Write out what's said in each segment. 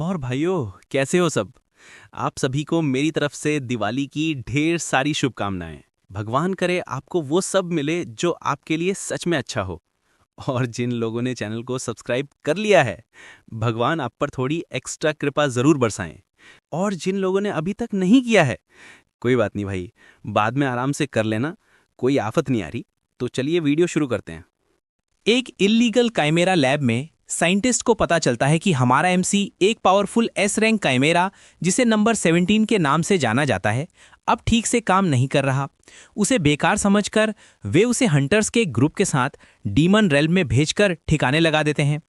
और भाइयों, कैसे हो सब। आप सभी को मेरी तरफ से दिवाली की ढेर सारी शुभकामनाएं। भगवान करे आपको वो सब मिले जो आपके लिए सच में अच्छा हो। और जिन लोगों ने चैनल को सब्सक्राइब कर लिया है, भगवान आप पर थोड़ी एक्स्ट्रा कृपा जरूर बरसाएं। और जिन लोगों ने अभी तक नहीं किया है, कोई बात नहीं भाई, बाद में आराम से कर लेना, कोई आफत नहीं आ रही। तो चलिए वीडियो शुरू करते हैं। एक इल्लीगल काइमेरा लैब में साइंटिस्ट को पता चलता है कि हमारा एमसी एक पावरफुल एस रैंक काइमेरा, जिसे नंबर 17 के नाम से जाना जाता है, अब ठीक से काम नहीं कर रहा। उसे बेकार समझकर वे उसे हंटर्स के एक ग्रुप के साथ डीमन रेल्म में भेजकर ठिकाने लगा देते हैं।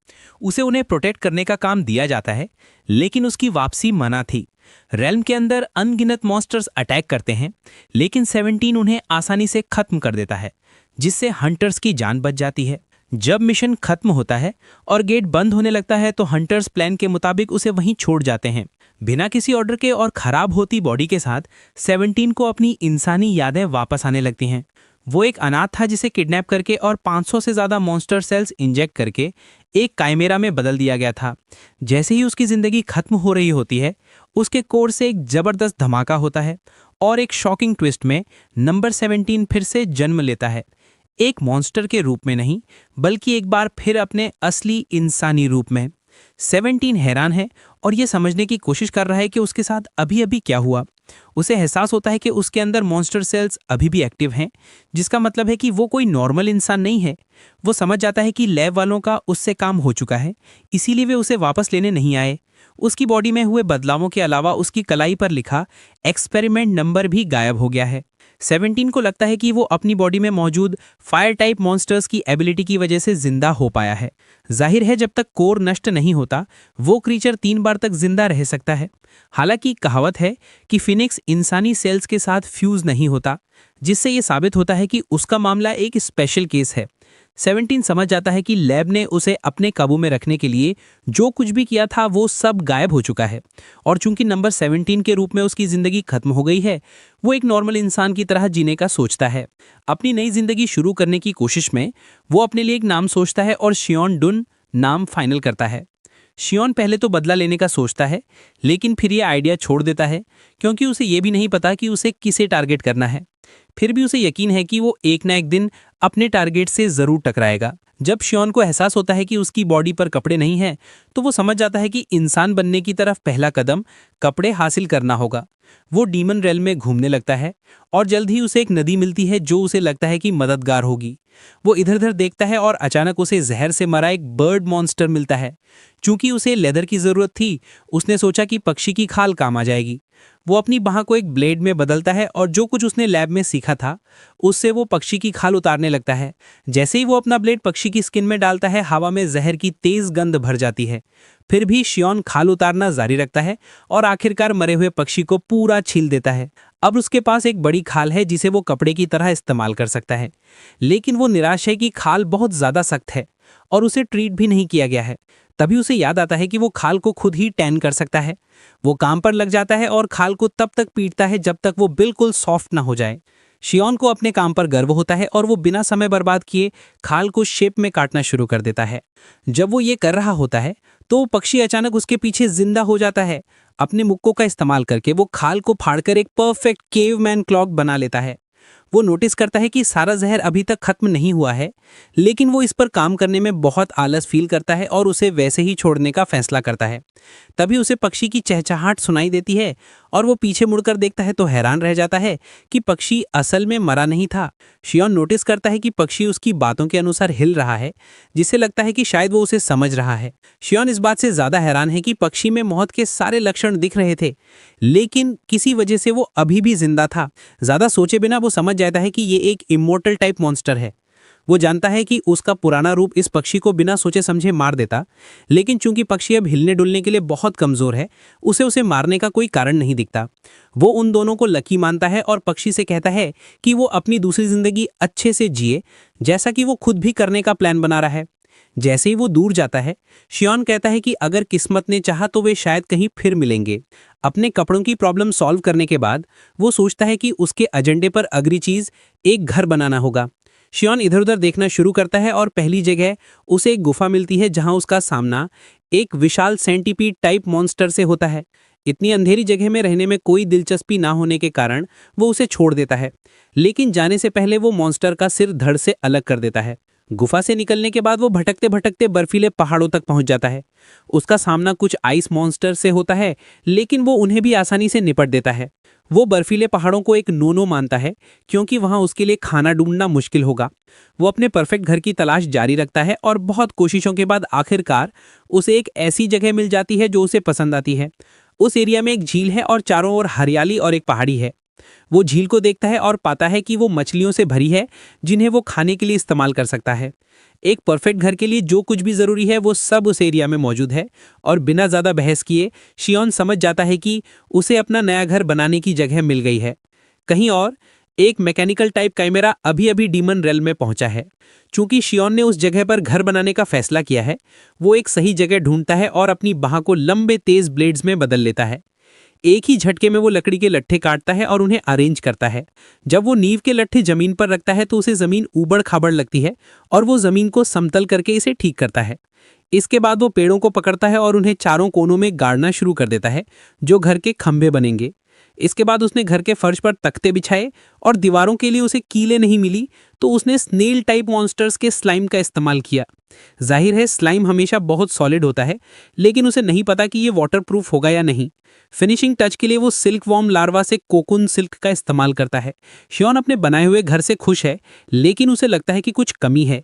उसे उन्हें प्रोटेक्ट करने का काम दिया जाता है, लेकिन उसकी वापसी मना थी। रेल्म के अंदर अनगिनत मॉन्स्टर्स अटैक करते हैं, लेकिन 17 उन्हें आसानी से खत्म कर देता है, जिससे हंटर्स की जान बच जाती है। जब मिशन खत्म होता है और गेट बंद होने लगता है तो हंटर्स प्लान के मुताबिक उसे वहीं छोड़ जाते हैं। बिना किसी ऑर्डर के और खराब होती बॉडी के साथ 17 को अपनी इंसानी यादें वापस आने लगती हैं। वो एक अनाथ था जिसे किडनैप करके और 500 से ज़्यादा मॉन्स्टर सेल्स इंजेक्ट करके एक काइमेरा में बदल दिया गया था। जैसे ही उसकी ज़िंदगी खत्म हो रही होती है, उसके कोर से एक ज़बरदस्त धमाका होता है और एक शॉकिंग ट्विस्ट में नंबर 17 फिर से जन्म लेता है। एक मॉन्स्टर के रूप में नहीं, बल्कि एक बार फिर अपने असली इंसानी रूप में। 17 हैरान है और यह समझने की कोशिश कर रहा है कि उसके साथ अभी अभी क्या हुआ। उसे एहसास होता है कि उसके अंदर मॉन्स्टर सेल्स अभी भी एक्टिव हैं, जिसका मतलब है कि वो कोई नॉर्मल इंसान नहीं है। वो समझ जाता है कि लैब वालों का उससे काम हो चुका है, इसीलिए वे उसे वापस लेने नहीं आए। उसकी बॉडी में हुए बदलावों के अलावा उसकी कलाई पर लिखा एक्सपेरिमेंट नंबर भी गायब हो गया है। 17 को लगता है कि वो अपनी बॉडी में मौजूद फायर टाइप मॉन्स्टर्स की एबिलिटी की वजह से जिंदा हो पाया है। जाहिर है, जब तक कोर नष्ट नहीं होता, वो क्रीचर 3 बार तक जिंदा रह सकता है। हालांकि कहावत है कि फिनिक्स इंसानी सेल्स के साथ फ्यूज नहीं होता, जिससे ये साबित होता है कि उसका मामला एक स्पेशल केस है। 17 समझ जाता है कि लैब ने उसे अपने काबू में रखने के लिए जो कुछ भी किया था वो सब गायब हो चुका है, और चूंकि नंबर 17 के रूप में उसकी जिंदगी खत्म हो गई है, वो एक नॉर्मल इंसान की तरह जीने का सोचता है। अपनी नई जिंदगी शुरू करने की कोशिश में वो अपने लिए एक नाम सोचता है और शियोन डुन नाम फाइनल करता है। शियोन पहले तो बदला लेने का सोचता है, लेकिन फिर ये आइडिया छोड़ देता है, क्योंकि उसे ये भी नहीं पता कि उसे किसे टारगेट करना है। फिर भी उसे यकीन है कि वो एक ना एक दिन अपने टारगेट से जरूर टकराएगा। जब शियोन को एहसास होता है कि उसकी बॉडी पर कपड़े नहीं हैं, तो वो समझ जाता है कि इंसान बनने की तरफ पहला कदम कपड़े हासिल करना होगा। वो डीमन रेल में घूमने लगता है और जल्द ही उसे एक नदी मिलती है जो उसे लगता है कि मददगार होगी। वो इधर उधर देखता है और अचानक उसे जहर से मरा एक बर्ड मॉन्स्टर मिलता है। चूंकि उसे लेदर की जरूरत थी, उसने सोचा कि पक्षी की खाल काम आ जाएगी। वो अपनी बाह को एक ब्लेड में बदलता है और जो कुछ उसने लैब में सीखा था, उससे वो पक्षी की खाल उतारने लगता है। जैसे ही वो अपना ब्लेड पक्षी की स्किन में डालता है, हवा में जहर की तेज गंध भर जाती है। फिर भी शियोन खाल उतारना जारी रखता है और आखिरकार मरे हुए पक्षी को पूरा छील देता है। अब उसके पास एक बड़ी खाल है जिसे वो कपड़े की तरह इस्तेमाल कर सकता है, लेकिन वो निराश है कि खाल बहुत ज्यादा सख्त है और उसे ट्रीट भी नहीं किया गया है। तभी उसे याद आता है कि वो खाल को खुद ही टैन कर सकता है। वो काम पर लग जाता है और खाल को तब तक पीटता है जब तक वो बिल्कुल सॉफ्ट ना हो जाए। शियोन को अपने काम पर गर्व होता है और वो बिना समय बर्बाद किए खाल को शेप में काटना शुरू कर देता है। जब वो ये कर रहा होता है, तो वो पक्षी अचानक उसके पीछे जिंदा हो जाता है। अपने मुक्कों का इस्तेमाल करके वो खाल को फाड़कर एक परफेक्ट केवमैन क्लॉक बना लेता है। वो नोटिस करता है कि सारा जहर अभी तक खत्म नहीं हुआ है, लेकिन वो इस पर काम करने में बहुत आलस फील करता है और उसे वैसे ही छोड़ने का फैसला करता है। तभी उसे पक्षी की चहचहाहट सुनाई देती है और वो पीछे मुड़कर देखता है तो हैरान रह जाता है कि पक्षी असल में मरा नहीं था। शियोन नोटिस करता है कि पक्षी उसकी बातों के अनुसार हिल रहा है, जिससे लगता है कि शायद वो उसे समझ रहा है। शियोन इस बात से ज्यादा हैरान है कि पक्षी में मौत के सारे लक्षण दिख रहे थे, लेकिन किसी वजह से वो अभी भी जिंदा था। ज्यादा सोचे बिना वो समझ जाता है कि ये एक इमोर्टल टाइप मॉन्स्टर है। वो जानता है कि उसका पुराना रूप इस पक्षी को बिना सोचे समझे मार देता, लेकिन चूंकि पक्षी अब हिलने डुलने के लिए बहुत कमजोर है, उसे मारने का कोई कारण नहीं दिखता। वो उन दोनों को लकी मानता है और पक्षी से कहता है कि वो अपनी दूसरी जिंदगी अच्छे से जिए, जैसा कि वो खुद भी करने का प्लान बना रहा है। जैसे ही वो दूर जाता है, शियोन कहता है कि अगर किस्मत ने चाहा तो वे शायद कहीं फिर मिलेंगे। अपने कपड़ों की प्रॉब्लम सॉल्व करने के बाद वो सोचता है कि उसके एजेंडे पर अगली चीज एक घर बनाना होगा। शियोन इधर उधर देखना शुरू करता है और पहली जगह उसे एक गुफा मिलती है जहां उसका सामना एक विशाल सेंटीपीड टाइप मॉन्स्टर से होता है। इतनी अंधेरी जगह में रहने में कोई दिलचस्पी ना होने के कारण वो उसे छोड़ देता है, लेकिन जाने से पहले वो मॉन्स्टर का सिर धड़ से अलग कर देता है। गुफा से निकलने के बाद वो भटकते भटकते बर्फीले पहाड़ों तक पहुंच जाता है। उसका सामना कुछ आइस मॉन्स्टर से होता है, लेकिन वो उन्हें भी आसानी से निपट देता है। वो बर्फीले पहाड़ों को एक नो मानता है, क्योंकि वहां उसके लिए खाना ढूंढना मुश्किल होगा। वो अपने परफेक्ट घर की तलाश जारी रखता है और बहुत कोशिशों के बाद आखिरकार उसे एक ऐसी जगह मिल जाती है जो उसे पसंद आती है। उस एरिया में एक झील है और चारों ओर हरियाली और एक पहाड़ी है। वो झील को देखता है और पाता है कि वो मछलियों से भरी है, जिन्हें वो खाने के लिए इस्तेमाल कर सकता है। एक परफेक्ट घर के लिए जो कुछ भी जरूरी है वो सब उस एरिया में मौजूद है, और बिना ज्यादा बहस किए शियोन समझ जाता है कि उसे अपना नया घर बनाने की जगह मिल गई है। कहीं और एक मैकेनिकल टाइप काइमेरा अभी अभी डीमन रेल में पहुंचा है। चूंकि शियोन ने उस जगह पर घर बनाने का फैसला किया है, वो एक सही जगह ढूंढता है और अपनी बाह को लंबे तेज ब्लेड्स में बदल लेता है। एक ही झटके में वो लकड़ी के लट्ठे काटता है और उन्हें अरेंज करता है। जब वो नींव के लट्ठे जमीन पर रखता है तो उसे जमीन ऊबड़ खाबड़ लगती है, और वो जमीन को समतल करके इसे ठीक करता है। इसके बाद वो पेड़ों को पकड़ता है और उन्हें चारों कोनों में गाड़ना शुरू कर देता है, जो घर के खंभे बनेंगे। इसके बाद उसने घर के फर्श पर तख्ते बिछाए, और दीवारों के लिए उसे कीलें नहीं मिली तो उसने स्नेल टाइप मॉन्स्टर्स के स्लाइम का इस्तेमाल किया। जाहिर है स्लाइम हमेशा बहुत सॉलिड होता है, लेकिन उसे नहीं पता कि ये वाटरप्रूफ होगा या नहीं। फिनिशिंग टच के लिए वो सिल्क वॉर्म लार्वा से कोकुन सिल्क का इस्तेमाल करता है। शियोन अपने बनाए हुए घर से खुश है, लेकिन उसे लगता है कि कुछ कमी है।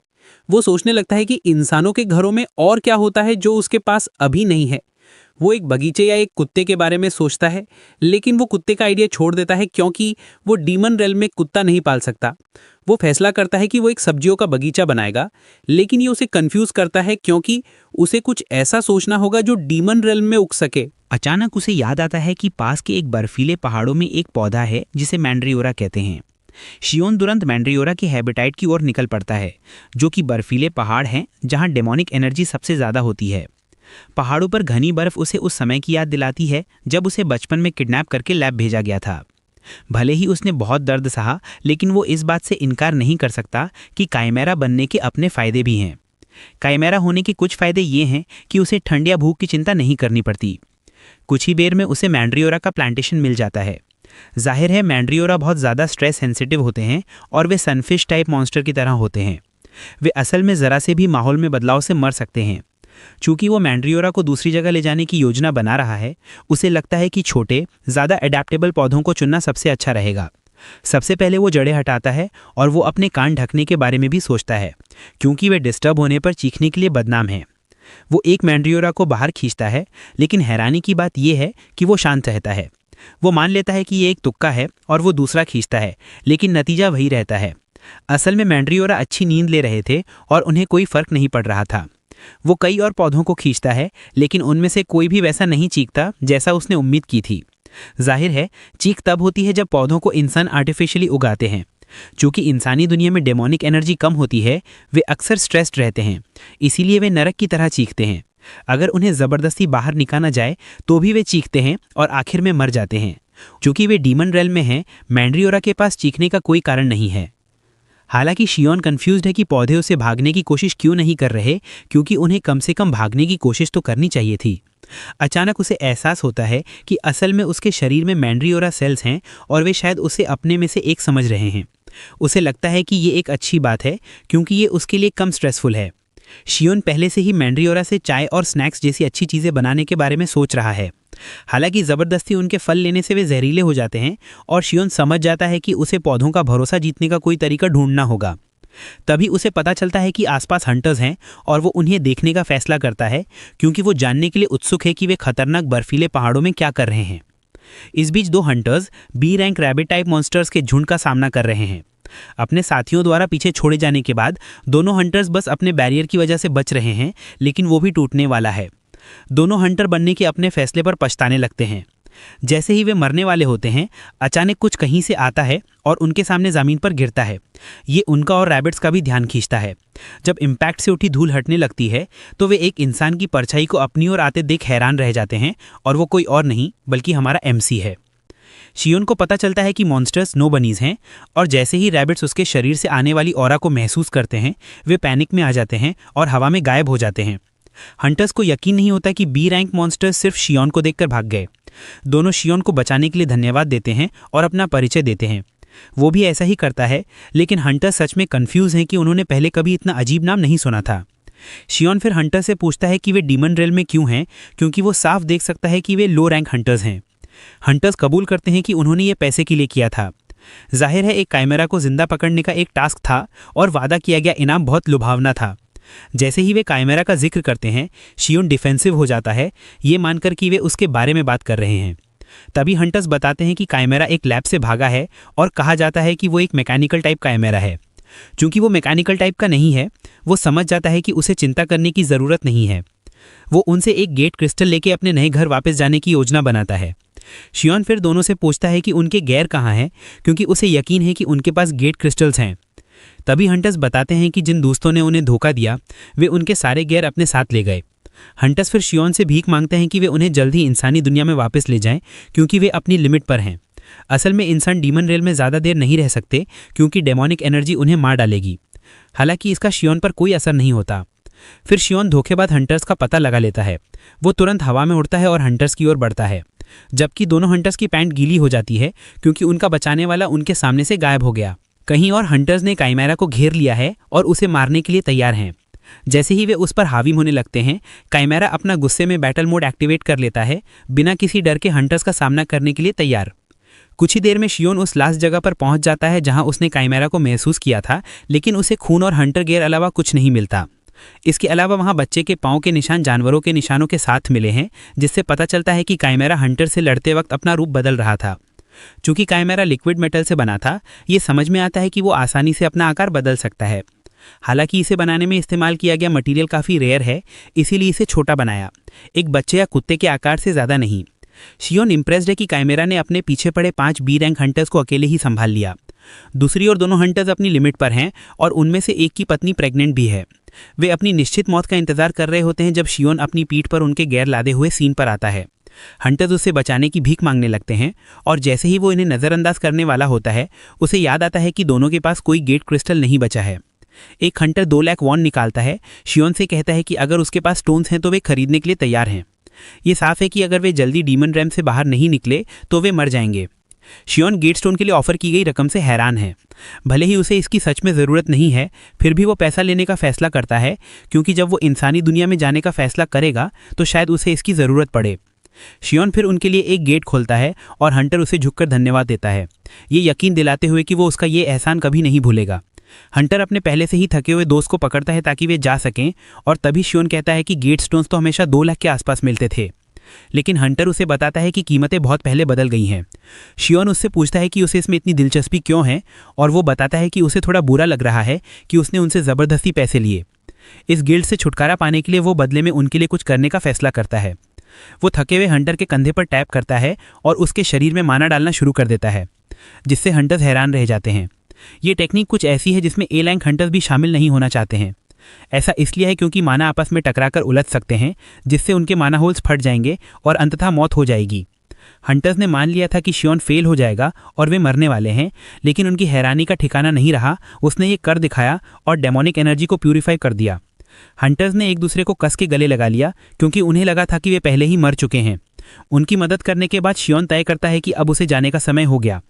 वो सोचने लगता है कि इंसानों के घरों में और क्या होता है जो उसके पास अभी नहीं है। वो एक बगीचे या एक कुत्ते के बारे में सोचता है, लेकिन वो कुत्ते का आइडिया छोड़ देता है क्योंकि वो डीमन रेल में कुत्ता नहीं पाल सकता। वो फैसला करता है कि वो एक सब्जियों का बगीचा बनाएगा, लेकिन ये उसे कंफ्यूज करता है क्योंकि उसे कुछ ऐसा सोचना होगा जो डीमन रेल में उग सके। अचानक उसे याद आता है कि पास के एक बर्फीले पहाड़ों में एक पौधा है जिसे मैंड्रियोरा कहते हैं। शियोन तुरंत मैंड्रियोरा के हैबिटाइट की ओर निकल पड़ता है, जो कि बर्फीले पहाड़ हैं जहां डेमोनिक एनर्जी सबसे ज़्यादा होती है। पहाड़ों पर घनी बर्फ उसे उस समय की याद दिलाती है जब उसे बचपन में किडनैप करके लैब भेजा गया था। भले ही उसने बहुत दर्द सहा, लेकिन वो इस बात से इनकार नहीं कर सकता कि काइमेरा बनने के अपने फ़ायदे भी हैं। काइमेरा होने के कुछ फ़ायदे ये हैं कि उसे ठंड या भूख की चिंता नहीं करनी पड़ती। कुछ ही देर में उसे मैंड्रियोरा का प्लांटेशन मिल जाता है। जाहिर है मैंड्रियोरा बहुत ज़्यादा स्ट्रेस सेंसिटिव होते हैं और वे सनफिश टाइप मॉन्स्टर की तरह होते हैं। वे असल में ज़रा से भी माहौल में बदलाव से मर सकते हैं। चूंकि वो मैंड्रियोरा को दूसरी जगह ले जाने की योजना बना रहा है, उसे लगता है कि छोटे, ज़्यादा एडेप्टेबल पौधों को चुनना सबसे अच्छा रहेगा। सबसे पहले वो जड़ें हटाता है और वो अपने कान ढकने के बारे में भी सोचता है, क्योंकि वे डिस्टर्ब होने पर चीखने के लिए बदनाम हैं। वो एक मैंड्रियोरा को बाहर खींचता है, लेकिन हैरानी की बात यह है कि वो शांत रहता है। वो मान लेता है कि ये एक तुक्का है और वो दूसरा खींचता है, लेकिन नतीजा वही रहता है। असल में मैंड्रियोरा अच्छी नींद ले रहे थे और उन्हें कोई फर्क नहीं पड़ रहा था। वो कई और पौधों को खींचता है, लेकिन उनमें से कोई भी वैसा नहीं चीखता जैसा उसने उम्मीद की थी। जाहिर है चीख तब होती है जब पौधों को इंसान आर्टिफिशियली उगाते हैं। चूँकि इंसानी दुनिया में डेमोनिक एनर्जी कम होती है, वे अक्सर स्ट्रेस्ड रहते हैं, इसीलिए वे नरक की तरह चीखते हैं। अगर उन्हें ज़बरदस्ती बाहर निकाला जाए तो भी वे चीखते हैं और आखिर में मर जाते हैं। चूँकि वे डीमन रेल में हैं, मैंड्रियोरा के पास चीखने का कोई कारण नहीं है। हालांकि शियोन कंफ्यूज्ड है कि पौधे उसे भागने की कोशिश क्यों नहीं कर रहे, क्योंकि उन्हें कम से कम भागने की कोशिश तो करनी चाहिए थी। अचानक उसे एहसास होता है कि असल में उसके शरीर में मैंड्रियोरा सेल्स हैं और वे शायद उसे अपने में से एक समझ रहे हैं। उसे लगता है कि ये एक अच्छी बात है, क्योंकि ये उसके लिए कम स्ट्रेसफुल है। शियोन पहले से ही मैंड्रियोरा से चाय और स्नैक्स जैसी अच्छी चीज़ें बनाने के बारे में सोच रहा है। हालांकि ज़बरदस्ती उनके फल लेने से वे जहरीले हो जाते हैं और शियोन समझ जाता है कि उसे पौधों का भरोसा जीतने का कोई तरीका ढूंढना होगा। तभी उसे पता चलता है कि आसपास हंटर्स हैं और वो उन्हें देखने का फैसला करता है, क्योंकि वो जानने के लिए उत्सुक है कि वे खतरनाक बर्फीले पहाड़ों में क्या कर रहे हैं। इस बीच दो hunters B rank rabbit type monsters के झुंड का सामना कर रहे हैं। अपने साथियों द्वारा पीछे छोड़े जाने के बाद दोनों हंटर्स बस अपने बैरियर की वजह से बच रहे हैं, लेकिन वो भी टूटने वाला है। दोनों हंटर बनने के अपने फैसले पर पछताने लगते हैं। जैसे ही वे मरने वाले होते हैं, अचानक कुछ कहीं से आता है और उनके सामने ज़मीन पर गिरता है। ये उनका और रैबिट्स का भी ध्यान खींचता है। जब इम्पैक्ट से उठी धूल हटने लगती है तो वे एक इंसान की परछाई को अपनी ओर आते देख हैरान रह जाते हैं, और वो कोई और नहीं बल्कि हमारा एमसी है। शियोन को पता चलता है कि मॉन्स्टर्स नो बनीज हैं, और जैसे ही रैबिट्स उसके शरीर से आने वाली ऑरा को महसूस करते हैं, वे पैनिक में आ जाते हैं और हवा में गायब हो जाते हैं। हंटर्स को यकीन नहीं होता कि बी रैंक मॉन्स्टर्स सिर्फ शियोन को देखकर भाग गए। दोनों शियोन को बचाने के लिए धन्यवाद देते हैं और अपना परिचय देते हैं। वो भी ऐसा ही करता है, लेकिन हंटर सच में कंफ्यूज हैं कि उन्होंने पहले कभी इतना अजीब नाम नहीं सुना था। शियोन फिर हंटर से पूछता है कि वे डीमन रेल में क्यों हैं, क्योंकि वो साफ देख सकता है कि वे लो रैंक हंटर्स हैं। हंटर्स कबूल करते हैं कि उन्होंने ये पैसे के लिए किया था। जाहिर है एक काइमेरा को जिंदा पकड़ने का एक टास्क था और वादा किया गया इनाम बहुत लुभावना था। जैसे ही वे काइमेरा का जिक्र करते हैं, शियोन डिफेंसिव हो जाता है, ये मानकर कि वे उसके बारे में बात कर रहे हैं। तभी हंटर्स बताते हैं कि काइमेरा एक लैब से भागा है और कहा जाता है कि वो एक मैकेनिकल टाइप काइमेरा है। चूंकि वो मैकेनिकल टाइप का नहीं है, वो समझ जाता है कि उसे चिंता करने की ज़रूरत नहीं है। वो उनसे एक गेट क्रिस्टल लेके अपने नए घर वापस जाने की योजना बनाता है। शियोन फिर दोनों से पूछता है कि उनके गैर कहाँ हैं, क्योंकि उसे यकीन है कि उनके पास गेट क्रिस्टल्स हैं। तभी हंटर्स बताते हैं कि जिन दोस्तों ने उन्हें धोखा दिया, वे उनके सारे गैर अपने साथ ले गए। हंटर्स फिर शियोन से भीख मांगते हैं कि वे उन्हें जल्द ही इंसानी दुनिया में वापस ले जाएं, क्योंकि वे अपनी लिमिट पर हैं। असल में इंसान डीमन रेल में ज़्यादा देर नहीं रह सकते, क्योंकि डेमोनिक एनर्जी उन्हें मार डालेगी। हालांकि इसका शियोन पर कोई असर नहीं होता। फिर शियोन धोखेबाज हंटर्स का पता लगा लेता है। वो तुरंत हवा में उड़ता है और हंटर्स की ओर बढ़ता है, जबकि दोनों हंटर्स की पैंट गीली हो जाती है, क्योंकि उनका बचाने वाला उनके सामने से गायब हो गया। कहीं और हंटर्स ने काइमेरा को घेर लिया है और उसे मारने के लिए तैयार हैं। जैसे ही वे उस पर हावी होने लगते हैं, काइमेरा अपना गुस्से में बैटल मोड एक्टिवेट कर लेता है, बिना किसी डर के हंटर्स का सामना करने के लिए तैयार। कुछ ही देर में शियोन उस लास्ट जगह पर पहुंच जाता है जहां उसने काइमेरा को महसूस किया था, लेकिन उसे खून और हंटर गेयर अलावा कुछ नहीं मिलता। इसके अलावा वहां बच्चे के पाँव के निशान जानवरों के निशानों के साथ मिले हैं, जिससे पता चलता है कि काइमेरा हंटर से लड़ते वक्त अपना रूप बदल रहा था। चूंकि काइमेरा लिक्विड मेटल से बना था, ये समझ में आता है कि वो आसानी से अपना आकार बदल सकता है। हालांकि इसे बनाने में इस्तेमाल किया गया मटेरियल काफ़ी रेयर है, इसीलिए इसे छोटा बनाया, एक बच्चे या कुत्ते के आकार से ज़्यादा नहीं। शियोन इम्प्रेस्ड है कि काइमेरा ने अपने पीछे पड़े 5 बी रैंक हंटर्स को अकेले ही संभाल लिया। दूसरी ओर दोनों हंटर्स अपनी लिमिट पर हैं और उनमें से एक की पत्नी प्रेग्नेंट भी है। वे अपनी निश्चित मौत का इंतजार कर रहे होते हैं जब शियोन अपनी पीठ पर उनके गैर लादे हुए सीन पर आता है। हंटर्स उसे बचाने की भीख मांगने लगते हैं और जैसे ही वो इन्हें नज़रअंदाज करने वाला होता है, उसे याद आता है कि दोनों के पास कोई गेट क्रिस्टल नहीं बचा है। एक हंटर 2 लाख वॉन निकालता है, शियोन से कहता है कि अगर उसके पास स्टोन्स हैं तो वे खरीदने के लिए तैयार हैं। ये साफ है कि अगर वे जल्दी डीमन रैम से बाहर नहीं निकले तो वे मर जाएंगे। शियोन गेट स्टोन के लिए ऑफर की गई रकम से हैरान है। भले ही उसे इसकी सच में ज़रूरत नहीं है, फिर भी वो पैसा लेने का फैसला करता है, क्योंकि जब वो इंसानी दुनिया में जाने का फैसला करेगा तो शायद उसे इसकी ज़रूरत पड़े। शियोन फिर उनके लिए एक गेट खोलता है और हंटर उसे झुककर धन्यवाद देता है, ये यकीन दिलाते हुए कि वो उसका ये एहसान कभी नहीं भूलेगा। हंटर अपने पहले से ही थके हुए दोस्त को पकड़ता है ताकि वे जा सकें, और तभी शियोन कहता है कि गेट स्टोन्स तो हमेशा 2 लाख के आसपास मिलते थे। लेकिन हंटर उसे बताता है कि कीमतें बहुत पहले बदल गई हैं। शियोन उससे पूछता है कि उसे इसमें इतनी दिलचस्पी क्यों है, और वो बताता है कि उसे थोड़ा बुरा लग रहा है कि उसने उनसे ज़बरदस्ती पैसे लिए। इस गिल्ड से छुटकारा पाने के लिए वो बदले में उनके लिए कुछ करने का फैसला करता है। वो थके हुए हंटर के कंधे पर टैप करता है और उसके शरीर में माना डालना शुरू कर देता है, जिससे हंटर्स हैरान रह जाते हैं। ये टेक्निक कुछ ऐसी है जिसमें ए रैंक हंटर्स भी शामिल नहीं होना चाहते हैं। ऐसा इसलिए है क्योंकि माना आपस में टकराकर उलझ सकते हैं, जिससे उनके माना होल्स फट जाएंगे और अंततः मौत हो जाएगी। हंटर्स ने मान लिया था कि शियोन फेल हो जाएगा और वे मरने वाले हैं, लेकिन उनकी हैरानी का ठिकाना नहीं रहा। उसने ये कर दिखाया और डेमोनिक एनर्जी को प्यूरिफाई कर दिया। हंटर्स ने एक दूसरे को कस के गले लगा लिया, क्योंकि उन्हें लगा था कि वे पहले ही मर चुके हैं। उनकी मदद करने के बाद शियोन तय करता है कि अब उसे जाने का समय हो गया।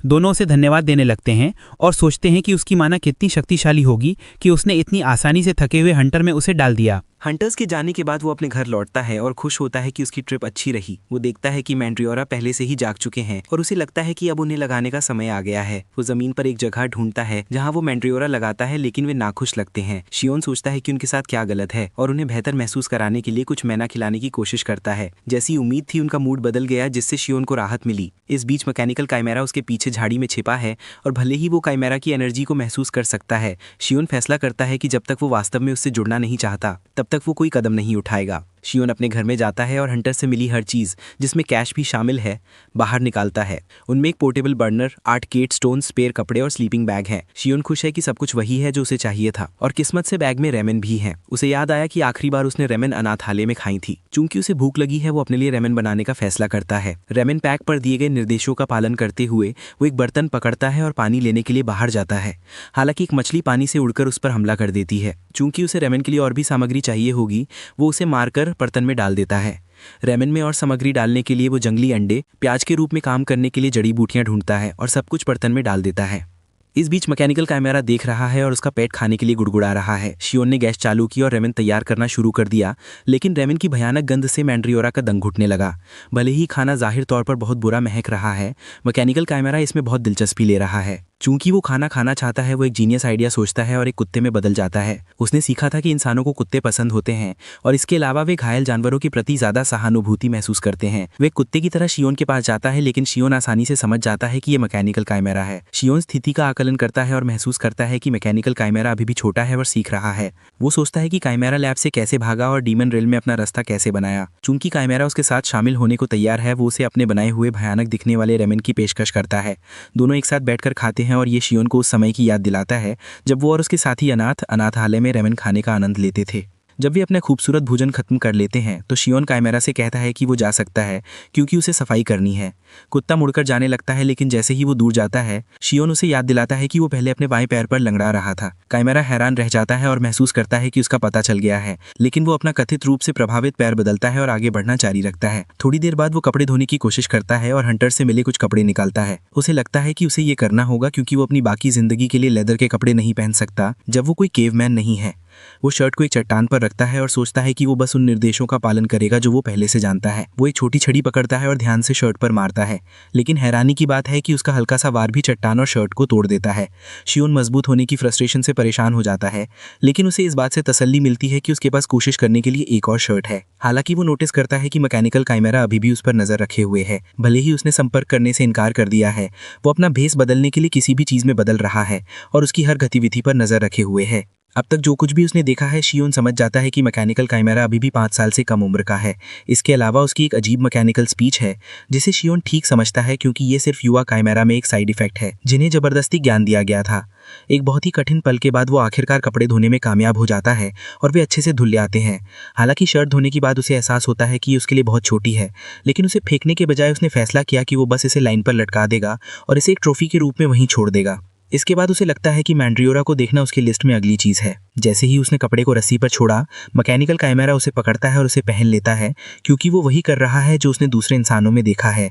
दोनों उसे धन्यवाद देने लगते हैं और सोचते हैं कि उसकी माना कितनी शक्तिशाली होगी कि उसने इतनी आसानी से थके हुए हंटर में उसे डाल दिया। हंटर्स के जाने के बाद वो अपने घर लौटता है और खुश होता है कि उसकी ट्रिप अच्छी रही। वो देखता है कि मैंड्रियोरा पहले से ही जाग चुके हैं और उसे लगता है कि अब उन्हें लगाने का समय आ गया है। वो जमीन पर एक जगह ढूंढता है जहां वो मैंड्रियोरा लगाता है, लेकिन वे नाखुश लगते हैं। शियोन सोचता है कि उनके साथ क्या गलत है और उन्हें बेहतर महसूस कराने के लिए कुछ मैना खिलाने की कोशिश करता है। जैसी उम्मीद थी, उनका मूड बदल गया, जिससे शियोन को राहत मिली। इस बीच मैकेनिकल काइमेरा उसके पीछे झाड़ी में छिपा है और भले ही वो काइमेरा की एनर्जी को महसूस कर सकता है, शियोन फैसला करता है कि जब तक वो वास्तव में उससे जुड़ना नहीं चाहता, तब तक वो कोई कदम नहीं उठाएगा। शियोन अपने घर में जाता है और हंटर से मिली हर चीज़, जिसमें कैश भी शामिल है, बाहर निकालता है। उनमें एक पोर्टेबल बर्नर, 8 केट स्टोन, स्पेयर कपड़े और स्लीपिंग बैग है। शियोन खुश है कि सब कुछ वही है जो उसे चाहिए था, और किस्मत से बैग में रेमन भी है। उसे याद आया कि आखिरी बार उसने रेमन अनाथालय में खाई थी। चूंकि उसे भूख लगी है, वो अपने लिए रेमन बनाने का फैसला करता है। रेमन पैक पर दिए गए निर्देशों का पालन करते हुए वो एक बर्तन पकड़ता है और पानी लेने के लिए बाहर जाता है। हालांकि एक मछली पानी से उड़कर उस पर हमला कर देती है। चूंकि उसे रेमन के लिए और भी सामग्री चाहिए होगी, वो उसे मारकर बर्तन में डाल देता है। रेमन में और सामग्री डालने के लिए वो जंगली अंडे, प्याज के रूप में काम करने के लिए जड़ी बूटियां ढूंढता है और सब कुछ बर्तन में डाल देता है। इस बीच मैकेनिकल कैमरा देख रहा है और उसका पेट खाने के लिए गुड़गुड़ा रहा है। शियोन ने गैस चालू की और रेमन तैयार करना शुरू कर दिया, लेकिन रेमन की भयानक गंध से मैंड्रियोरा का दम घुटने लगा। भले ही खाना जाहिर तौर पर बहुत बुरा महक रहा है, मैकेनिकल कैमरा इसमें बहुत दिलचस्पी ले रहा है। चूंकि वो खाना खाना चाहता है, वो एक जीनियस आइडिया सोचता है और एक कुत्ते में बदल जाता है। उसने सीखा था कि इंसानों को कुत्ते पसंद होते हैं और इसके अलावा वे घायल जानवरों के प्रति ज्यादा सहानुभूति महसूस करते हैं। वे कुत्ते की तरह शियोन के पास जाता है, लेकिन शियोन आसानी से समझ जाता है कि ये मैकेनिकल कैमरा है। शियोन स्थिति का आकलन करता है और महसूस करता है कि मैकेनिकल कैमरा अभी भी छोटा है और सीख रहा है। वो सोचता है कि कैमरा लैब से कैसे भागा और डीमन रेल में अपना रास्ता कैसे बनाया। चूंकि कैमरा उसके साथ शामिल होने को तैयार है, वो उसे अपने बनाए हुए भयानक दिखने वाले रेमन की पेशकश करता है। दोनों एक साथ बैठकर खाते हैं और ये शियोन को उस समय की याद दिलाता है जब वो और उसके साथी अनाथालय में रेमन खाने का आनंद लेते थे। जब वे अपना खूबसूरत भोजन खत्म कर लेते हैं तो शियोन कैमरा से कहता है कि वो जा सकता है क्योंकि उसे सफाई करनी है। कुत्ता मुड़कर जाने लगता है, लेकिन जैसे ही वो दूर जाता है, शियोन उसे याद दिलाता है कि वो पहले अपने बाएं पैर पर लंगड़ा रहा था। कैमरा हैरान रह जाता है और महसूस करता है कि उसका पता चल गया है, लेकिन वो अपना कथित रूप से प्रभावित पैर बदलता है और आगे बढ़ना जारी रखता है। थोड़ी देर बाद वो कपड़े धोने की कोशिश करता है और हंटर से मिले कुछ कपड़े निकालता है। उसे लगता है कि उसे ये करना होगा क्योंकि वो अपनी बाकी जिंदगी के लिए लेदर के कपड़े नहीं पहन सकता जब वो कोई केवमैन नहीं है। वो शर्ट को एक चट्टान पर रखता है और सोचता है कि वो बस उन निर्देशों का पालन करेगा जो वो पहले से जानता है। वो एक छोटी छड़ी पकड़ता है और ध्यान से शर्ट पर मारता है, लेकिन हैरानी की बात है कि उसका हल्का सा वार भी चट्टान और शर्ट को तोड़ देता है। शियोन मजबूत होने की फ्रस्ट्रेशन से परेशान हो जाता है, लेकिन उसे इस बात से तसल्ली मिलती है कि उसके पास कोशिश करने के लिए एक और शर्ट है। हालांकि वो नोटिस करता है कि मैकेनिकल कैमरा अभी भी उस पर नजर रखे हुए है। भले ही उसने संपर्क करने से इनकार कर दिया है, वो अपना भेस बदलने के लिए किसी भी चीज में बदल रहा है और उसकी हर गतिविधि पर नजर रखे हुए है। अब तक जो कुछ भी उसने देखा है, शियोन समझ जाता है कि मैकेनिकल कैमरा अभी भी 5 साल से कम उम्र का है। इसके अलावा उसकी एक अजीब मैकेनिकल स्पीच है जिसे शियोन ठीक समझता है क्योंकि ये सिर्फ युवा कैमरा में एक साइड इफेक्ट है जिन्हें जबरदस्ती ज्ञान दिया गया था। एक बहुत ही कठिन पल के बाद वो आखिरकार कपड़े धोने में कामयाब हो जाता है और वे अच्छे से धुल आते हैं। हालांकि शर्ट धोने के बाद उसे एहसास होता है कि उसके लिए बहुत छोटी है, लेकिन उसे फेंकने के बजाय उसने फैसला किया कि वो बस इसे लाइन पर लटका देगा और इसे एक ट्रॉफी के रूप में वहीं छोड़ देगा। इसके बाद उसे लगता है कि मैंड्रियोरा को देखना उसकी लिस्ट में अगली चीज़ है। जैसे ही उसने कपड़े को रस्सी पर छोड़ा, मैकेनिकल कैमरा उसे पकड़ता है और उसे पहन लेता है क्योंकि वो वही कर रहा है जो उसने दूसरे इंसानों में देखा है।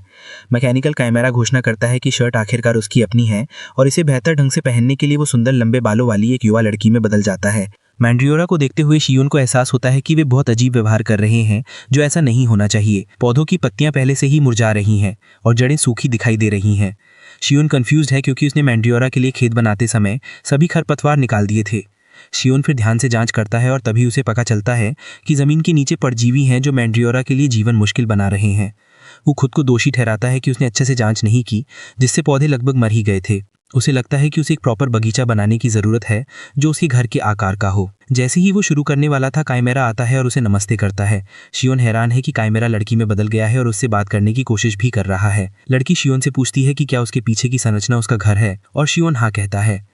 मैकेनिकल कैमरा घोषणा करता है कि शर्ट आखिरकार उसकी अपनी है और इसे बेहतर ढंग से पहनने के लिए वो सुंदर लंबे बालों वाली एक युवा लड़की में बदल जाता है। मैंड्रियोरा को देखते हुए शियोन को एहसास होता है कि वे बहुत अजीब व्यवहार कर रहे हैं, जो ऐसा नहीं होना चाहिए। पौधों की पत्तियां पहले से ही मुरझा रही हैं और जड़ें सूखी दिखाई दे रही हैं। शियोन कंफ्यूज्ड है क्योंकि उसने मैंड्रियोरा के लिए खेत बनाते समय सभी खरपतवार निकाल दिए थे। शियोन फिर ध्यान से जांच करता है और तभी उसे पता चलता है कि जमीन के नीचे परजीवी हैं जो मैंड्रियोरा के लिए जीवन मुश्किल बना रहे हैं। वो खुद को दोषी ठहराता है कि उसने अच्छे से जांच नहीं की, जिससे पौधे लगभग मर ही गए थे। उसे लगता है कि उसे एक प्रॉपर बगीचा बनाने की ज़रूरत है जो उसके घर के आकार का हो। जैसे ही वो शुरू करने वाला था, कैमरा आता है और उसे नमस्ते करता है। शियोन हैरान है कि कैमरा लड़की में बदल गया है और उससे बात करने की कोशिश भी कर रहा है। लड़की शियोन से पूछती है कि क्या उसके पीछे की संरचना उसका घर है और शियोन हाँ कहता है।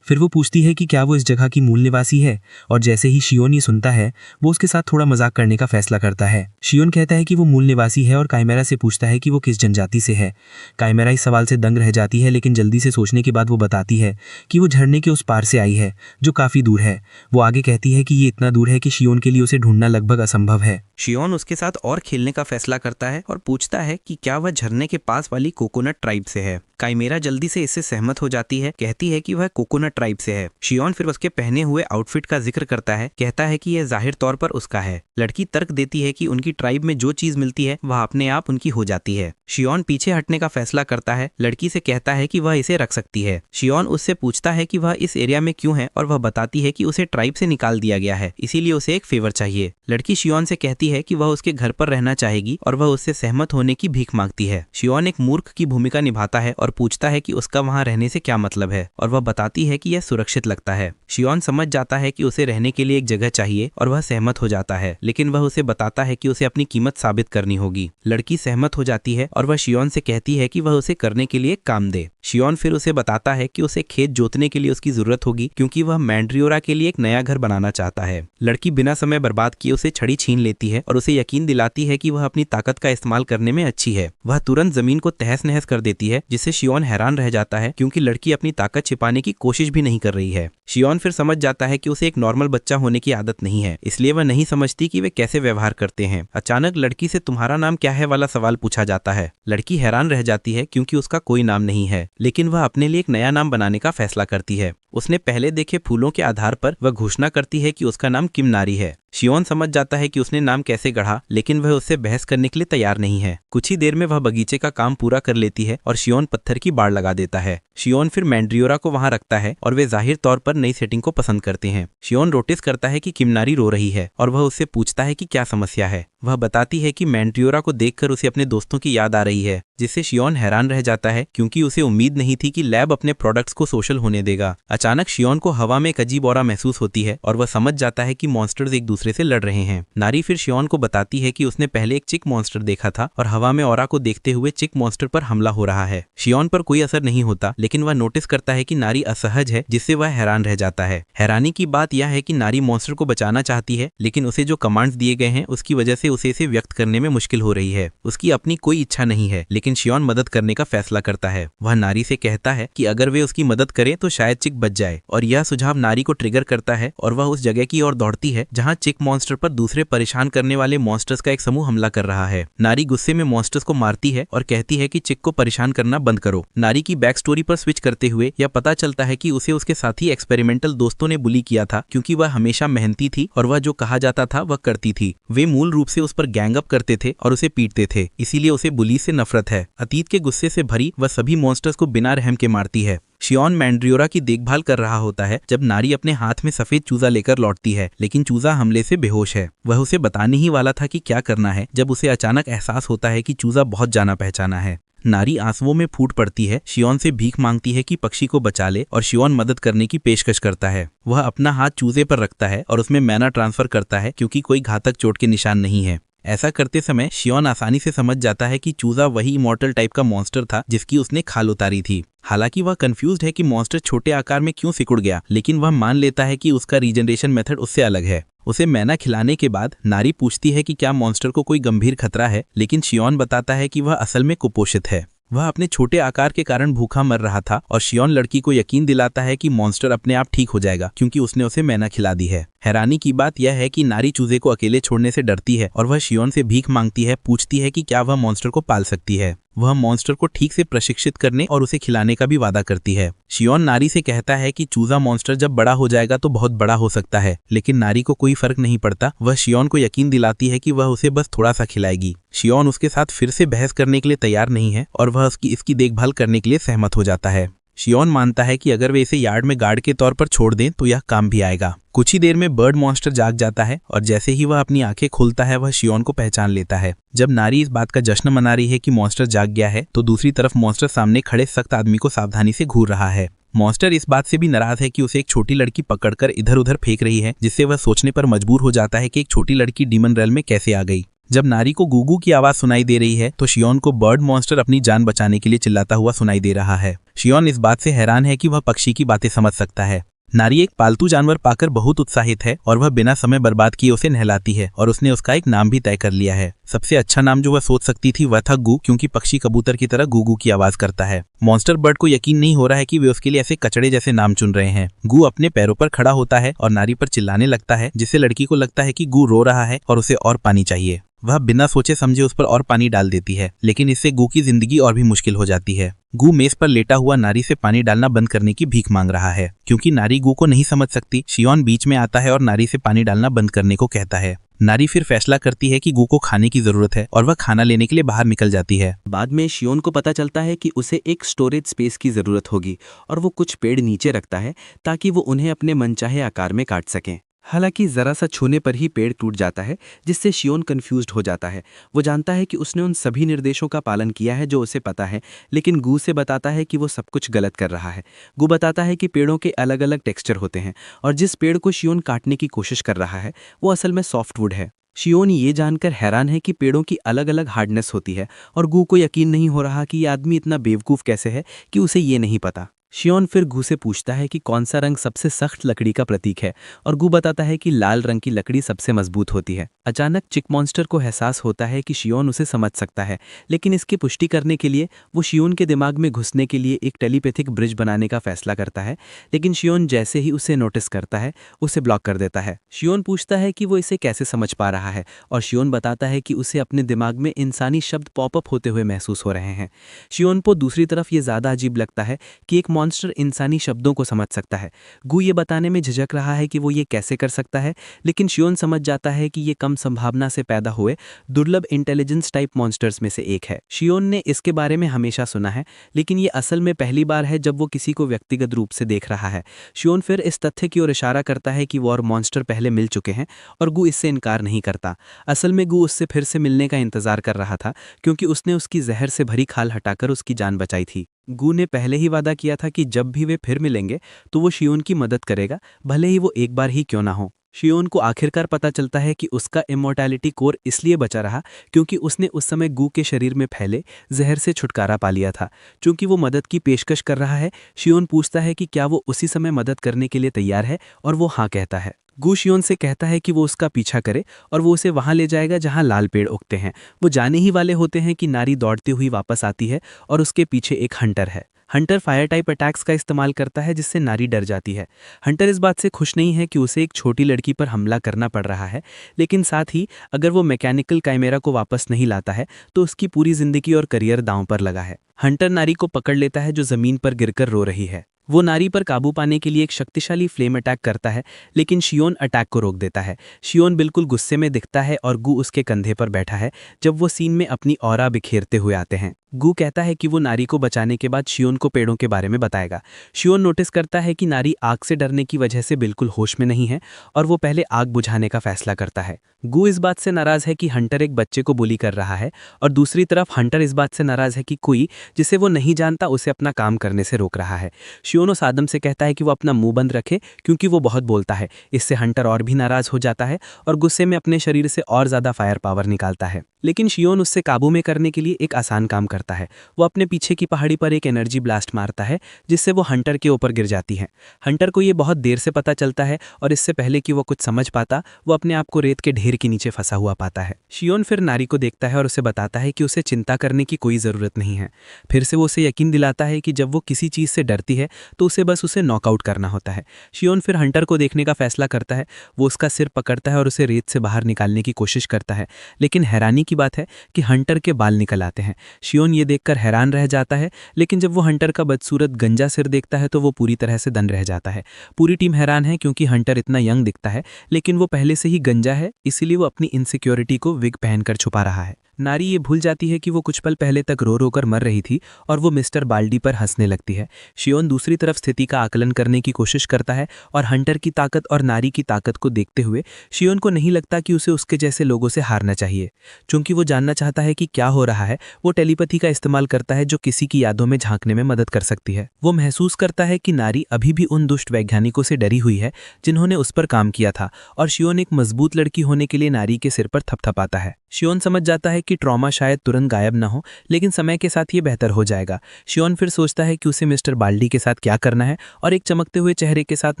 फिर वो पूछती है कि क्या वो इस जगह की मूल निवासी है, और जैसे ही शियोन ये सुनता है, वो उसके साथ थोड़ा मजाक करने का फैसला करता है। शियोन कहता है कि वो मूल निवासी है और कैमरा से पूछता है कि वो किस जनजाति से है। कैमरा इस सवाल से दंग रह जाती है, लेकिन जल्दी से सोचने के बाद वो बताती है कि वो झरने के उस पार से आई है जो काफी दूर है। वो आगे कहती है कि ये इतना दूर है कि शियोन के लिए उसे ढूंढना लगभग असंभव है। शियोन उसके साथ और खेलने का फैसला करता है और पूछता है कि क्या वह झरने के पास वाली कोकोनट ट्राइब से है। कैमरा जल्दी से इससे सहमत हो जाती है, कहती है कि वह कोकोनट ट्राइब से है। शियोन फिर उसके पहने हुए आउटफिट का जिक्र करता है, कहता है कि यह जाहिर तौर पर उसका है। लड़की तर्क देती है कि उनकी ट्राइब में जो चीज मिलती है वह अपने आप उनकी हो जाती है। शियोन पीछे हटने का फैसला करता है, लड़की से कहता है कि वह इसे रख सकती है। शियोन उससे पूछता है कि वह इस एरिया में क्यों है और वह बताती है कि उसे ट्राइब से निकाल दिया गया है, इसीलिए उसे एक फेवर चाहिए। लड़की शियोन से कहती है कि वह उसके घर पर रहना चाहेगी और वह उससे सहमत होने की भीख मांगती है। शियोन एक मूर्ख की भूमिका निभाता है और पूछता है कि उसका वहां रहने से क्या मतलब है, और वह बताती है कि यह सुरक्षित लगता है। शियोन समझ जाता है कि उसे रहने के लिए एक जगह चाहिए और वह सहमत हो जाता है, लेकिन वह उसे बताता है कि उसे अपनी कीमत साबित करनी होगी। लड़की सहमत हो जाती है और वह शियोन से कहती है कि वह उसे करने के लिए काम दे। शियोन फिर उसे बताता है कि उसे खेत जोतने के लिए उसकी जरूरत होगी क्योंकि वह मैंड्रियोरा के लिए एक नया घर बनाना चाहता है। लड़की बिना समय बर्बाद किए उसे छड़ी छीन लेती है और उसे यकीन दिलाती है कि वह अपनी ताकत का इस्तेमाल करने में अच्छी है। वह तुरंत जमीन को तहस नहस कर देती है, जिससे शियोन हैरान रह जाता है क्योंकि लड़की अपनी ताकत छिपाने की कोशिश भी नहीं कर रही है। शियोन फिर समझ जाता है कि उसे एक नॉर्मल बच्चा होने की आदत नहीं है, इसलिए वह नहीं समझती कि वे कैसे व्यवहार करते हैं। अचानक लड़की से तुम्हारा नाम क्या है वाला सवाल पूछा जाता है। लड़की हैरान रह जाती है क्योंकि उसका कोई नाम नहीं है, लेकिन वह अपने लिए एक नया नाम बनाने का फैसला करती है। उसने पहले देखे फूलों के आधार पर वह घोषणा करती है कि उसका नाम किमनारी है। शियोन समझ जाता है कि उसने नाम कैसे गढ़ा, लेकिन वह उससे बहस करने के लिए तैयार नहीं है। कुछ ही देर में वह बगीचे का काम पूरा कर लेती है और शियोन पत्थर की बाड़ लगा देता है। शियोन फिर मैंड्रियोरा को वहां रखता है और वे जाहिर तौर पर नई सेटिंग को पसंद करते हैं। शियोन नोटिस करता है कि किमनारी रो रही है और वह उससे पूछता है कि क्या समस्या है। वह बताती है कि मैंड्रियोरा को देखकर उसे अपने दोस्तों की याद आ रही है, जिससे शियोन हैरान रह जाता है क्योंकि उसे उम्मीद नहीं थी कि लैब अपने प्रोडक्ट्स को सोशल होने देगा। अचानक शियोन को हवा में एक अजीब ऑरा महसूस होती है और वह समझ जाता है कि मॉन्स्टर्स एक दूसरे से लड़ रहे हैं। नारी फिर शियोन को बताती है कि उसने पहले एक चिक मॉन्स्टर देखा था और हवा में ऑरा को देखते हुए चिक मॉन्स्टर पर हमला हो रहा है। शियोन पर कोई असर नहीं होता, लेकिन वह नोटिस करता है कि नारी असहज है, जिससे वह हैरान रह जाता है। हैरानी की बात यह है कि नारी मॉन्स्टर को बचाना चाहती है, लेकिन उसे जो कमांड्स दिए गए हैं उसकी वजह से उसे इसे व्यक्त करने में मुश्किल हो रही है। उसकी अपनी कोई इच्छा नहीं है, लेकिन शियोन मदद करने का फैसला करता है। वह नारी से कहता है कि अगर वे उसकी मदद करें तो शायद चिक बच जाए, और यह सुझाव नारी को ट्रिगर करता है और वह उस जगह की ओर दौड़ती है जहां चिक मॉन्स्टर पर दूसरे परेशान करने वाले मॉन्स्टर्स का एक समूह हमला कर रहा है। नारी गुस्से में मॉन्स्टर्स को मारती है और कहती है कि चिक को परेशान करना बंद करो। नारी की बैक स्टोरी पर स्विच करते हुए यह पता चलता है कि उसे उसके साथी एक्सपेरिमेंटल दोस्तों ने बुली किया था क्योंकि वह हमेशा मेहनती थी और वह जो कहा जाता था वह करती थी। वे मूल रूप से उस पर गैंग अप करते थे और उसे पीटते थे, इसीलिए उसे बुली से नफरत है। अतीत के गुस्से से भरी वह सभी मॉन्स्टर्स को बिना रहम के मारती है। शियोन मैंड्रियोरा की देखभाल कर रहा होता है जब नारी अपने हाथ में सफेद चूजा लेकर लौटती है, लेकिन चूजा हमले से बेहोश है। वह उसे बताने ही वाला था कि क्या करना है जब उसे अचानक एहसास होता है कि चूजा बहुत जाना पहचाना है। नारी आंसुओं में फूट पड़ती है, शियोन से भीख मांगती है कि पक्षी को बचा ले और शियोन मदद करने की पेशकश करता है। वह अपना हाथ चूजे पर रखता है और उसमें मैना ट्रांसफर करता है क्योंकि कोई घातक चोट के निशान नहीं है। ऐसा करते समय शियोन आसानी से समझ जाता है कि चूजा वही इमॉर्टल टाइप का मॉन्स्टर था जिसकी उसने खाल उतारी थी। हालांकि वह कंफ्यूज्ड है कि मॉन्स्टर छोटे आकार में क्यों सिकुड़ गया, लेकिन वह मान लेता है कि उसका रीजनरेशन मेथड उससे अलग है। उसे मैना खिलाने के बाद नारी पूछती है कि क्या मॉन्स्टर को कोई गंभीर खतरा है, लेकिन शियोन बताता है कि वह असल में कुपोषित है। वह अपने छोटे आकार के कारण भूखा मर रहा था और शियोन लड़की को यकीन दिलाता है कि मॉन्स्टर अपने आप ठीक हो जाएगा क्योंकि उसने उसे मैना खिला दी है। हैरानी की बात यह है कि नारी चूजे को अकेले छोड़ने से डरती है और वह शियोन से भीख मांगती है, पूछती है कि क्या वह मॉन्स्टर को पाल सकती है। वह मॉन्स्टर को ठीक से प्रशिक्षित करने और उसे खिलाने का भी वादा करती है। शियोन नारी से कहता है कि चूजा मॉन्स्टर जब बड़ा हो जाएगा तो बहुत बड़ा हो सकता है, लेकिन नारी को कोई फर्क नहीं पड़ता। वह शियोन को यकीन दिलाती है कि वह उसे बस थोड़ा सा खिलाएगी। शियोन उसके साथ फिर से बहस करने के लिए तैयार नहीं है और वह इसकी देखभाल करने के लिए सहमत हो जाता है। शियोन मानता है कि अगर वे इसे यार्ड में गार्ड के तौर पर छोड़ दें तो यह काम भी आएगा। कुछ ही देर में बर्ड मॉन्स्टर जाग जाता है और जैसे ही वह अपनी आंखें खोलता है वह शियोन को पहचान लेता है। जब नारी इस बात का जश्न मना रही है कि मॉन्स्टर जाग गया है तो दूसरी तरफ मॉन्स्टर सामने खड़े सख्त आदमी को सावधानी से घूर रहा है। मॉन्स्टर इस बात से भी नाराज है कि उसे एक छोटी लड़की पकड़कर इधर उधर फेंक रही है, जिससे वह सोचने पर मजबूर हो जाता है कि एक छोटी लड़की डीमन रेल में कैसे आ गई। जब नारी को गूगू की आवाज सुनाई दे रही है तो शियोन को बर्ड मॉन्स्टर अपनी जान बचाने के लिए चिल्लाता हुआ सुनाई दे रहा है। शियोन इस बात से हैरान है कि वह पक्षी की बातें समझ सकता है। नारी एक पालतू जानवर पाकर बहुत उत्साहित है और वह बिना समय बर्बाद किए उसे नहलाती है और उसने उसका एक नाम भी तय कर लिया है। सबसे अच्छा नाम जो वह सोच सकती थी वह था गू, क्योंकि पक्षी कबूतर की तरह गूगू की आवाज करता है। मॉन्स्टर बर्ड को यकीन नहीं हो रहा है कि वे उसके लिए ऐसे कचड़े जैसे नाम चुन रहे हैं। गू अपने पैरों पर खड़ा होता है और नारी पर चिल्लाने लगता है, जिससे लड़की को लगता है कि गू रो रहा है और उसे और पानी चाहिए। वह बिना सोचे समझे उस पर और पानी डाल देती है, लेकिन इससे गू की जिंदगी और भी मुश्किल हो जाती है। गू मेज पर लेटा हुआ नारी से पानी डालना बंद करने की भीख मांग रहा है। क्योंकि नारी गू को नहीं समझ सकती, शियोन बीच में आता है और नारी से पानी डालना बंद करने को कहता है। नारी फिर फैसला करती है कि गू को खाने की जरूरत है और वह खाना लेने के लिए बाहर निकल जाती है। बाद में शियोन को पता चलता है कि उसे एक स्टोरेज स्पेस की जरूरत होगी और वो कुछ पेड़ नीचे रखता है ताकि वो उन्हें अपने मनचाहे आकार में काट सकें। हालांकि जरा सा छूने पर ही पेड़ टूट जाता है, जिससे शियोन कंफ्यूज्ड हो जाता है। वो जानता है कि उसने उन सभी निर्देशों का पालन किया है जो उसे पता है, लेकिन गू से बताता है कि वो सब कुछ गलत कर रहा है। गू बताता है कि पेड़ों के अलग अलग टेक्सचर होते हैं और जिस पेड़ को शियोन काटने की कोशिश कर रहा है वो असल में सॉफ्टवुड है। शियोन ये जानकर हैरान है कि पेड़ों की अलग अलग हार्डनेस होती है और गू को यकीन नहीं हो रहा कि ये आदमी इतना बेवकूफ़ कैसे है कि उसे ये नहीं पता। शियोन फिर गू से पूछता है कि कौन सा रंग सबसे सख्त लकड़ी का प्रतीक है और गू बताता है कि लाल रंग की लकड़ी सबसे मजबूत होती है। अचानक चिक मॉन्स्टर को एहसास होता है कि शियोन उसे समझ सकता है, लेकिन इसकी पुष्टि करने के लिए वो शियोन के दिमाग में घुसने के लिए एक टेलीपैथिक ब्रिज बनाने का फैसला करता है, लेकिन शियोन जैसे ही उसे नोटिस करता है उसे ब्लॉक कर देता है। शियोन पूछता है कि वो इसे कैसे समझ पा रहा है और शियोन बताता है कि उसे अपने दिमाग में इंसानी शब्द पॉपअप होते हुए महसूस हो रहे हैं। शियोन को दूसरी तरफ ये ज़्यादा अजीब लगता है कि एक मॉन्स्टर इंसानी शब्दों को समझ सकता है। गू ये बताने में झिझक रहा है कि वो ये कैसे कर सकता है, लेकिन शियोन समझ जाता है कि ये कम संभावना से पैदा हुए दुर्लभ इंटेलिजेंस टाइप मॉन्स्टर्स में से एक है। शियोन ने इसके बारे में हमेशा सुना है, लेकिन ये असल में पहली बार है जब वो किसी को व्यक्तिगत रूप से देख रहा है। शियोन फिर इस तथ्य की ओर इशारा करता है कि वो और मॉन्स्टर पहले मिल चुके हैं और गू इससे इनकार नहीं करता। असल में गू उससे फिर से मिलने का इंतजार कर रहा था, क्योंकि उसने उसकी जहर से भरी खाल हटाकर उसकी जान बचाई थी। गू ने पहले ही वादा किया था कि जब भी वे फिर मिलेंगे तो वो शियोन की मदद करेगा, भले ही वो एक बार ही क्यों ना हो। शियोन को आखिरकार पता चलता है कि उसका इमॉर्टैलिटी कोर इसलिए बचा रहा क्योंकि उसने उस समय गू के शरीर में फैले जहर से छुटकारा पा लिया था। चूंकि वो मदद की पेशकश कर रहा है, शियोन पूछता है कि क्या वो उसी समय मदद करने के लिए तैयार है, और वो हाँ कहता है। गू शियोन से कहता है कि वो उसका पीछा करे और वो उसे वहां ले जाएगा जहां लाल पेड़ उगते हैं। वो जाने ही वाले होते हैं कि नारी दौड़ती हुई वापस आती है और उसके पीछे एक हंटर है। हंटर फायर टाइप अटैक्स का इस्तेमाल करता है, जिससे नारी डर जाती है। हंटर इस बात से खुश नहीं है कि उसे एक छोटी लड़की पर हमला करना पड़ रहा है, लेकिन साथ ही अगर वो मैकेनिकल काइमेरा को वापस नहीं लाता है तो उसकी पूरी जिंदगी और करियर दांव पर लगा है। हंटर नारी को पकड़ लेता है जो जमीन पर गिरकर रो रही है। वो नारी पर काबू पाने के लिए एक शक्तिशाली फ्लेम अटैक करता है, लेकिन शियोन अटैक को रोक देता है। शियोन बिल्कुल गुस्से में दिखता है और गू उसके कंधे पर बैठा है जब वो सीन में अपनी ऑरा बिखेरते हुए आते हैं। गू कहता है कि वो नारी को बचाने के बाद शियोन को पेड़ों के बारे में बताएगा। शियोन नोटिस करता है कि नारी आग से डरने की वजह से बिल्कुल होश में नहीं है और वो पहले आग बुझाने का फैसला करता है। गू इस बात से नाराज है कि हंटर एक बच्चे को बुली कर रहा है, और दूसरी तरफ हंटर इस बात से नाराज है कि कोई जिसे वो नहीं जानता उसे अपना काम करने से रोक रहा है। शियोन उस आदम से कहता है कि वो अपना मुंह बंद रखे क्योंकि वो बहुत बोलता है। इससे हंटर और भी नाराज हो जाता है और गुस्से में अपने शरीर से और ज्यादा फायर पावर निकालता है, लेकिन शियोन उससे काबू में करने के लिए एक आसान काम करता है। वो अपने पीछे की पहाड़ी पर एक एनर्जी ब्लास्ट मारता है, जिससे वो हंटर के ऊपर गिर जाती है। हंटर को ये बहुत देर से पता चलता है और इससे पहले कि वो कुछ समझ पाता, वो अपने आप को रेत के ढेर के नीचे फंसा हुआ पाता है। शियोन फिर नारी को देखता है और उसे बताता है कि उसे चिंता करने की कोई जरूरत नहीं है। फिर से वो उसे यकीन दिलाता है कि जब वो किसी चीज से डरती है तो उसे बस उसे नॉकआउट करना होता है। शियोन फिर हंटर को देखने का फैसला करता है। वो उसका सिर पकड़ता है और उसे रेत से बाहर निकालने की कोशिश करता है, लेकिन हैरानी की बात है कि हंटर के बाल निकल आते हैं। शियोन ये देखकर हैरान रह जाता है, लेकिन जब वो हंटर का बदसूरत गंजा सिर देखता है तो वो पूरी तरह से दंग रह जाता है। पूरी टीम हैरान है क्योंकि हंटर इतना यंग दिखता है, लेकिन वो पहले से ही गंजा है, इसीलिए वो अपनी इनसिक्योरिटी को विग पहनकर छुपा रहा है। नारी ये भूल जाती है कि वो कुछ पल पहले तक रो रो कर मर रही थी और वो मिस्टर बाल्डी पर हंसने लगती है। शियोन दूसरी तरफ स्थिति का आकलन करने की कोशिश करता है और हंटर की ताकत और नारी की ताकत को देखते हुए शियोन को नहीं लगता कि उसे उसके जैसे लोगों से हारना चाहिए। चूंकि वो जानना चाहता है कि क्या हो रहा है, वो टेलीपैथी का इस्तेमाल करता है जो किसी की यादों में झांकने में मदद कर सकती है। वो महसूस करता है कि नारी अभी भी उन दुष्ट वैज्ञानिकों से डरी हुई है जिन्होंने उस पर काम किया था, और शियोन एक मजबूत लड़की होने के लिए नारी के सिर पर थपथपाता है। शियोन समझ जाता है कि ट्रॉमा शायद तुरंत गायब ना हो, लेकिन समय के साथ ये बेहतर हो जाएगा। शियोन फिर सोचता है कि उसे मिस्टर बाल्डी के साथ क्या करना है, और एक चमकते हुए चेहरे के साथ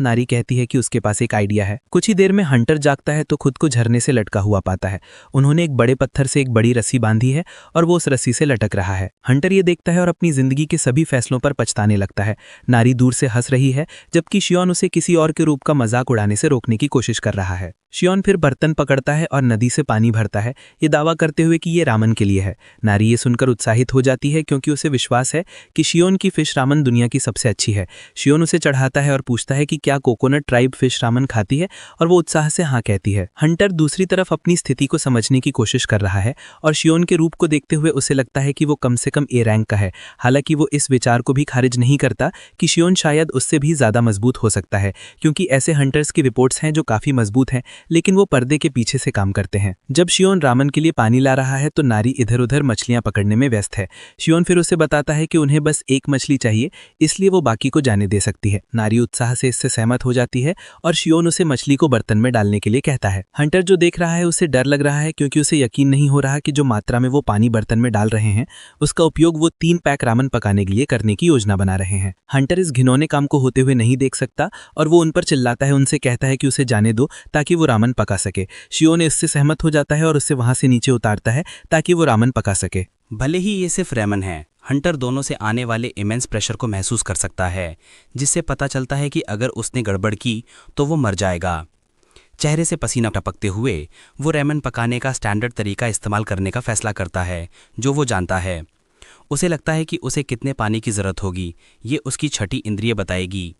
नारी कहती है कि उसके पास एक आइडिया है। कुछ ही देर में हंटर जागता है तो खुद को झरने से लटका हुआ पाता है। उन्होंने एक बड़े पत्थर से एक बड़ी रस्सी बांधी है और वो उस रस्सी से लटक रहा है। हंटर ये देखता है और अपनी जिंदगी के सभी फैसलों पर पछताने लगता है। नारी दूर से हंस रही है, जबकि शियोन उसे किसी और के रूप का मजाक उड़ाने से रोकने की कोशिश कर रहा है। शियोन फिर बर्तन पकड़ता है और नदी से पानी भरता है, ये दावा करते हुए कि ये रामन के लिए है। नारी ये सुनकर उत्साहित हो जाती है क्योंकि उसे विश्वास है कि शियोन की फिश रामन दुनिया की सबसे अच्छी है। शियोन उसे चढ़ाता है और पूछता है कि क्या कोकोनट ट्राइब फिश रामन खाती है, और वो उत्साह से हाँ कहती है। हंटर दूसरी तरफ अपनी स्थिति को समझने की कोशिश कर रहा है और शियोन के रूप को देखते हुए उसे लगता है कि वो कम से कम ए रैंक का है। हालांकि वो इस विचार को भी खारिज नहीं करता कि शियोन शायद उससे भी ज्यादा मजबूत हो सकता है, क्योंकि ऐसे हंटर्स की रिपोर्ट्स हैं जो काफी मजबूत हैं, लेकिन वो पर्दे के पीछे से काम करते हैं। जब शियोन रामन के लिए पानी ला रहा है तो नारी इधर उधर मछलियां पकड़ने में व्यस्त है। शियोन फिर उसे बताता है कि उन्हें बस एक मछली चाहिए, इसलिए वो बाकी को जाने दे सकती है। नारी उत्साह से इससे सहमत हो जाती है और शियोन उसे मछली को बर्तन में डालने के लिए कहता है। हंटर जो देख रहा है उसे डर लग रहा है, क्योंकि उसे यकीन नहीं हो रहा कि जो मात्रा में वो पानी बर्तन में डाल रहे हैं उसका उपयोग वो 3 पैक रामन पकाने के लिए करने की योजना बना रहे हैं। हंटर इस घिनौने काम को होते हुए नहीं देख सकता और वो उन पर चिल्लाता है, उनसे कहता है कि उसे जाने दो ताकि वो रामन पका सके। शियोन इससे सहमत हो जाता है और उसे वहां से नीचे उतारता है ताकि वो रामन पका सके। भले ही ये सिर्फ रेमन है, हंटर दोनों से आने वाले इमेंस प्रेशर को महसूस कर सकता है, जिससे पता चलता है कि अगर उसने गड़बड़ की तो वो मर जाएगा। चेहरे से पसीना टपकते हुए वो रेमन पकाने का स्टैंडर्ड तरीका इस्तेमाल करने का फैसला करता है, जो वो जानता है। उसे लगता है कि उसे कितने पानी की ज़रूरत होगी, ये उसकी छठी इंद्रिय बताएगी।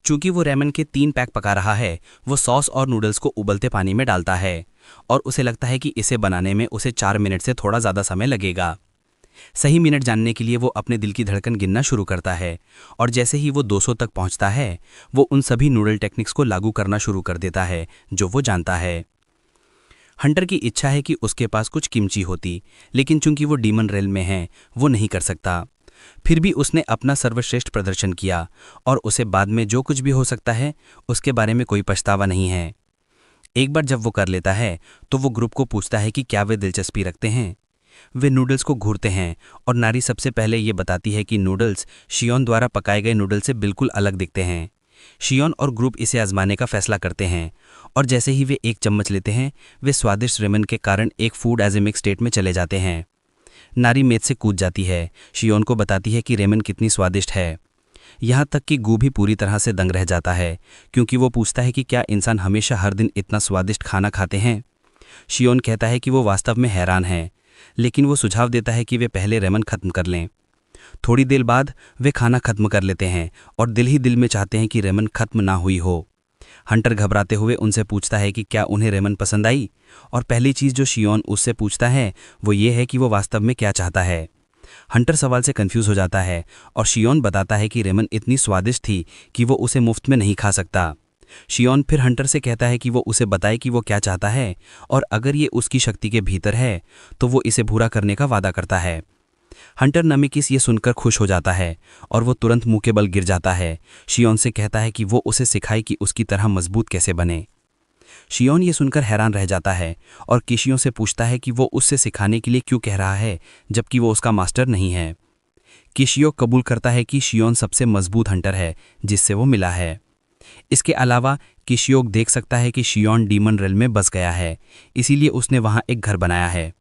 चूंकि वो रेमन के 3 पैक पका रहा है, वो सॉस और नूडल्स को उबलते पानी में डालता है और उसे लगता है कि इसे बनाने में उसे 4 मिनट से थोड़ा ज़्यादा समय लगेगा। सही मिनट जानने के लिए वो अपने दिल की धड़कन गिनना शुरू करता है और जैसे ही वो 200 तक पहुंचता है, वो उन सभी नूडल टेक्निक्स को लागू करना शुरू कर देता है जो वो जानता है। हंटर की इच्छा है कि उसके पास कुछ किमची होती, लेकिन चूंकि वो डीमन रेल में है, वो नहीं कर सकता। फिर भी उसने अपना सर्वश्रेष्ठ प्रदर्शन किया और उसे बाद में जो कुछ भी हो सकता है उसके बारे में कोई पछतावा नहीं है। एक बार जब वो कर लेता है तो वो ग्रुप को पूछता है कि क्या वे दिलचस्पी रखते हैं। वे नूडल्स को घूरते हैं और नारी सबसे पहले ये बताती है कि नूडल्स शियोन द्वारा पकाए गए नूडल्स से बिल्कुल अलग दिखते हैं। शियोन और ग्रुप इसे आजमाने का फैसला करते हैं और जैसे ही वे एक चम्मच लेते हैं, वे स्वादिष्ट रेमन के कारण एक food as a mix state में चले जाते हैं। नारी मेज से कूद जाती है, शियोन को बताती है कि रेमन कितनी स्वादिष्ट है। यहाँ तक कि गू भी पूरी तरह से दंग रह जाता है, क्योंकि वो पूछता है कि क्या इंसान हमेशा हर दिन इतना स्वादिष्ट खाना खाते हैं। शियोन कहता है कि वो वास्तव में हैरान है, लेकिन वो सुझाव देता है कि वे पहले रेमन खत्म कर लें। थोड़ी देर बाद वे खाना खत्म कर लेते हैं और दिल ही दिल में चाहते हैं कि रेमन खत्म ना हुई हो। हंटर घबराते हुए उनसे पूछता है कि क्या उन्हें रेमन पसंद आई, और पहली चीज़ जो शियोन उससे पूछता है वो ये है कि वो वास्तव में क्या चाहता है। हंटर सवाल से कंफ्यूज हो जाता है और शियोन बताता है कि रेमन इतनी स्वादिष्ट थी कि वो उसे मुफ्त में नहीं खा सकता। शियोन फिर हंटर से कहता है कि वो उसे बताए कि वो क्या चाहता है, और अगर ये उसकी शक्ति के भीतर है तो वो इसे पूरा करने का वादा करता है। हंटर नमिकिस ये सुनकर खुश हो जाता है और वो तुरंत मुंह के बल गिर जाता है। शियोन से कहता है कि वो उसे सिखाए कि उसकी तरह मजबूत कैसे बने। शियोन ये सुनकर हैरान रह जाता है और किशियों से पूछता है कि वो उससे सिखाने के लिए क्यों कह रहा है जबकि वो उसका मास्टर नहीं है। किशियो कबूल करता है कि शियोन सबसे मजबूत हंटर है जिससे वो मिला है। इसके अलावा किशियो देख सकता है कि शियोन डीमन रेल में बस गया है, इसीलिए उसने वहाँ एक घर बनाया है।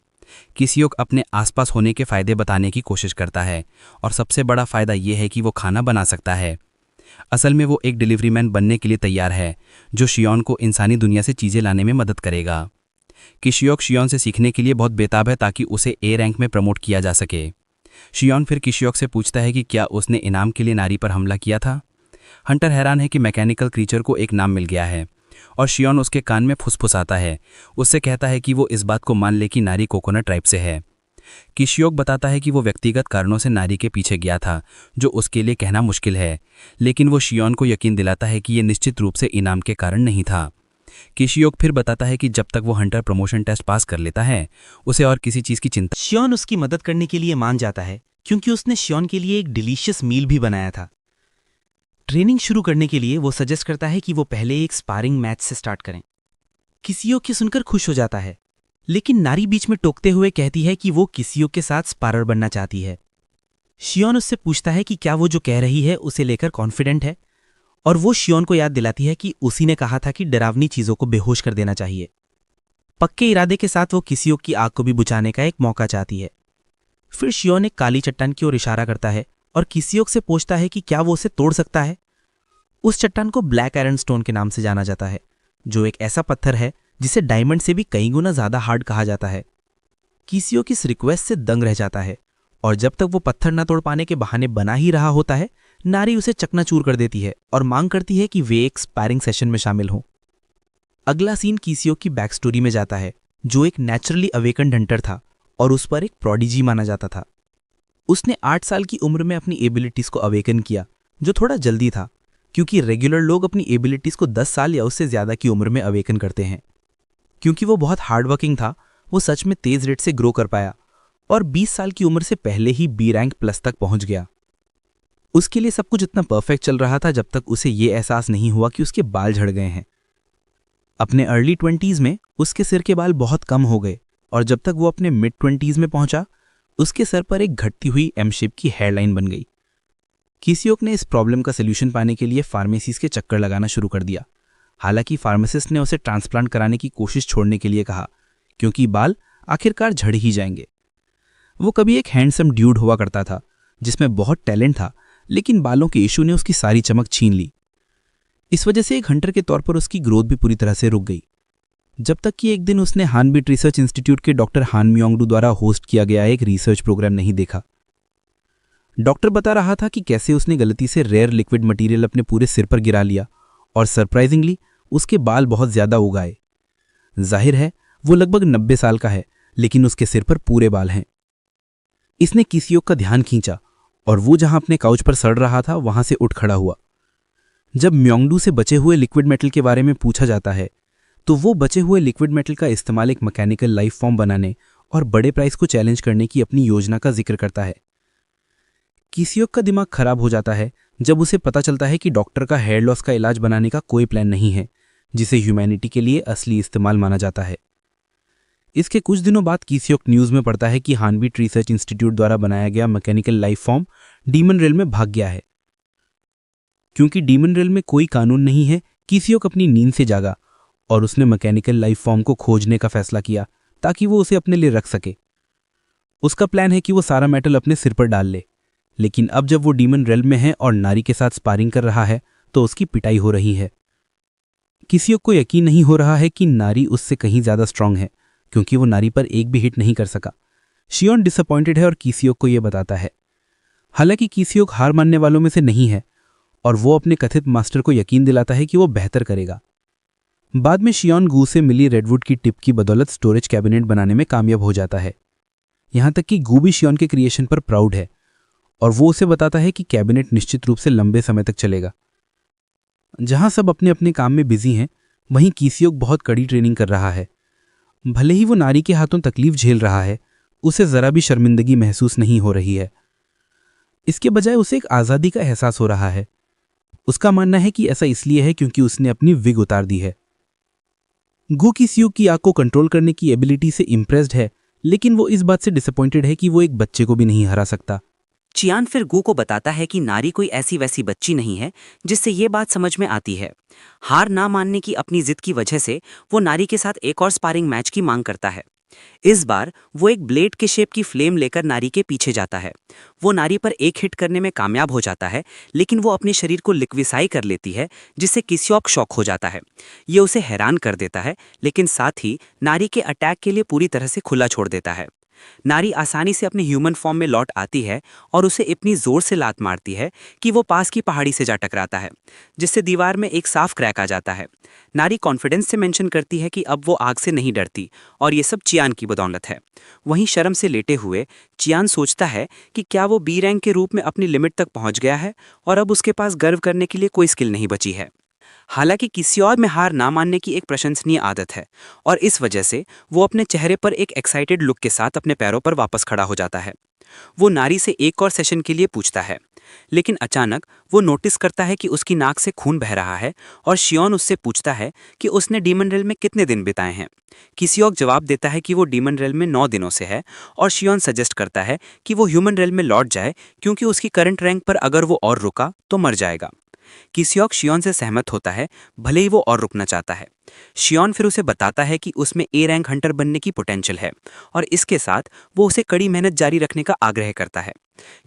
किशियो अपने आसपास होने के फ़ायदे बताने की कोशिश करता है और सबसे बड़ा फ़ायदा ये है कि वो खाना बना सकता है। असल में वो एक डिलीवरी मैन बनने के लिए तैयार है, जो शियोन को इंसानी दुनिया से चीज़ें लाने में मदद करेगा। किशियो शियोन से सीखने के लिए बहुत बेताब है ताकि उसे ए रैंक में प्रमोट किया जा सके। शियोन फिर किशियो से पूछता है कि क्या उसने इनाम के लिए नारी पर हमला किया था। हंटर हैरान है कि मैकेनिकल क्रीचर को एक नाम मिल गया है और शियोन उसके कान में फुसफुसाता है। उससे कहता है कि वो इस बात को मान ले कि नारी कोकोनट ट्राइब से है। किशियोक बताता है कि वो व्यक्तिगत कारणों से नारी के पीछे गया था, जो उसके लिए कहना मुश्किल है, लेकिन वो शियोन को यकीन दिलाता है कि ये निश्चित रूप से इनाम के कारण नहीं था। किशियोक फिर बताता है कि जब तक वो हंटर प्रमोशन टेस्ट पास कर लेता है, उसे और किसी चीज़ की चिंता। शियोन उसकी मदद करने के लिए मान जाता है, क्योंकि उसने शियोन के लिए एक डिलीशियस मील भी बनाया था। ट्रेनिंग शुरू करने के लिए वो सजेस्ट करता है कि वो पहले एक स्पारिंग मैच से स्टार्ट करें। किशियोक के सुनकर खुश हो जाता है, लेकिन नारी बीच में टोकते हुए कहती है कि वो किशियोक के साथ स्पारर बनना चाहती है। शियोन उससे पूछता है कि क्या वो जो कह रही है उसे लेकर कॉन्फिडेंट है, और वो शियोन को याद दिलाती है कि उसी ने कहा था कि डरावनी चीज़ों को बेहोश कर देना चाहिए। पक्के इरादे के साथ वो किशियोक की आग को भी बुझाने का एक मौका चाहती है। फिर शियोन एक काली चट्टान की ओर इशारा करता है और किशियोक से पूछता है कि क्या वो उसे तोड़ सकता है। उस चट्टान को ब्लैक आयरन स्टोन के नाम से जाना जाता है, जो एक ऐसा पत्थर है जिसे डायमंड से भी कई गुना ज़्यादा हार्ड कहा जाता है। किसियोक इस रिक्वेस्ट से दंग रह जाता है और जब तक वो पत्थर न तोड़ पाने के बहाने बना ही रहा होता है, नारी उसे चकनाचूर कर देती है और मांग करती है कि वे एक स्पैरिंग सेशन में शामिल हों। अगला सीन किसियोक की बैक स्टोरी में जाता है, जो एक नेचुरली अवेकन्ड हंटर था और उस पर एक प्रोडिजी माना जाता था। उसने 8 साल की उम्र में अपनी एबिलिटीज को अवेकन किया, जो थोड़ा जल्दी था क्योंकि रेगुलर लोग अपनी एबिलिटीज को 10 साल या उससे ज्यादा की उम्र में अवेकन करते हैं। क्योंकि वो बहुत हार्डवर्किंग था, वो सच में तेज रेट से ग्रो कर पाया और 20 साल की उम्र से पहले ही बी रैंक प्लस तक पहुंच गया। उसके लिए सब कुछ इतना परफेक्ट चल रहा था जब तक उसे ये एहसास नहीं हुआ कि उसके बाल झड़ गए हैं। अपने अर्ली 20s में उसके सिर के बाल बहुत कम हो गए और जब तक वो अपने मिड 20s में पहुंचा, उसके सर पर एक घटती हुई एम शेप की हेयरलाइन बन गई। किसियोक ने इस प्रॉब्लम का सलूशन पाने के लिए फार्मेसीज के चक्कर लगाना शुरू कर दिया। हालांकि फार्मासिस्ट ने उसे ट्रांसप्लांट कराने की कोशिश छोड़ने के लिए कहा, क्योंकि बाल आखिरकार झड़ ही जाएंगे। वो कभी एक हैंडसम ड्यूड हुआ करता था जिसमें बहुत टैलेंट था, लेकिन बालों के इशू ने उसकी सारी चमक छीन ली। इस वजह से एक हंटर के तौर पर उसकी ग्रोथ भी पूरी तरह से रुक गई, जब तक कि एक दिन उसने हानबीट रिसर्च इंस्टीट्यूट के डॉक्टर हान म्योंगडू द्वारा होस्ट किया गया एक रिसर्च प्रोग्राम नहीं देखा। डॉक्टर बता रहा था कि कैसे उसने गलती से रेयर लिक्विड मटेरियल अपने पूरे सिर पर गिरा लिया और सरप्राइजिंगली उसके बाल बहुत ज्यादा उगाए। जाहिर है वो लगभग 90 साल का है, लेकिन उसके सिर पर पूरे बाल हैं। इसने किसियोक का ध्यान खींचा और वो जहां अपने काउच पर सड़ रहा था वहां से उठ खड़ा हुआ। जब म्योंगडू से बचे हुए लिक्विड मेटल के बारे में पूछा जाता है तो वो बचे हुए लिक्विड मेटल का इस्तेमाल एक मैकेनिकल लाइफ फॉर्म बनाने और बड़े प्राइस को चैलेंज करने की अपनी योजना का जिक्र करता है। किसियोक का दिमाग खराब हो जाता है जब उसे पता चलता है कि डॉक्टर का हेयर लॉस का इलाज बनाने का कोई प्लान नहीं है, जिसे ह्यूमैनिटी के लिए असली इस्तेमाल माना जाता है। इसके कुछ दिनों बाद किसियोक न्यूज में पढ़ता है कि हानबीट रिसर्च इंस्टीट्यूट द्वारा बनाया गया mechanical life form demon rail में भाग गया है। क्योंकि डीमन रेल में कोई कानून नहीं है, किसियोक अपनी नींद से जागा और उसने मैकेनिकल लाइफ फॉर्म को खोजने का फैसला किया ताकि वो उसे अपने लिए रख सके। उसका प्लान है कि वो सारा मेटल अपने सिर पर डाल ले, लेकिन अब जब वो डीमन रेल में है और नारी के साथ स्पारिंग कर रहा है तो उसकी पिटाई हो रही है। किसियोक को यकीन नहीं हो रहा है कि नारी उससे कहीं ज्यादा स्ट्रांग है, क्योंकि वो नारी पर एक भी हिट नहीं कर सका। शियोन डिसअपॉइंटेड है और किसियोक को यह बताता है। हालांकि किसियोक हार मानने वालों में से नहीं है और वो अपने कथित मास्टर को यकीन दिलाता है कि वो बेहतर करेगा। बाद में शियोन गू से मिली रेडवुड की टिप की बदौलत स्टोरेज कैबिनेट बनाने में कामयाब हो जाता है। यहां तक कि गू भी शियोन के क्रिएशन पर प्राउड है और वो उसे बताता है कि कैबिनेट निश्चित रूप से लंबे समय तक चलेगा। जहां सब अपने अपने काम में बिजी हैं, वहीं किसियोक बहुत कड़ी ट्रेनिंग कर रहा है। भले ही वो नारी के हाथों तकलीफ झेल रहा है, उसे जरा भी शर्मिंदगी महसूस नहीं हो रही है। इसके बजाय उसे एक आज़ादी का एहसास हो रहा है। उसका मानना है कि ऐसा इसलिए है क्योंकि उसने अपनी विग उतार दी है। गू किसियोक की आग को कंट्रोल करने की एबिलिटी से इम्प्रेस्ड है, लेकिन वो इस बात से डिसअपॉइंटेड है कि वो एक बच्चे को भी नहीं हरा सकता। चियान फिर गू को बताता है कि नारी कोई ऐसी वैसी बच्ची नहीं है, जिससे ये बात समझ में आती है। हार ना मानने की अपनी जिद की वजह से वो नारी के साथ एक और स्पारिंग मैच की मांग करता है। इस बार वो एक ब्लेड के शेप की फ्लेम लेकर नारी के पीछे जाता है। वो नारी पर एक हिट करने में कामयाब हो जाता है, लेकिन वो अपने शरीर को लिक्विफाई कर लेती है, जिससे किसियोक शॉक हो जाता है। ये उसे हैरान कर देता है, लेकिन साथ ही नारी के अटैक के लिए पूरी तरह से खुला छोड़ देता है। नारी आसानी से अपने ह्यूमन फॉर्म में लौट आती है और उसे इतनी जोर से लात मारती है कि वो पास की पहाड़ी से जा टकराता है, जिससे दीवार में एक साफ क्रैक आ जाता है। नारी कॉन्फिडेंस से मेंशन करती है कि अब वो आग से नहीं डरती और ये सब चियान की बदौलत है। वहीं शर्म से लेटे हुए चियान सोचता है कि क्या वो बी रैंक के रूप में अपनी लिमिट तक पहुंच गया है और अब उसके पास गर्व करने के लिए कोई स्किल नहीं बची है। हालांकि किसी और में हार ना मानने की एक प्रशंसनीय आदत है और इस वजह से वो अपने चेहरे पर एक एक्साइटेड लुक के साथ अपने पैरों पर वापस खड़ा हो जाता है। वो नारी से एक और सेशन के लिए पूछता है, लेकिन अचानक वो नोटिस करता है कि उसकी नाक से खून बह रहा है और शियोन उससे पूछता है कि उसने डीमन रेल में कितने दिन बिताए हैं। किसियोक जवाब देता है कि वो डीमन रेल में 9 दिनों से है और शियोन सजेस्ट करता है कि वो ह्यूमन रेल में लौट जाए, क्योंकि उसकी करंट रैंक पर अगर वो और रुका तो मर जाएगा। किसियोक शियोन से सहमत होता है, भले ही वो और रुकना चाहता है। शियोन फिर उसे बताता है कि उसमें ए रैंक हंटर बनने की पोटेंशियल है और इसके साथ वो उसे कड़ी मेहनत जारी रखने का आग्रह करता है।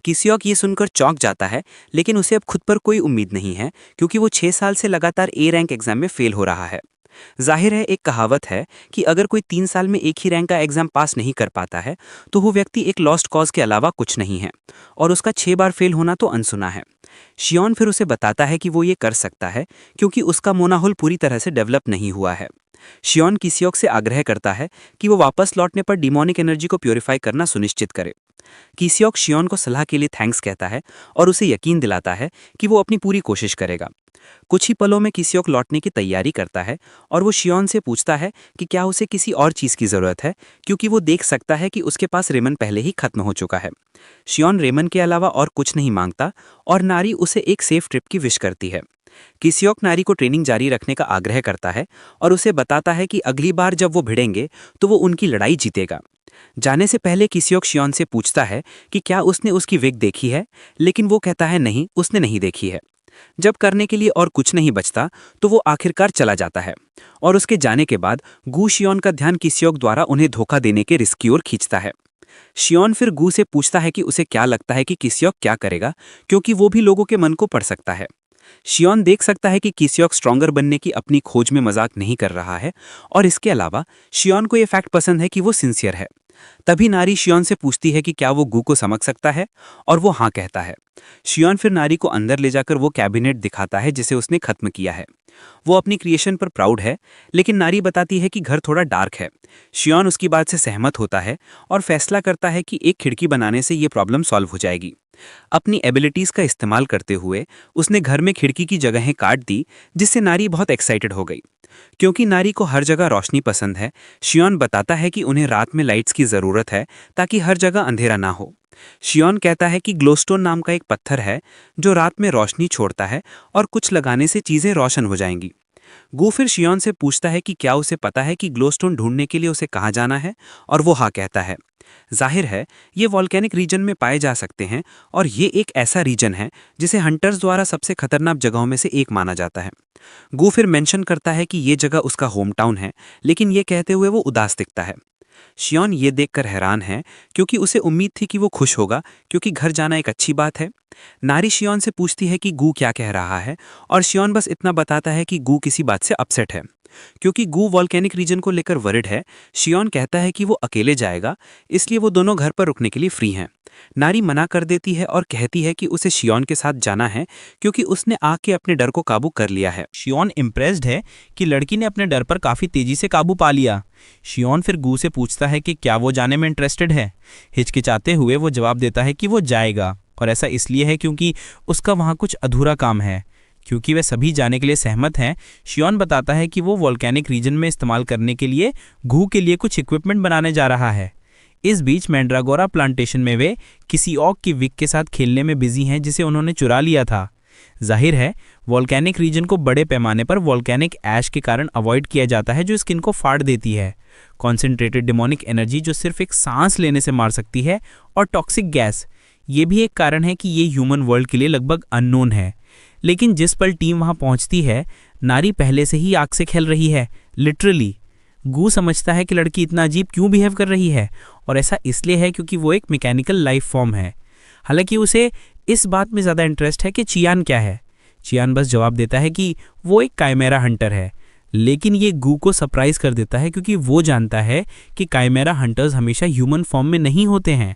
किसियोक ये सुनकर चौंक जाता है, लेकिन उसे अब खुद पर कोई उम्मीद नहीं है, क्योंकि वो 6 साल से लगातार ए रैंक एग्जाम में फेल हो रहा है। जाहिर है, एक कहावत है कि अगर कोई 3 साल में एक ही रैंक का एग्जाम पास नहीं कर पाता है तो वो व्यक्ति एक लॉस्ट कॉज के अलावा कुछ नहीं है, और उसका 6 बार फेल होना तो अनसुना है। शियोन फिर उसे बताता है कि वो ये कर सकता है क्योंकि उसका मोनाहोल पूरी तरह से डेवलप नहीं हुआ है। शियोन किसियोक से आग्रह करता है कि वो वापस लौटने पर डिमोनिक एनर्जी को प्योरीफाई करना सुनिश्चित करे। किसियोक शियोन को सलाह के लिए थैंक्स कहता है और उसे यकीन दिलाता है कि वो अपनी पूरी कोशिश करेगा। कुछ ही पलों में किसियोक लौटने की तैयारी करता है और वो शियोन से पूछता है कि क्या उसे किसी और चीज़ की ज़रूरत है, क्योंकि वो देख सकता है कि उसके पास रेमन पहले ही खत्म हो चुका है। शियोन रेमन के अलावा और कुछ नहीं मांगता और नारी उसे एक सेफ ट्रिप की विश करती है। किसियोक नारी को ट्रेनिंग जारी रखने का आग्रह करता है और उसे बताता है कि अगली बार जब वो भिड़ेंगे तो वो उनकी लड़ाई जीतेगा। जाने से पहले किसियोक शियोन से पूछता है कि क्या उसने उसकी विग देखी है, लेकिन वो कहता है नहीं, उसने नहीं देखी है। जब करने के लिए और कुछ नहीं बचता तो वो आखिरकार चला जाता है और उसके जाने के बाद गू शियोन का ध्यान किसियोक द्वारा उन्हें धोखा देने के रिस्क की ओर खींचता है। शियोन फिर गू से पूछता है कि उसे क्या लगता है कि किसियोक क्या करेगा, क्योंकि वो भी लोगों के मन को पढ़ सकता है। शियोन देख सकता है कि किसियोक स्ट्रॉन्गर बनने की अपनी खोज में मजाक नहीं कर रहा है, और इसके अलावा शियोन को यह फैक्ट पसंद है कि वो सिंसियर है। तभी नारी शियोन से पूछती है कि क्या वो गू को समझ सकता है, और वो हाँ कहता है। शियोन फिर नारी को अंदर ले जाकर वो कैबिनेट दिखाता है जिसे उसने खत्म किया है। वो अपनी क्रिएशन पर प्राउड है, लेकिन नारी बताती है कि घर थोड़ा डार्क है। शियोन उसकी बात से सहमत होता है और फैसला करता है कि एक खिड़की बनाने से ये प्रॉब्लम सॉल्व हो जाएगी। अपनी एबिलिटीज का इस्तेमाल करते हुए उसने घर में खिड़की की जगहें काट दी, जिससे नारी बहुत एक्साइटेड हो गई। क्योंकि नारी को हर जगह रोशनी पसंद है, शियोन बताता है कि उन्हें रात में लाइट्स की ज़रूरत है ताकि हर जगह अंधेरा ना हो। शियोन कहता है कि ग्लोस्टोन नाम का एक पत्थर है जो रात में रोशनी छोड़ता है और कुछ लगाने से चीज़ें रोशन हो जाएंगी। गू फिर शियोन से पूछता है कि क्या उसे पता है कि ग्लोस्टोन ढूंढने के लिए उसे कहाँ जाना है, और वो हाँ कहता है। जाहिर है, ये वॉल्केनिक रीजन में पाए जा सकते हैं और ये एक ऐसा रीजन है जिसे हंटर्स द्वारा सबसे खतरनाक जगहों में से एक माना जाता है। गू फिर मेंशन करता है कि ये जगह उसका होम टाउन है, लेकिन ये कहते हुए वो उदास दिखता है। शियोन ये देखकर हैरान है क्योंकि उसे उम्मीद थी कि वो खुश होगा, क्योंकि घर जाना एक अच्छी बात है। नारी शियोन से पूछती है कि गू क्या कह रहा है, और शियोन बस इतना बताता है कि गू किसी बात से अपसेट है। क्योंकि गू वॉल्केनिक रीजन को लेकर वरिड है, शियोन कहता है कि वो अकेले जाएगा, इसलिए वो दोनों घर पर रुकने के लिए फ्री हैं। नारी मना कर देती है और कहती है कि उसे शियोन के साथ जाना है क्योंकि उसने आके अपने डर को काबू कर लिया है। शियोन इम्प्रेस्ड है कि लड़की ने अपने डर पर काफ़ी तेजी से काबू पा लिया। शियोन फिर गू से पूछता है कि क्या वो जाने में इंटरेस्टेड है। हिचकिचाते हुए वो जवाब देता है कि वो जाएगा, और ऐसा इसलिए है क्योंकि उसका वहाँ कुछ अधूरा काम है। क्योंकि वे सभी जाने के लिए सहमत हैं, शियोन बताता है कि वो वॉल्केनिक रीजन में इस्तेमाल करने के लिए गू के लिए कुछ इक्विपमेंट बनाने जा रहा है। इस बीच मैंड्रागोरा प्लांटेशन में वे किसी ऑक की विग के साथ खेलने में बिजी हैं जिसे उन्होंने चुरा लिया था। जाहिर है, वॉल्केनिक रीजन को बड़े पैमाने पर वॉल्केनिक ऐश के कारण अवॉइड किया जाता है जो स्किन को फाड़ देती है। कॉन्सेंट्रेटेड डिमोनिक एनर्जी जो सिर्फ एक सांस लेने से मार सकती है, और टॉक्सिक गैस, ये भी एक कारण है कि ये ह्यूमन वर्ल्ड के लिए लगभग अननोन है। लेकिन जिस पल टीम वहां पहुंचती है, नारी पहले से ही आग से खेल रही है, लिटरली। गू समझता है कि लड़की इतना अजीब क्यों बिहेव कर रही है, और ऐसा इसलिए है क्योंकि वो एक मैकेनिकल लाइफ फॉर्म है। हालांकि उसे इस बात में ज़्यादा इंटरेस्ट है कि चियान क्या है। चियान बस जवाब देता है कि वो एक काइमेरा हंटर है, लेकिन ये गू को सरप्राइज कर देता है क्योंकि वो जानता है कि काइमेरा हंटर्स हमेशा ह्यूमन फॉर्म में नहीं होते हैं।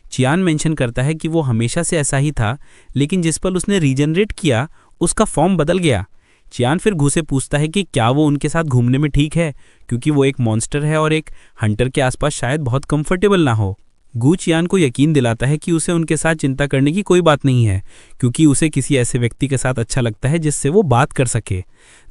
चियान मेंशन करता है कि वो हमेशा से ऐसा ही था, लेकिन जिस पल उसने रीजनरेट किया उसका फॉर्म बदल गया। चियान फिर गू से पूछता है कि क्या वो उनके साथ घूमने में ठीक है, क्योंकि वो एक मॉन्स्टर है और एक हंटर के आसपास शायद बहुत कंफर्टेबल ना हो। गू चियान को यकीन दिलाता है कि उसे उनके साथ चिंता करने की कोई बात नहीं है, क्योंकि उसे किसी ऐसे व्यक्ति के साथ अच्छा लगता है जिससे वो बात कर सके।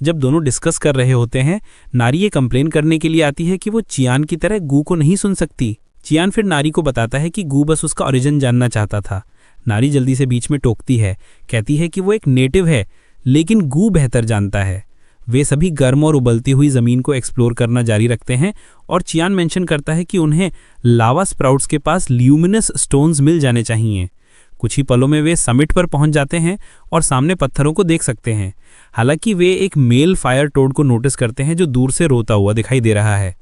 जब दोनों डिस्कस कर रहे होते हैं, नारी ये कंप्लेन करने के लिए आती है कि वो चियान की तरह गू को नहीं सुन सकती। चियान फिर नारी को बताता है कि गू बस उसका ओरिजिन जानना चाहता था। नारी जल्दी से बीच में टोकती है, कहती है कि वो एक नेटिव है, लेकिन गू बेहतर जानता है। वे सभी गर्म और उबलती हुई ज़मीन को एक्सप्लोर करना जारी रखते हैं, और चियान मेंशन करता है कि उन्हें लावा स्प्राउट्स के पास ल्यूमिनस स्टोन्स मिल जाने चाहिए। कुछ ही पलों में वे समिट पर पहुंच जाते हैं और सामने पत्थरों को देख सकते हैं। हालांकि वे एक मेल फायर टोड को नोटिस करते हैं जो दूर से रोता हुआ दिखाई दे रहा है।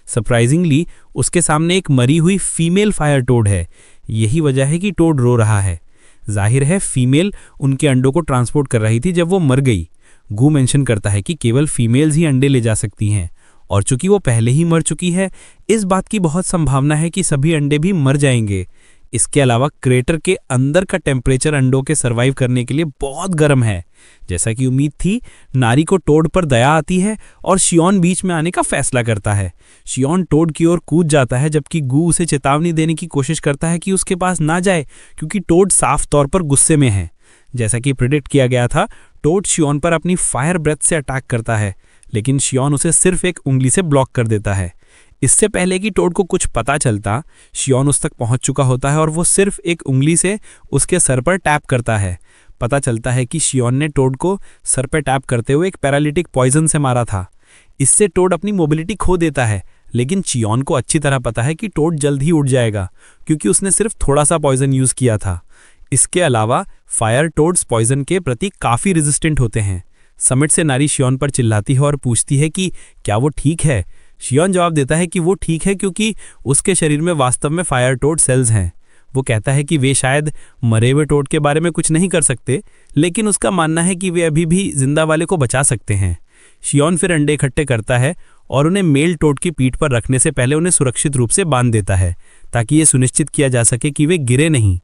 सरप्राइजिंगली उसके सामने एक मरी हुई फीमेल फायर टोड है। यही वजह है कि टोड रो रहा है। जाहिर है, फीमेल उनके अंडों को ट्रांसपोर्ट कर रही थी जब वो मर गई। गू मेंशन करता है कि केवल फीमेल्स ही अंडे ले जा सकती हैं, और चूंकि वो पहले ही मर चुकी है, इस बात की बहुत संभावना है कि सभी अंडे भी मर जाएंगे। इसके अलावा क्रेटर के अंदर का टेम्परेचर अंडों के सर्वाइव करने के लिए बहुत गर्म है। जैसा कि उम्मीद थी, नारी को टोड पर दया आती है और शियोन बीच में आने का फैसला करता है। शियोन टोड की ओर कूद जाता है, जबकि गू उसे चेतावनी देने की कोशिश करता है कि उसके पास ना जाए, क्योंकि टोड साफ तौर पर गुस्से में है। जैसा कि प्रिडिक्ट किया गया था, टोड शियोन पर अपनी फायर ब्रेथ से अटैक करता है, लेकिन शियोन उसे सिर्फ एक उंगली से ब्लॉक कर देता है। इससे पहले कि टोड को कुछ पता चलता, शियोन उस तक पहुंच चुका होता है और वो सिर्फ एक उंगली से उसके सर पर टैप करता है। पता चलता है कि शियोन ने टोड को सर पर टैप करते हुए एक पैरालिटिक पॉइजन से मारा था। इससे टोड अपनी मोबिलिटी खो देता है, लेकिन शियोन को अच्छी तरह पता है कि टोड जल्द ही उड़ जाएगा, क्योंकि उसने सिर्फ थोड़ा सा पॉइजन यूज किया था। इसके अलावा फायर टोड्स पॉइजन के प्रति काफी रेजिस्टेंट होते हैं। समिट से नारी शियोन पर चिल्लाती है और पूछती है कि क्या वो ठीक है। शियोन जवाब देता है कि वो ठीक है, क्योंकि उसके शरीर में वास्तव में फायर टोड सेल्स हैं। वो कहता है कि वे शायद मरे हुए टोड के बारे में कुछ नहीं कर सकते, लेकिन उसका मानना है कि वे अभी भी जिंदा वाले को बचा सकते हैं। शियोन फिर अंडे इकट्ठे करता है और उन्हें मेल टोड की पीठ पर रखने से पहले उन्हें सुरक्षित रूप से बांध देता है, ताकि ये सुनिश्चित किया जा सके कि वे गिरे नहीं।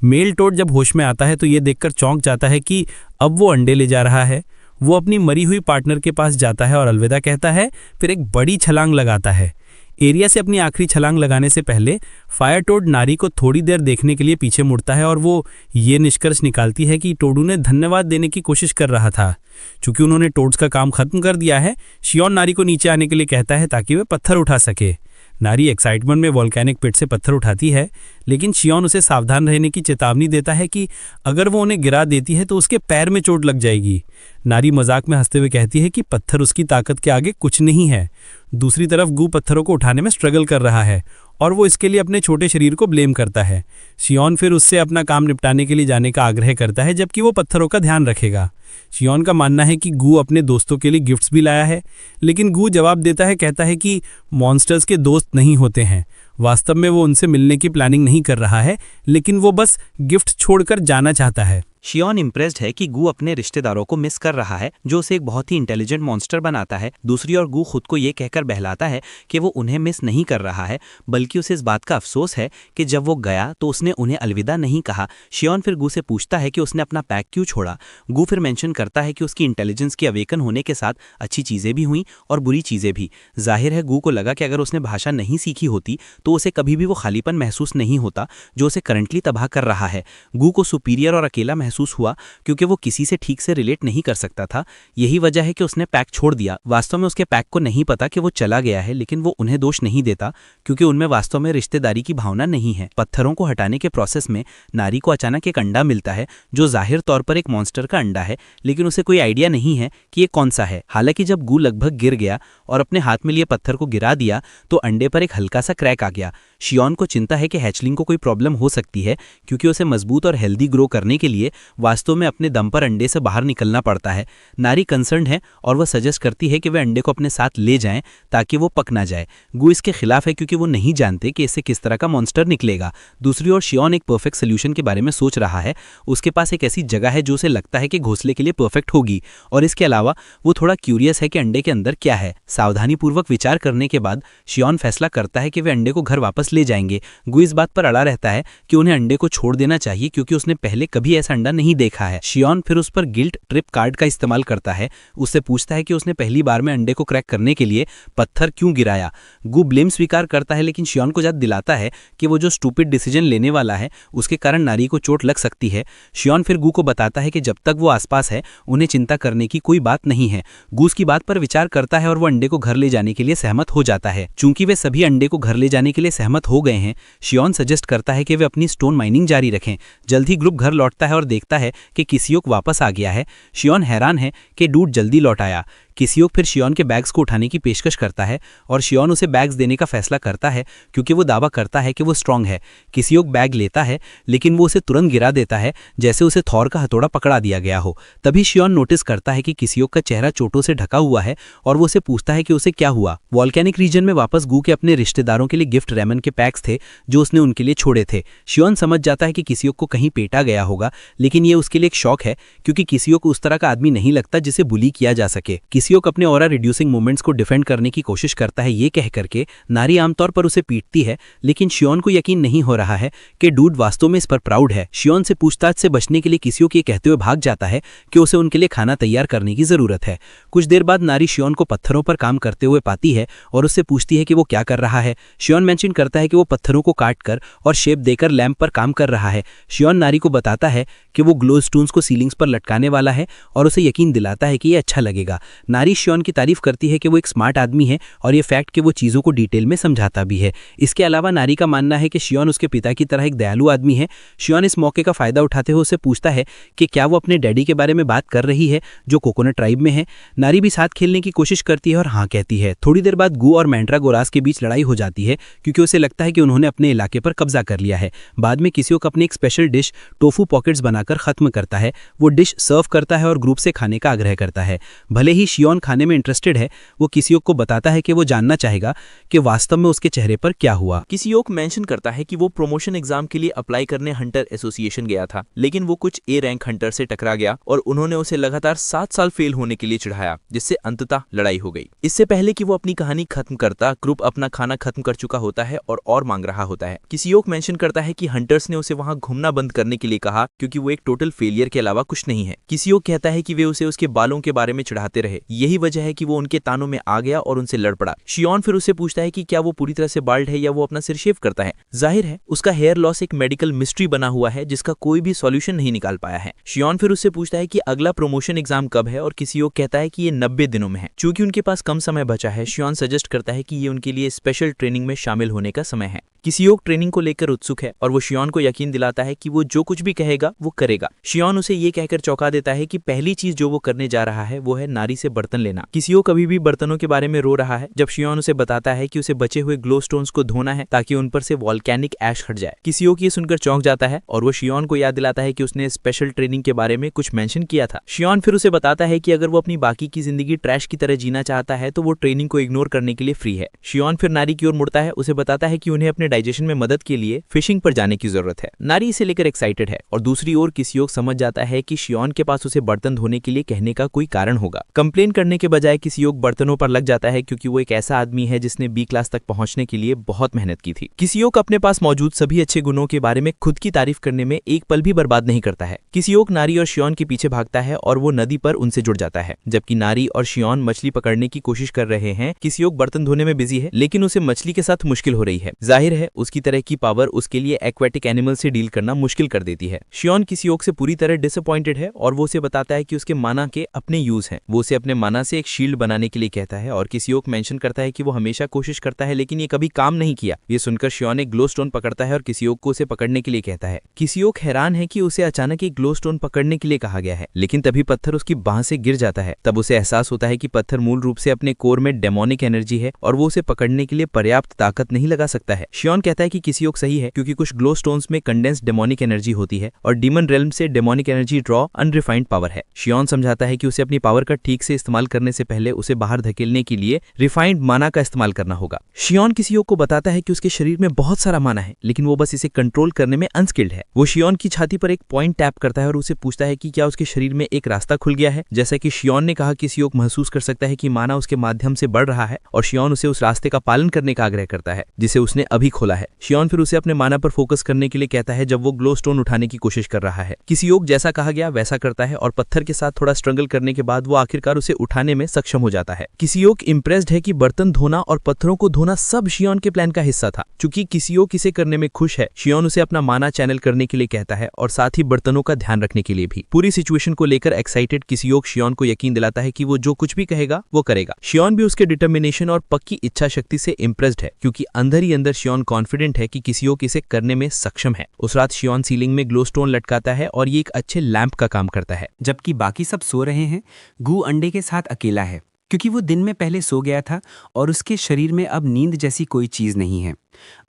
मेल टोड जब होश में आता है तो ये देखकर चौंक जाता है कि अब वो अंडे ले जा रहा है। वो अपनी मरी हुई पार्टनर के पास जाता है और अलविदा कहता है, फिर एक बड़ी छलांग लगाता है। एरिया से अपनी आखिरी छलांग लगाने से पहले फायर टोड नारी को थोड़ी देर देखने के लिए पीछे मुड़ता है और वो ये निष्कर्ष निकालती है कि टोड उन्हें धन्यवाद देने की कोशिश कर रहा था। चूंकि उन्होंने टोड्स का काम खत्म कर दिया है, शियोन नारी को नीचे आने के लिए कहता है ताकि वे पत्थर उठा सके। नारी एक्साइटमेंट में वोल्केनिक पिट से पत्थर उठाती है, लेकिन शियोन उसे सावधान रहने की चेतावनी देता है कि अगर वो उन्हें गिरा देती है तो उसके पैर में चोट लग जाएगी। नारी मजाक में हंसते हुए कहती है कि पत्थर उसकी ताकत के आगे कुछ नहीं है। दूसरी तरफ गू पत्थरों को उठाने में स्ट्रगल कर रहा है और वो इसके लिए अपने छोटे शरीर को ब्लेम करता है। शियोन फिर उससे अपना काम निपटाने के लिए जाने का आग्रह करता है, जबकि वो पत्थरों का ध्यान रखेगा। शियोन का मानना है कि गू अपने दोस्तों के लिए गिफ्ट्स भी लाया है, लेकिन गू जवाब देता है, कहता है कि मॉन्स्टर्स के दोस्त नहीं होते हैं। वास्तव में वो उनसे मिलने की प्लानिंग नहीं कर रहा है, लेकिन वो बस गिफ्ट छोड़कर जाना चाहता है। शियोन इम्प्रेस्ड है कि गू अपने रिश्तेदारों को मिस कर रहा है, जो उसे एक बहुत ही इंटेलिजेंट मॉन्स्टर बनाता है। दूसरी ओर गू खुद को ये कहकर बहलाता है कि वो उन्हें मिस नहीं कर रहा है, बल्कि उसे इस बात का अफसोस है कि जब वो गया तो उसने उन्हें अलविदा नहीं कहा। शियोन फिर गू से पूछता है कि उसने अपना पैक क्यों छोड़ा। गू फिर मेंशन करता है कि उसकी इंटेलिजेंस की अवेकन होने के साथ अच्छी चीज़ें भी हुई और बुरी चीज़ें भी। जाहिर है गू को लगा कि अगर उसने भाषा नहीं सीखी होती तो उसे कभी भी वो खालीपन महसूस नहीं होता जो उसे करंटली तबाह कर रहा है। गू को सुपीरियर और अकेला महसूस हुआ क्योंकि वो किसी से ठीक से रिलेट नहीं कर सकता था। यही वजह है कि उसने पैक छोड़ दिया। वास्तव में उसके पैक को नहीं पता कि वो चला गया है, लेकिन वो उन्हें दोष नहीं देता क्योंकि उनमें वास्तव में रिश्तेदारी की भावना नहीं है। पत्थरों को हटाने के प्रोसेस में नारी को अचानक एक अंडा मिलता है जो जाहिर तौर पर एक मॉन्स्टर का अंडा है, लेकिन उसे कोई आइडिया नहीं है कि ये कौन सा है। हालांकि जब गू लगभग गिर गया और अपने हाथ में लिए पत्थर को गिरा दिया तो अंडे पर एक हल्का सा क्रैक आ गया। शियोन को चिंता है कि हैचलिंग को कोई प्रॉब्लम हो सकती है, क्योंकि उसे मजबूत और हेल्दी ग्रो करने के लिए वास्तव में अपने दम पर अंडे से बाहर निकलना पड़ता है। नारी कंसर्न है और वह सजेस्ट करती है कि वे अंडे को अपने साथ ले जाएं ताकि वो पक ना जाए। गू इसके खिलाफ है क्योंकि वो नहीं जानते कि इससे किस तरह का मॉन्स्टर निकलेगा। दूसरी ओर शियोन एक परफेक्ट सोल्यूशन के बारे में सोच रहा है। उसके पास एक ऐसी जगह है जो उसे लगता है कि घोंसले के लिए परफेक्ट होगी, और इसके अलावा वो थोड़ा क्यूरियस है कि अंडे के अंदर क्या है। सावधानीपूर्वक विचार करने के बाद शियोन फैसला करता है कि वे अंडे को घर वापस ले जाएंगे। गू इस बात पर अड़ा रहता है कि उन्हें अंडे को छोड़ देना चाहिए क्योंकि उसने पहले कभी ऐसा अंडा नहीं देखा है। शियोन फिर उस पर गिल्ट ट्रिप कार्ड का इस्तेमाल करता है। उससे पूछता है कि उसने पहली बार में अंडे को क्रैक करने के लिए पत्थर क्यों गिराया। गू ब्लेम स्वीकार करता है, लेकिन शियोन को याद दिलाता है कि वो जो स्टूपिड डिसीजन लेने वाला है उसके कारण नारी को चोट लग सकती है। शियोन फिर गू को बताता है कि जब तक वो आसपास है उन्हें चिंता करने की कोई बात नहीं है। गू उसकी बात पर विचार करता है और वो अंडे को घर ले जाने के लिए सहमत हो जाता है। चूंकि वे सभी अंडे को घर ले जाने के लिए सहमत हो गए हैं, शियोन सजेस्ट करता है कि वे अपनी स्टोन माइनिंग जारी रखें। जल्द ही ग्रुप घर लौटता है और देखता है कि किसियोक वापस आ गया है। शियोन हैरान है कि डूड जल्दी लौट आया। किसियोक फिर शियोन के बैग्स को उठाने की पेशकश करता है और शियोन उसे बैग्स देने का फैसला करता है क्योंकि वो दावा करता है कि वो स्ट्रांग है। किसियोक बैग लेता है लेकिन वो उसे तुरंत गिरा देता है जैसे उसे थॉर का हथौड़ा पकड़ा दिया गया हो। तभी शियोन नोटिस करता है कि किसियोक का चेहरा चोटों से ढका हुआ है और वो उसे पूछता है कि उसे क्या हुआ। वॉल्केनिक रीजन में वापस गू के अपने रिश्तेदारों के लिए गिफ्ट रेमन के पैक्स थे जो उसने उनके लिए छोड़े थे। शियोन समझ जाता है कि किसियोक को कहीं पेटा गया होगा, लेकिन ये उसके लिए एक शौक है क्योंकि किसियोक उस तरह का आदमी नहीं लगता जिसे बुली किया जा सके। किसियोक अपने ऑरा रिड्यूसिंग मूवमेंट्स को डिफेंड करने की कोशिश करता है ये कह करके नारी आमतौर पर उसे पीटती है, लेकिन शियोन को यकीन नहीं हो रहा है कि डूड वास्तव में इस पर प्राउड है। शियोन से पूछताछ से बचने के लिए किसियोक ये कहते हुए भाग जाता है कि उसे उनके लिए खाना तैयार करने की जरूरत है। कुछ देर बाद नारी शियोन को पत्थरों पर काम करते हुए पाती है और उससे पूछती है कि वो क्या कर रहा है। शियोन मेंशन करता है कि वो पत्थरों को काटकर और शेप देकर लैंप पर काम कर रहा है। शियोन नारी को बताता है कि वो ग्लो स्टोन्स को सीलिंग्स पर लटकाने वाला है और उसे यकीन दिलाता है कि ये अच्छा लगेगा। नारी शियोन की तारीफ करती है कि वो एक स्मार्ट आदमी है और ये फैक्ट कि वो चीज़ों को डिटेल में समझाता भी है। इसके अलावा नारी का मानना है कि शियोन उसके पिता की तरह एक दयालु आदमी है। शियोन इस मौके का फायदा उठाते हुए उससे पूछता है कि क्या वो अपने डैडी के बारे में बात कर रही है जो कोकोनट ट्राइब में है। नारी भी साथ खेलने की कोशिश करती है और हाँ कहती है। थोड़ी देर बाद गू और मैंड्रागोरास के बीच लड़ाई हो जाती है क्योंकि उसे लगता है कि उन्होंने अपने इलाके पर कब्जा कर लिया है। बाद में किसियोक अपनी एक स्पेशल डिश टोफू पॉकेट्स बनाकर खत्म करता है। वो डिश सर्व करता है और ग्रुप से खाने का आग्रह करता है। भले ही शियोन खाने में इंटरेस्टेड है, वो किसियोक को बताता है कि वो जानना चाहेगा कि वास्तव में उसके चेहरे पर क्या हुआ। किसियोक मेंशन करता है कि वो प्रमोशन एग्जाम के लिए अप्लाई करने हंटर एसोसिएशन गया था, लेकिन वो कुछ ए रैंक हंटर से टकरा गया और उन्होंने उसे लगातार 7 साल फेल होने के लिए चिढ़ाया, जिससे अंततः लड़ाई हो गई। इससे पहले कि वो अपनी कहानी खत्म करता, ग्रुप अपना खाना खत्म कर चुका होता है और मांग रहा होता है। किसियोक मेंशन करता है कि हंटर्स ने उसे वहां घूमना बंद करने के लिए कहा क्योंकि वो एक टोटल फेलियर के अलावा कुछ नहीं है। किसियोक कहता है कि वे उसे उसके बालों के बारे में चिढ़ाते रहे, यही वजह है कि वो उनके तानों में आ गया और उनसे लड़ पड़ा। शियोन फिर उससे पूछता है कि क्या वो पूरी तरह से बाल्ड है या वो अपना सिर शेव करता है। जाहिर है उसका हेयर लॉस एक मेडिकल मिस्ट्री बना हुआ है जिसका कोई भी सॉल्यूशन नहीं निकाल पाया है। शियोन फिर उससे पूछता है कि अगला प्रमोशन एग्जाम कब है और किसियोक कहता है कि ये 90 दिनों में है। चूंकि उनके पास कम समय बचा है, शियोन सजेस्ट करता है कि ये उनके लिए स्पेशल ट्रेनिंग में शामिल होने का समय है। किसियोक ट्रेनिंग को लेकर उत्सुक है और वो शियोन को यकीन दिलाता है कि वो जो कुछ भी कहेगा वो करेगा। शियोन उसे ये कहकर चौंका देता है कि पहली चीज जो वो करने जा रहा है वो है नारी से बर्तन लेना। किसियोक अभी भी बर्तनों के बारे में रो रहा है जब शियोन उसे बताता है कि उसे बचे हुए ग्लो स्टोन्स को धोना है ताकि उन पर से वॉल्केनिक ऐश हट जाए। किसियोक ये सुनकर चौंक जाता है और वो शियोन को याद दिलाता है कि उसने स्पेशल ट्रेनिंग के बारे में कुछ मेंशन किया था। शियोन फिर उसे बताता है कि अगर वो अपनी बाकी की जिंदगी ट्रैश की तरह जीना चाहता है तो वो ट्रेनिंग को इग्नोर करने के लिए फ्री है। शियोन फिर नारी की ओर मुड़ता है, उसे बताता है कि उन्हें अपने डाइजेशन में मदद के लिए फिशिंग पर जाने की जरूरत है। नारी इसे लेकर एक्साइटेड है और दूसरी ओर किसियोक समझ जाता है कि शियोन के पास उसे बर्तन धोने के लिए कहने का कोई कारण होगा। कंप्लेन करने के बजाय किसियोक बर्तनों पर लग जाता है क्योंकि वो एक ऐसा आदमी है जिसने बी क्लास तक पहुंचने के लिए बहुत मेहनत की थी। किसियोक अपने पास मौजूद सभी अच्छे गुणों के बारे में खुद की तारीफ करने में एक पल भी बर्बाद नहीं करता है। किसियोक नारी और शियोन के पीछे भागता है और वो नदी पर उनसे जुड़ जाता है। जबकि नारी और शियोन मछली पकड़ने की कोशिश कर रहे हैं, किसियोक बर्तन धोने में बिजी है, लेकिन उसे मछली के साथ मुश्किल हो रही है। जाहिर है उसकी तरह की पावर उसके लिए एक्वेटिक एनिमल से डील करना मुश्किल कर देती है। शियोन किसियोक से पूरी तरह डिसअपॉइंटेड है और वो उसे बताता है कि उसके माना के अपने यूज हैं। वो उसे अपने माना से एक शील्ड बनाने के लिए कहता है और किसियोक मेंशन करता है कि वो हमेशा कोशिश करता है लेकिन ये कभी काम नहीं किया। ये सुनकर शियोन एक ग्लो स्टोन पकड़ता है और किसियोक को उसे पकड़ने के लिए कहता है। किसियोक हैरान है कि उसे अचानक एक ग्लो स्टोन पकड़ने के लिए कहा गया है, लेकिन तभी पत्थर उसकी बाह से गिर जाता है। तब उसे एहसास होता है कि पत्थर मूल रूप से अपने कोर में डेमोनिक एनर्जी है और वो उसे पकड़ने के लिए पर्याप्त ताकत नहीं लगा सकता है। शियोन कहता है कि किसियोक सही है क्योंकि कुछ ग्लो स्टोन्स में कंडेंस्ड डेमोनिक एनर्जी होती है और डीमन रेल्म से demonic energy draw unrefined power है। शियोन समझाता है कि उसे अपनी पावर का ठीक से इस्तेमाल करने से पहले उसे बाहर धकेलने के लिए रिफाइंड माना का इस्तेमाल करना होगा। शियोन किसियोक को बताता है कि उसके शरीर में बहुत सारा माना है लेकिन वो बस इसे कंट्रोल करने में अनस्किल्ड है। वो शियोन की छाती पर एक पॉइंट टैप करता है और उसे पूछता है कि क्या उसके शरीर में एक रास्ता खुल गया है। जैसा कि शियोन ने कहा, किसियोक महसूस कर सकता है कि माना उसके माध्यम से बढ़ रहा है और शियोन उसे उस रास्ते का पालन करने का आग्रह करता है जिसे उसने अभी खोला है। शियोन फिर उसे अपने माना पर फोकस करने के लिए कहता है जब वो ग्लो स्टोन उठाने की कोशिश कर रहा है। किसियोक जैसा कहा गया वैसा करता है और पत्थर के साथ थोड़ा स्ट्रगल करने के बाद वो आखिरकार उसे उठाने में सक्षम हो जाता है। किसियोक इंप्रेस्ड है कि बर्तन धोना और पत्थरों को धोना सब शियोन के प्लान का हिस्सा था। चूंकि किसियोक इसे करने में खुश है, शियोन उसे अपना माना चैनल करने के लिए कहता है और साथ ही बर्तनों का ध्यान रखने के लिए भी। पूरी सिचुएशन को लेकर एक्साइटेड किसियोक शियोन को यकीन दिलाता है कि वो जो कुछ भी कहेगा वो करेगा। शियोन भी उसके डिटर्मिनेशन और पक्की इच्छा शक्ति से इंप्रेस्ड है क्योंकि अंदर ही अंदर शियोन कॉन्फिडेंट है कि किसियोक इसे करने में सक्षम है। उस रात शियोन सीलिंग में ग्लो स्टोन लटकाता है और ये एक अच्छे लैंप का काम करता है। जबकि बाकी सब सो रहे हैं, गू अंडे के साथ अकेला है। क्योंकि वो दिन में पहले सो गया था और उसके शरीर में अब नींद जैसी कोई चीज़ नहीं है।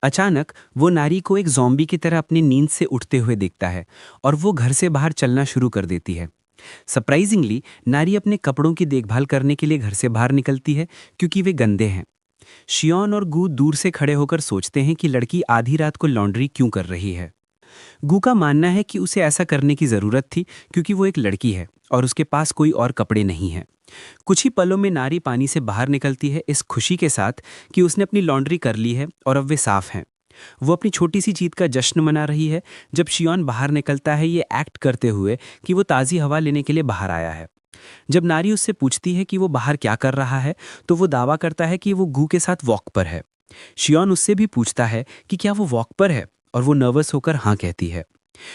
अचानक वो नारी को एक ज़ॉम्बी की तरह अपनी नींद से उठते हुए देखता है और वो घर से बाहर चलना शुरू कर देती है। सरप्राइजिंगली नारी अपने कपड़ों की देखभाल करने के लिए घर से बाहर निकलती है क्योंकि वे गंदे हैं। शियोन और गू दूर से खड़े होकर सोचते हैं कि लड़की आधी रात को लॉन्ड्री क्यों कर रही है। गू का मानना है कि उसे ऐसा करने की ज़रूरत थी क्योंकि वो एक लड़की है और उसके पास कोई और कपड़े नहीं हैं। कुछ ही पलों में नारी पानी से बाहर निकलती है इस खुशी के साथ कि उसने अपनी लॉन्ड्री कर ली है और अब वे साफ हैं। वो अपनी छोटी सी जीत का जश्न मना रही है जब शियोन बाहर निकलता है ये एक्ट करते हुए कि वो ताज़ी हवा लेने के लिए बाहर आया है। जब नारी उससे पूछती है कि वो बाहर क्या कर रहा है तो वो दावा करता है कि वो गू के साथ वॉक पर है। शियोन उससे भी पूछता है कि क्या वो वॉक पर है और वो नर्वस होकर हाँ कहती है।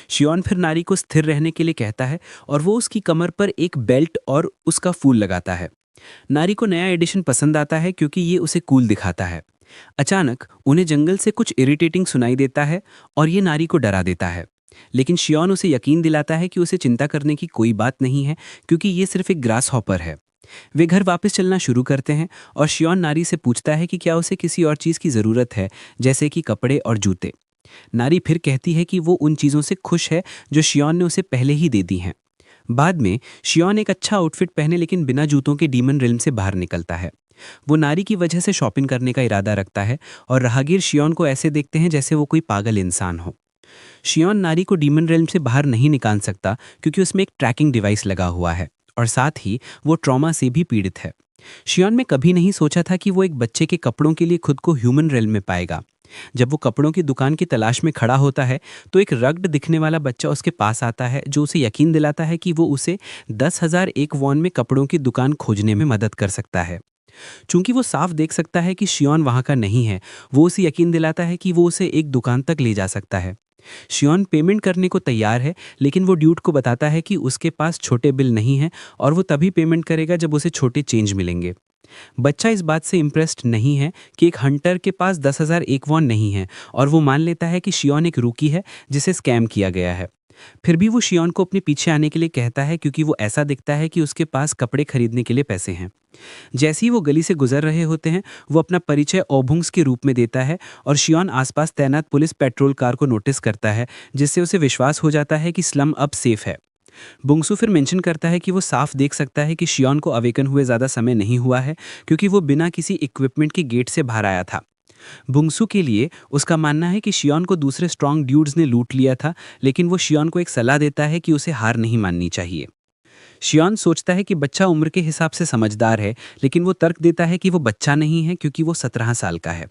शियोन फिर नारी को स्थिर रहने के लिए कहता है और वो उसकी कमर पर एक बेल्ट और उसका फूल लगाता है। नारी को नया एडिशन पसंद आता है क्योंकि ये उसे कूल दिखाता है। अचानक उन्हें जंगल से कुछ इरिटेटिंग सुनाई देता है और ये नारी को डरा देता है, लेकिन शियोन उसे यकीन दिलाता है कि उसे चिंता करने की कोई बात नहीं है क्योंकि ये सिर्फ एक ग्रास हॉपर है। वे घर वापस चलना शुरू करते हैं और शियोन नारी से पूछता है कि क्या उसे किसी और चीज़ की ज़रूरत है, जैसे कि कपड़े और जूते। नारी फिर कहती है कि वो उन चीज़ों से खुश है जो शियोन ने उसे पहले ही दे दी हैं। बाद में शियोन एक अच्छा आउटफिट पहने लेकिन बिना जूतों के डीमन रिल्म से बाहर निकलता है। वो नारी की वजह से शॉपिंग करने का इरादा रखता है और राहगीर शियोन को ऐसे देखते हैं जैसे वो कोई पागल इंसान हो। शियोन नारी को डीमन रिल्म से बाहर नहीं निकाल सकता क्योंकि उसमें एक ट्रैकिंग डिवाइस लगा हुआ है और साथ ही वो ट्रॉमा से भी पीड़ित है। शियोन ने कभी नहीं सोचा था कि वो एक बच्चे के कपड़ों के लिए खुद को ह्यूमन रिल्म में पाएगा। जब वो कपड़ों की दुकान की तलाश में खड़ा होता है तो एक रग्ड दिखने वाला बच्चा उसके पास आता है जो उसे यकीन दिलाता है कि वो उसे 10,000 एक वॉन में कपड़ों की दुकान खोजने में मदद कर सकता है। चूंकि वो साफ देख सकता है कि शियोन वहाँ का नहीं है, वो उसे यकीन दिलाता है कि वो उसे एक दुकान तक ले जा सकता है। शियोन पेमेंट करने को तैयार है, लेकिन वो ड्यूड को बताता है कि उसके पास छोटे बिल नहीं हैं और वो तभी पेमेंट करेगा जब उसे छोटे चेंज मिलेंगे। बच्चा इस बात से इम्प्रेस्ड नहीं है कि एक हंटर के पास 10,000 एक वॉन नहीं है और वो मान लेता है कि शियोन एक रूकी है जिसे स्कैम किया गया है। फिर भी वो शियोन को अपने पीछे आने के लिए कहता है क्योंकि वो ऐसा दिखता है कि उसके पास कपड़े खरीदने के लिए पैसे हैं। जैसे ही वो गली से गुजर रहे होते हैं वो अपना परिचय ओबुंग्स के रूप में देता है और शियोन आसपास तैनात पुलिस पेट्रोल कार को नोटिस करता है, जिससे उसे विश्वास हो जाता है कि स्लम अब सेफ है। बुंगसू फिर मेंशन करता है कि वो साफ देख सकता है कि शियोन को अवेकन हुए ज़्यादा समय नहीं हुआ है क्योंकि वो बिना किसी इक्विपमेंट के गेट से बाहर आया था। बुंगसू के लिए उसका मानना है कि शियोन को दूसरे स्ट्रॉन्ग ड्यूड्स ने लूट लिया था, लेकिन वो शियोन को एक सलाह देता है कि उसे हार नहीं माननी चाहिए। शियोन सोचता है कि बच्चा उम्र के हिसाब से समझदार है, लेकिन वो तर्क देता है कि वो बच्चा नहीं है क्योंकि वो 17 साल का है।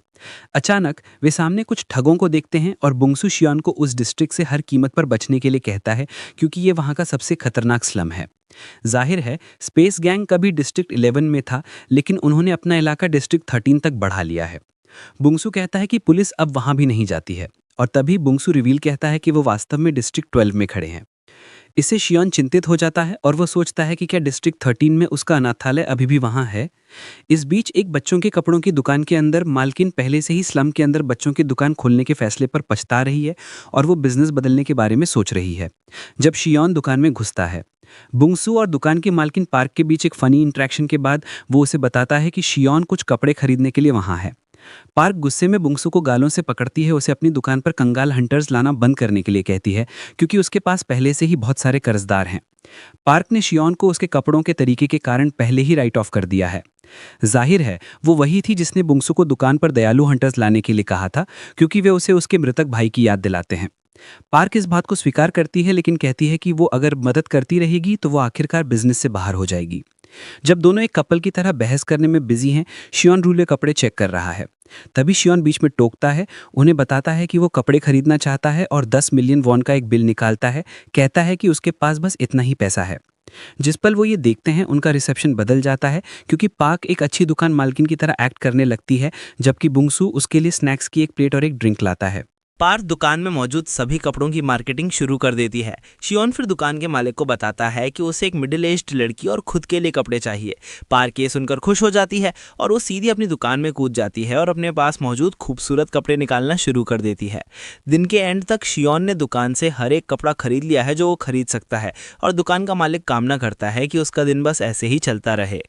अचानक वे सामने कुछ ठगों को देखते हैं और बुंगसू शियोन को उस डिस्ट्रिक्ट से हर कीमत पर बचने के लिए कहता है क्योंकि ये वहाँ का सबसे खतरनाक स्लम है। जाहिर है स्पेस गैंग कभी डिस्ट्रिक्ट 11 में था, लेकिन उन्होंने अपना इलाका डिस्ट्रिक्ट 13 तक बढ़ा लिया है। बुंगसू कहता है कि पुलिस अब वहाँ भी नहीं जाती है और तभी बुंगसू रिवील कहता है कि वो वास्तव में डिस्ट्रिक्ट 12 में खड़े हैं। इससे शियोन चिंतित हो जाता है और वो सोचता है कि क्या डिस्ट्रिक्ट 13 में उसका अनाथालय अभी भी वहाँ है। इस बीच एक बच्चों के कपड़ों की दुकान के अंदर मालकिन पहले से ही स्लम के अंदर बच्चों की दुकान खोलने के फैसले पर पछता रही है और वो बिजनेस बदलने के बारे में सोच रही है। जब शियोन दुकान में घुसता है, बुंगसू और दुकान के मालकिन पार्क के बीच एक फनी इंटरेक्शन के बाद वो उसे बताता है कि शियोन कुछ कपड़े खरीदने के लिए वहाँ है। पार्क गुस्से में बुंगसू को गालों से पकड़ती है, उसे अपनी दुकान पर कंगाल हंटर्स लाना बंद करने के लिए कहती है क्योंकि उसके पास पहले से ही बहुत सारे कर्जदार हैं। पार्क ने शियोन को उसके कपड़ों के तरीके के कारण पहले ही राइट ऑफ कर दिया है। जाहिर है वो वही थी जिसने बुंगसू को दुकान पर दयालु हंटर्स लाने के लिए कहा था क्योंकि वे उसे उसके मृतक भाई की याद दिलाते हैं। पार्क इस बात को स्वीकार करती है, लेकिन कहती है कि वो अगर मदद करती रहेगी तो वो आखिरकार बिजनेस से बाहर हो जाएगी। जब दोनों एक कपल की तरह बहस करने में बिजी हैं, शियोन रूले कपड़े चेक कर रहा है। तभी शियोन बीच में टोकता है, उन्हें बताता है कि वो कपड़े खरीदना चाहता है और 10 मिलियन वॉन का एक बिल निकालता है। कहता है कि उसके पास बस इतना ही पैसा है। जिस पल वो ये देखते हैं उनका रिसेप्शन बदल जाता है क्योंकि पार्क एक अच्छी दुकान मालकिन की तरह एक्ट करने लगती है, जबकि बुंगसू उसके लिए स्नैक्स की एक प्लेट और एक ड्रिंक लाता है। पार्क दुकान में मौजूद सभी कपड़ों की मार्केटिंग शुरू कर देती है। शियोन फिर दुकान के मालिक को बताता है कि उसे एक मिडिल एज्ड लड़की और खुद के लिए कपड़े चाहिए। पार्क ये सुनकर खुश हो जाती है और वो सीधी अपनी दुकान में कूद जाती है और अपने पास मौजूद खूबसूरत कपड़े निकालना शुरू कर देती है। दिन के एंड तक शियोन ने दुकान से हर एक कपड़ा खरीद लिया है जो वो खरीद सकता है और दुकान का मालिक कामना करता है कि उसका दिन बस ऐसे ही चलता रहे।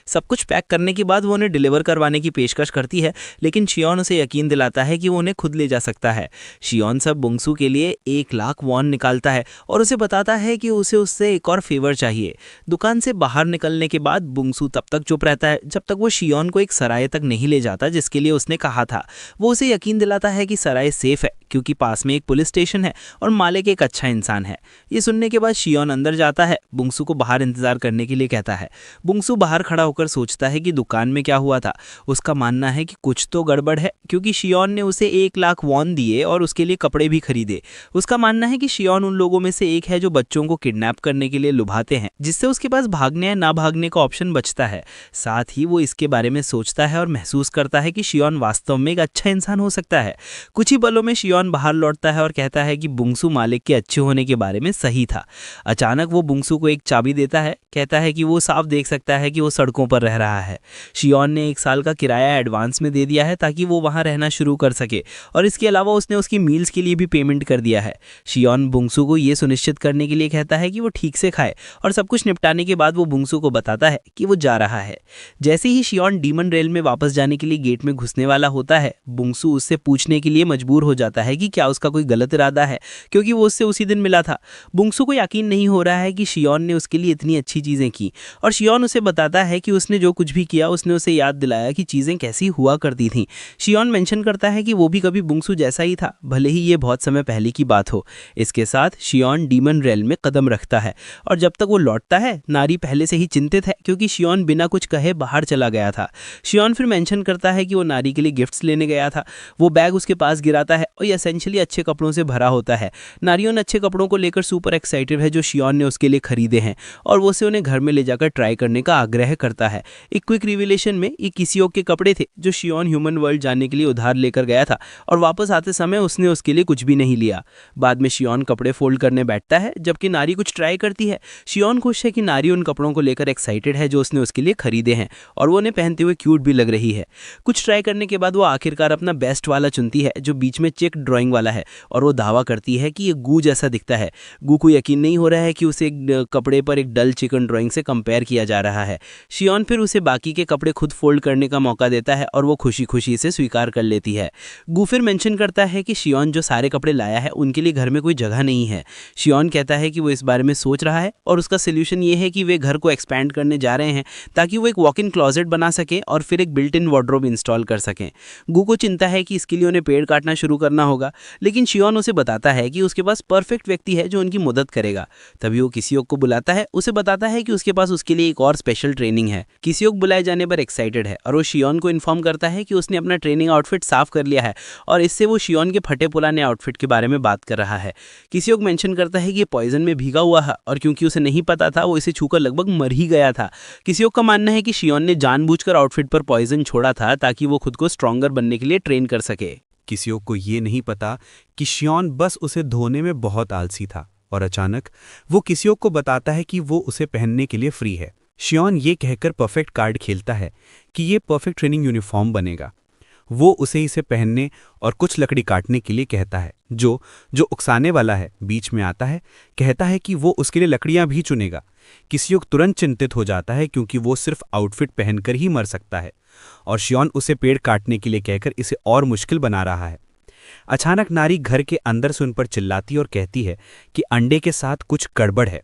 सब कुछ पैक करने के बाद वो उन्हें डिलीवर करवाने की पेशकश करती है, लेकिन शियोन उसे यकीन दिलाता है कि वो उन्हें खुद ले जा सकता है। शियोन सब बुंगसू के लिए 1,00,000 वॉन निकालता है और उसे बताता है कि उसे उससे एक और फेवर चाहिए। दुकान से बाहर निकलने के बाद बुंगसू तब तक चुप रहता है जब तक वो शियोन को एक सराय तक नहीं ले जाता जिसके लिए उसने कहा था। वो उसे यकीन दिलाता है कि सराय सेफ है क्योंकि पास में एक पुलिस स्टेशन है और मालिक एक अच्छा इंसान है। ये सुनने के बाद शियोन अंदर जाता है, बुंगसू को बाहर इंतजार करने के लिए कहता है। बुंगसू बाहर खड़ा होकर सोचता है कि दुकान में क्या हुआ था। उसका मानना है कि कुछ तो गड़बड़ है क्योंकि शियोन ने उसे 1,00,000 वॉन दिए और उसके लिए कपड़े भी खरीदे। उसका मानना है कि शियोन उन लोगों में से एक है जो बच्चों को किडनैप करने के लिए लुभाते हैं, जिससे उसके पास भागने या ना भागने का ऑप्शन बचता है। साथ ही वो इसके बारे में सोचता है और महसूस करता है कि शियोन वास्तव में एक अच्छा इंसान हो सकता है। कुछ ही पलों में शियोन बाहर लौटता है और कहता है कि बुंगसू मालिक के अच्छे होने के बारे में सही था। अचानक वो बुंगसू को एक चाबी देता है, कहता है कि वो साफ देख सकता है कि वो सड़कों पर रह रहा है। शियोन ने 1 साल का किराया एडवांस में दे दिया है ताकि वो वहां रहना शुरू कर सके और इसके अलावा उसने उसकी मील्स के लिए भी पेमेंट कर दिया है। शियोन बुंगसू को ये सुनिश्चित करने के लिए कहता है कि वो ठीक से खाए और सब कुछ निपटाने के बाद वो बुंगसू को बताता है कि वो जा रहा है। जैसे ही शियोन डीमन रेल में वापस जाने के लिए गेट में घुसने वाला होता है, बुंगसू उससे पूछने के लिए मजबूर हो जाता है कि क्या उसका कोई गलत इरादा है क्योंकि वो उससे उसी दिन मिला था। बुंगसू को यकीन नहीं हो रहा है कि शियोन ने उसके लिए इतनी अच्छी चीज़ें की और शियोन उसे बताता है कि उसने जो कुछ भी किया उसने उसे याद दिलाया कि चीज़ें कैसी हुआ करती थीं। शियोन मेंशन करता है कि वो भी कभी बुंगसू जैसा ही था, भले ही ये बहुत समय पहले की बात हो। इसके साथ शियोन डीमन रेल में कदम रखता है और जब तक वो लौटता है, नारी पहले से ही चिंतित है क्योंकि शियोन बिना कुछ कहे बाहर चला गया था। शियोन फिर मेंशन करता है कि वो नारी के लिए गिफ्ट्स लेने गया था। वो बैग उसके पास गिराता है और ये एसेंशियली अच्छे कपड़ों से भरा होता है। नारी उन अच्छे कपड़ों को लेकर सुपर एक्साइटेड है जो शियोन ने उसके लिए खरीदे हैं और वो उसे उन्हें घर में ले जाकर ट्राई करने का आग्रह करता है। एक क्विक रिवीलेशन में ये किसियोक के कपड़े थे जो शियोन ह्यूमन वर्ल्ड जाने के लिए उधार लेकर गया था और वापस आते समय उसने उसके लिए कुछ भी नहीं लिया। बाद में शियोन कपड़े फोल्ड करने बैठता है जबकि नारी कुछ ट्राई करती है। शियोन खुश है कि नारी उन कपड़ों को लेकर एक्साइटेड है जो उसने उसके लिए खरीदे हैं और वो उन्हें पहनते हुए क्यूट भी लग रही है। कुछ ट्राई करने के बाद वो आखिरकार अपना बेस्ट वाला चुनती है जो बीच में चेक ड्राइंग वाला है और वो दावा करती है कि ये गू जैसा दिखता है। गू को यकीन नहीं हो रहा है कि उसे कपड़े पर एक डल चिकन ड्राइंग से कंपेयर किया जा रहा है। शियोन फिर उसे बाकी के कपड़े खुद फोल्ड करने का मौका देता है और वो खुशी खुशी से स्वीकार कर लेती है। गू फिर मेंशन करता है कि शियोन जो सारे कपड़े लाया है उनके लिए घर में कोई जगह नहीं है। शियोन कहता है कि वो इस बारे में सोच रहा है और उसका सोल्यूशन ये है कि वे घर को एक्सपैंड करने जा रहे हैं ताकि वो एक वॉक इन क्लोजेट बना सकें और फिर एक बिल्ट इन वार्डरोब इंस्टॉल कर सकें। गू को चिंता है कि इसके लिए उन्हें पेड़ काटना शुरू करना होगा, लेकिन शियोन उसे बताता है कि उसके पास परफेक्ट व्यक्ति है जो उनकी मदद करेगा। तभी वो किसियोक को बुलाता है, उसे बताता है कि उसके पास उसके लिए एक और स्पेशल ट्रेनिंग है। किसियोक बुलाए जाने पर एक्साइटेड है और वो शियोन को इन्फॉर्म करता है कि उसने अपना ट्रेनिंग आउटफिट साफ कर लिया है और इससे वो शियोन के फटे पुराने आउटफिट के बारे में बात कर रहा है। किसियोक मेंशन करता है कि ये पॉइजन में भीगा हुआ है और क्योंकि उसे नहीं पता था वो इसे छूकर लगभग मर ही गया था। किसियोक का मानना है कि शियोन ने जानबूझकर आउटफिट पर पॉइजन छोड़ा था ताकि वो खुद को स्ट्रॉन्गर बनने के लिए ट्रेन कर सके। किसियोक को ये नहीं पता कि शियोन बस उसे धोने में बहुत आलसी था और अचानक वो किसियोक को बताता है कि वो उसे पहनने के लिए फ्री है। शियोन ये कहकर परफेक्ट कार्ड खेलता है कि ये परफेक्ट ट्रेनिंग यूनिफॉर्म बनेगा। वो उसे इसे पहनने और कुछ लकड़ी काटने के लिए कहता है। जो उकसाने वाला है बीच में आता है, कहता है कि वो उसके लिए लकड़ियां भी चुनेगा। किसियोक तुरंत चिंतित हो जाता है क्योंकि वो सिर्फ आउटफिट पहनकर ही मर सकता है और शियोन उसे पेड़ काटने के लिए कहकर इसे और मुश्किल बना रहा है। अचानक नारी घर के अंदर से उन पर चिल्लाती और कहती है कि अंडे के साथ कुछ गड़बड़ है।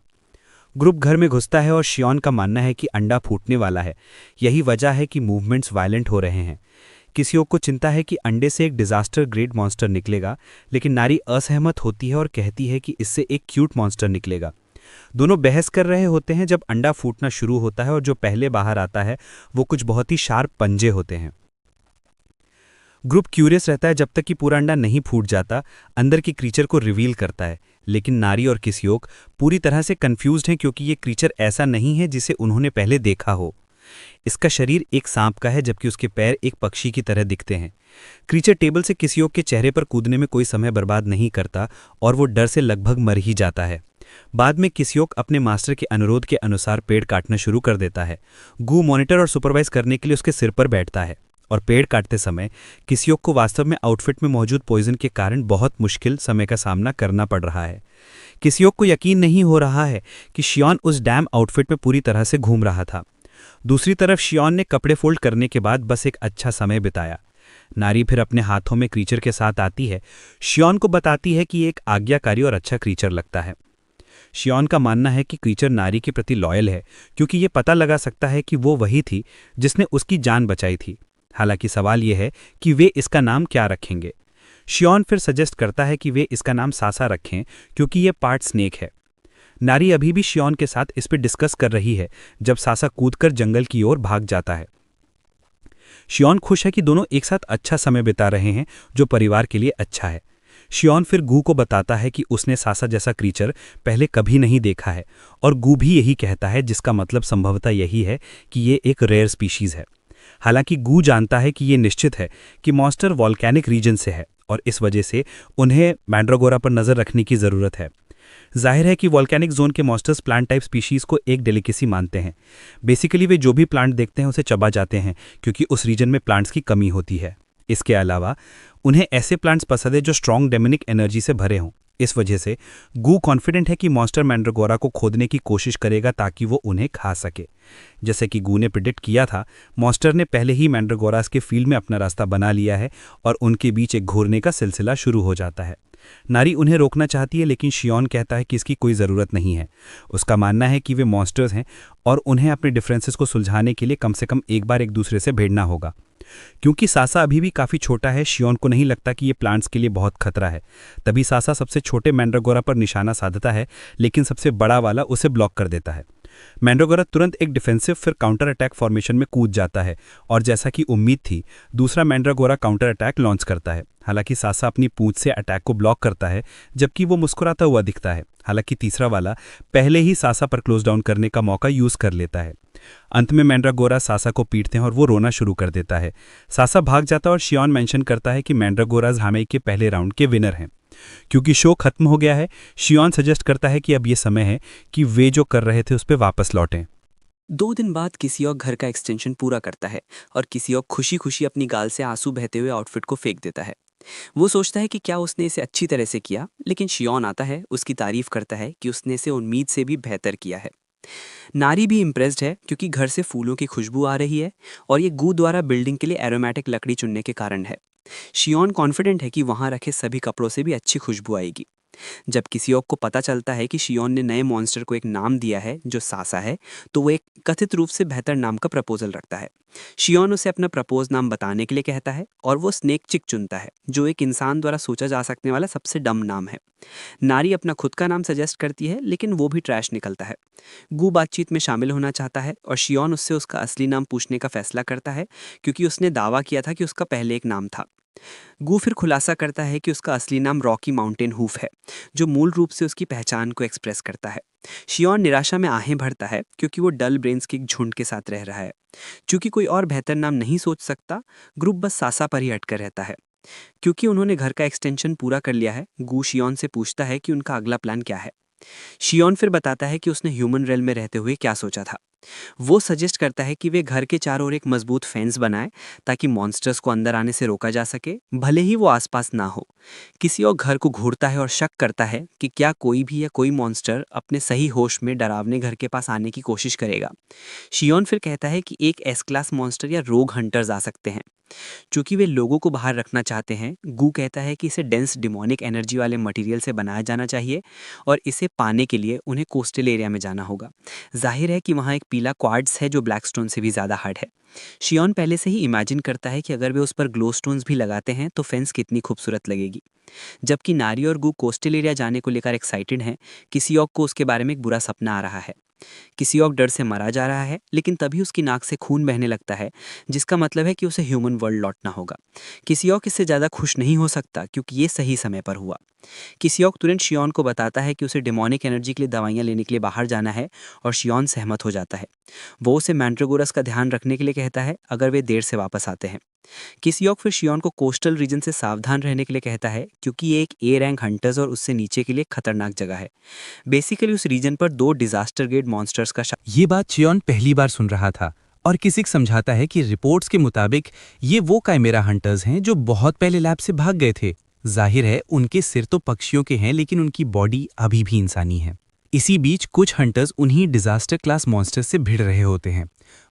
ग्रुप घर में घुसता है और शियोन का मानना है कि अंडा फूटने वाला है। यही वजह है कि मूवमेंट्स वायलेंट हो रहे हैं। किसियोक को चिंता है कि अंडे से एक डिजास्टर ग्रेड मॉन्स्टर निकलेगा, लेकिन नारी असहमत होती है और कहती है कि इससे एक क्यूट मॉन्स्टर निकलेगा। दोनों बहस कर रहे होते हैं जब अंडा फूटना शुरू होता है और जो पहले बाहर आता है वो कुछ बहुत ही शार्प पंजे होते हैं। ग्रुप क्यूरियस रहता है जब तक कि पूरा अंडा नहीं फूट जाता, अंदर की क्रीचर को रिवील करता है, लेकिन नारी और किसियोक पूरी तरह से कंफ्यूज्ड हैं क्योंकि ये क्रीचर ऐसा नहीं है जिसे उन्होंने पहले देखा हो। इसका शरीर एक सांप का है जबकि उसके पैर एक पक्षी की तरह दिखते हैं। क्रीचर टेबल से किसियोक के चेहरे पर कूदने में कोई समय बर्बाद नहीं करता और वो डर से लगभग मर ही जाता है। बाद में किसियोक अपने मास्टर के अनुरोध के अनुसार पेड़ काटना शुरू कर देता है। गू मॉनिटर और सुपरवाइज करने के लिए उसके सिर पर बैठता है और पेड़ काटते समय किसियोक को वास्तव में आउटफिट में मौजूद पॉइजन के कारण बहुत मुश्किल समय का सामना करना पड़ रहा है। किसियोक को यकीन नहीं हो रहा है कि शियोन उस डैम आउटफिट में पूरी तरह से घूम रहा था। दूसरी तरफ शियोन ने कपड़े फोल्ड करने के बाद बस एक अच्छा समय बिताया। नारी फिर अपने हाथों में क्रीचर के साथ आती है, शियोन को बताती है कि ये एक आज्ञाकारी और अच्छा क्रीचर लगता है। शियोन का मानना है कि क्रीचर नारी के प्रति लॉयल है क्योंकि ये पता लगा सकता है कि वो वही थी जिसने उसकी जान बचाई थी। हालांकि सवाल यह है कि वे इसका नाम क्या रखेंगे। शियोन फिर सजेस्ट करता है कि वे इसका नाम सासा रखें क्योंकि ये पार्ट स्नेक है। नारी अभी भी शियोन के साथ इस पर डिस्कस कर रही है जब सासा कूदकर जंगल की ओर भाग जाता है। शियोन खुश है कि दोनों एक साथ अच्छा समय बिता रहे हैं जो परिवार के लिए अच्छा है। शियोन फिर गू को बताता है कि उसने सासा जैसा क्रीचर पहले कभी नहीं देखा है और गू भी यही कहता है, जिसका मतलब संभवतः यही है कि ये एक रेयर स्पीशीज है। हालांकि गू जानता है कि ये निश्चित है कि मॉन्स्टर वॉल्केनिक रीजन से है और इस वजह से उन्हें मैंड्रागोरा पर नजर रखने की जरूरत है। जाहिर है कि वॉल्केनिक जोन के मॉन्स्टर्स प्लांट टाइप स्पीशीज को एक डेलिकेसी मानते हैं। बेसिकली वे जो भी प्लांट देखते हैं उसे चबा जाते हैं क्योंकि उस रीजन में प्लांट्स की कमी होती है। इसके अलावा उन्हें ऐसे प्लांट्स पसंद है जो स्ट्रॉन्ग डेमोनिक एनर्जी से भरे हों। इस वजह से गू कॉन्फिडेंट है कि मॉन्स्टर मैंड्रागोरा को खोदने की कोशिश करेगा ताकि वो उन्हें खा सके। जैसे कि गू ने प्रिडिक्ट किया था, मॉन्स्टर ने पहले ही मैंड्रागोरास के फील्ड में अपना रास्ता बना लिया है और उनके बीच एक घूरने का सिलसिला शुरू हो जाता है। नारी उन्हें रोकना चाहती है लेकिन शियोन कहता है कि इसकी कोई ज़रूरत नहीं है। उसका मानना है कि वे मॉन्स्टर्स हैं और उन्हें अपने डिफरेंसेस को सुलझाने के लिए कम से कम एक बार एक दूसरे से भिड़ना होगा। क्योंकि सासा अभी भी काफ़ी छोटा है, शियोन को नहीं लगता कि ये प्लांट्स के लिए बहुत खतरा है। तभी सासा सबसे छोटे मैंड्रागोरा पर निशाना साधता है लेकिन सबसे बड़ा वाला उसे ब्लॉक कर देता है। मैंड्रागोरा तुरंत एक डिफेंसिव फिर काउंटर अटैक फॉर्मेशन में कूद जाता है और जैसा कि उम्मीद थी, दूसरा मैंड्रागोरा काउंटर अटैक लॉन्च करता है। हालांकि सासा अपनी पूंछ से अटैक को ब्लॉक करता है जबकि वो मुस्कुराता हुआ दिखता है। हालांकि तीसरा वाला पहले ही सासा पर क्लोज डाउन करने का मौका यूज कर लेता है। अंत में मैंड्रागोरा सासा को पीटते हैं और वो रोना शुरू कर देता है। सासा भाग जाता है और शियोन मेंशन करता है कि मैंड्रागोराज हामेई के पहले राउंड के विनर हैं। क्योंकि शो खत्म हो गया है, शियोन सजेस्ट करता है कि अब ये समय है कि वे जो कर रहे थे उस पर वापस लौटें। 2 दिन बाद किसी और घर का एक्सटेंशन पूरा करता है और किसी और खुशी खुशी अपनी गाल से आंसू बहते हुए आउटफिट को फेंक देता है। वो सोचता है कि क्या उसने इसे अच्छी तरह से किया, लेकिन शियोन आता है, उसकी तारीफ करता है कि उसने इसे उम्मीद से भी बेहतर किया है। नारी भी इम्प्रेस्ड है क्योंकि घर से फूलों की खुशबू आ रही है और ये गू द्वारा बिल्डिंग के लिए एरोमेटिक लकड़ी चुनने के कारण है। शियोन कॉन्फिडेंट है कि वहां रखे सभी कपड़ों से भी अच्छी खुशबू आएगी। जब किसी और को पता चलता है कि शियोन ने नए मॉन्स्टर को एक नाम दिया है जो सासा है, तो वो एक कथित रूप से बेहतर नाम का प्रपोजल रखता है। शियोन उसे अपना प्रपोज नाम बताने के लिए कहता है और वो स्नेक चिक चुनता है, जो एक इंसान द्वारा सोचा जा सकने वाला सबसे डम नाम है। नारी अपना खुद का नाम सजेस्ट करती है लेकिन वो भी ट्रैश निकलता है। गू बातचीत में शामिल होना चाहता है और शियोन उससे उसका असली नाम पूछने का फैसला करता है क्योंकि उसने दावा किया था कि उसका पहले एक नाम था। गू फिर खुलासा करता है कि उसका असली नाम रॉकी माउंटेन हूफ है, जो मूल रूप से उसकी पहचान को एक्सप्रेस करता है। शियोन निराशा में आहें भरता है क्योंकि वो डल ब्रेन्स के एक झुंड के साथ रह रहा है। चूंकि कोई और बेहतर नाम नहीं सोच सकता, ग्रुप बस सासा पर ही अटकर रहता है। क्योंकि उन्होंने घर का एक्सटेंशन पूरा कर लिया है, गू शियोन से पूछता है कि उनका अगला प्लान क्या है। शियोन फिर बताता है कि उसने ह्यूमन रेल में रहते हुए क्या सोचा था। वो सजेस्ट करता है कि वे घर के चारों ओर एक मजबूत फेंस बनाएं ताकि मॉन्स्टर्स को अंदर आने से रोका जा सके, भले ही वो आसपास ना हो। किसी और घर को घूरता है और शक करता है कि क्या कोई भी या कोई मॉन्स्टर अपने सही होश में डरावने घर के पास आने की कोशिश करेगा। शियोन फिर कहता है कि एक एस क्लास मॉन्स्टर या रोग हंटर्स आ सकते हैं। चूंकि वे लोगों को बाहर रखना चाहते हैं, गू कहता है कि इसे डेंस डिमोनिक एनर्जी वाले मटेरियल से बनाया जाना चाहिए और इसे पाने के लिए उन्हें कोस्टल एरिया में जाना होगा। जाहिर है कि वहाँ एक पीला क्वार्ट्स है जो ब्लैकस्टोन से भी ज़्यादा हार्ड है। शियोन पहले से ही इमेजिन करता है कि अगर वे उस पर ग्लो स्टोन्स भी लगाते हैं तो फेंस कितनी खूबसूरत लगेगी। जबकि नारी और गू कोस्टल एरिया जाने को लेकर एक्साइटेड हैं, किसी और को उसके बारे में एक बुरा सपना आ रहा है। किसी और डर से मरा जा रहा है, लेकिन तभी उसकी नाक से खून बहने लगता है, जिसका मतलब है कि उसे ह्यूमन वर्ल्ड लौटना होगा। किसी और इससे ज़्यादा खुश नहीं हो सकता क्योंकि ये सही समय पर हुआ। किसी और तुरंत शियोन को बताता है कि उसे डिमोनिक एनर्जी के लिए दवाइयाँ लेने के लिए बाहर जाना है और शियोन सहमत हो जाता है। वो उसे मैंड्रागोरस का ध्यान रखने के लिए कहता है अगर वे देर से वापस आते हैं। किसी और फिर शियोन को कोस्टल रीजन से सावधान रहने के लिए कहता है क्योंकि ये एक ए रैंक हंटर्स और उससे नीचे के लिए खतरनाक जगह है। बेसिकली उस रीजन पर 2 डिजास्टर ग्रेड मॉन्स्टर्स का ये बात शियोन पहली बार सुन रहा था और किसी को समझाता है कि रिपोर्ट्स के मुताबिक ये वो काइमेरा हंटर्स हैं जो बहुत पहले लैब से भाग गए थे। जाहिर है उनके सिर तो पक्षियों के हैं लेकिन उनकी बॉडी अभी भी इंसानी है। इसी बीच कुछ हंटर्स उन्हीं डिजास्टर क्लास मॉन्स्टर्स से भिड़ रहे होते हैं।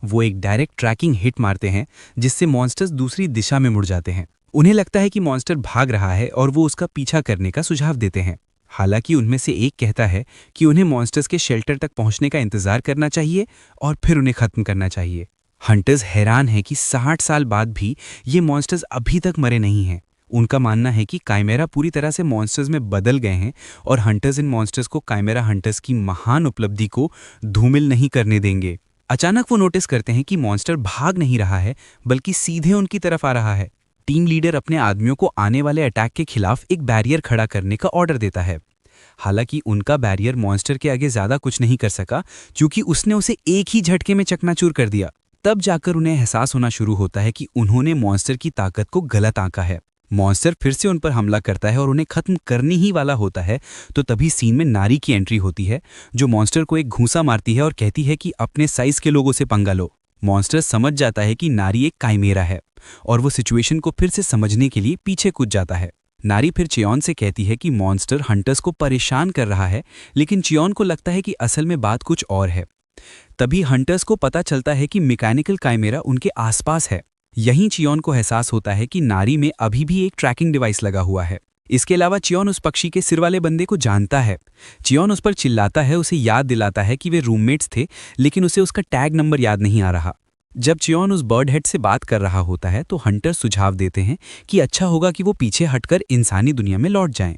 वो एक डायरेक्ट ट्रैकिंग हिट मारते हैं जिससे मॉन्स्टर्स दूसरी दिशा में मुड़ जाते हैं। उन्हें लगता है कि मॉन्स्टर भाग रहा है और वो उसका पीछा करने का सुझाव देते हैं। हालांकि उनमें से एक कहता है कि उन्हें मॉन्स्टर्स के शेल्टर तक पहुंचने का इंतजार करना चाहिए और फिर उन्हें खत्म करना चाहिए। हंटर्स हैरान हैं कि 60 साल बाद भी ये मॉन्स्टर्स अभी तक मरे नहीं हैं। उनका मानना है कि काइमेरा पूरी तरह से मॉन्स्टर्स में बदल गए हैं और हंटर्स इन मॉन्स्टर्स को काइमेरा हंटर्स की महान उपलब्धि को धूमिल नहीं करने देंगे। अचानक वो नोटिस करते हैं कि मॉन्स्टर भाग नहीं रहा है बल्कि सीधे उनकी तरफ आ रहा है। टीम लीडर अपने आदमियों को आने वाले अटैक के खिलाफ एक बैरियर खड़ा करने का ऑर्डर देता है। हालांकि उनका बैरियर मॉन्स्टर के आगे ज्यादा कुछ नहीं कर सका क्योंकि उसने उसे एक ही झटके में चकनाचूर कर दिया। तब जाकर उन्हें एहसास होना शुरू होता है कि उन्होंने मॉन्स्टर की ताकत को गलत आंका है। मॉन्स्टर फिर से उन पर हमला करता है और उन्हें खत्म करने ही वाला होता है तो तभी सीन में नारी की एंट्री होती है जो मॉन्स्टर को एक घूंसा मारती है और कहती है कि अपने साइज के लोगों से पंगा लो। मॉन्स्टर समझ जाता है कि नारी एक काइमेरा है और वो सिचुएशन को फिर से समझने के लिए पीछे कूद जाता है। नारी फिर चियोन से कहती है कि मॉन्स्टर हंटर्स को परेशान कर रहा है, लेकिन चियोन को लगता है कि असल में बात कुछ और है। तभी हंटर्स को पता चलता है कि मैकेनिकल काइमेरा उनके आसपास है। यहीं चियोन को एहसास होता है कि नारी में अभी भी एक ट्रैकिंग डिवाइस लगा हुआ है। इसके अलावा चियोन उस पक्षी के सिर वाले बंदे को जानता है। चियोन उस पर चिल्लाता है, उसे याद दिलाता है कि वे रूममेट्स थे, लेकिन उसे उसका टैग नंबर याद नहीं आ रहा। जब चियोन उस बर्ड हेड से बात कर रहा होता है तो हंटर सुझाव देते हैं कि अच्छा होगा कि वो पीछे हटकर इंसानी दुनिया में लौट जाएं।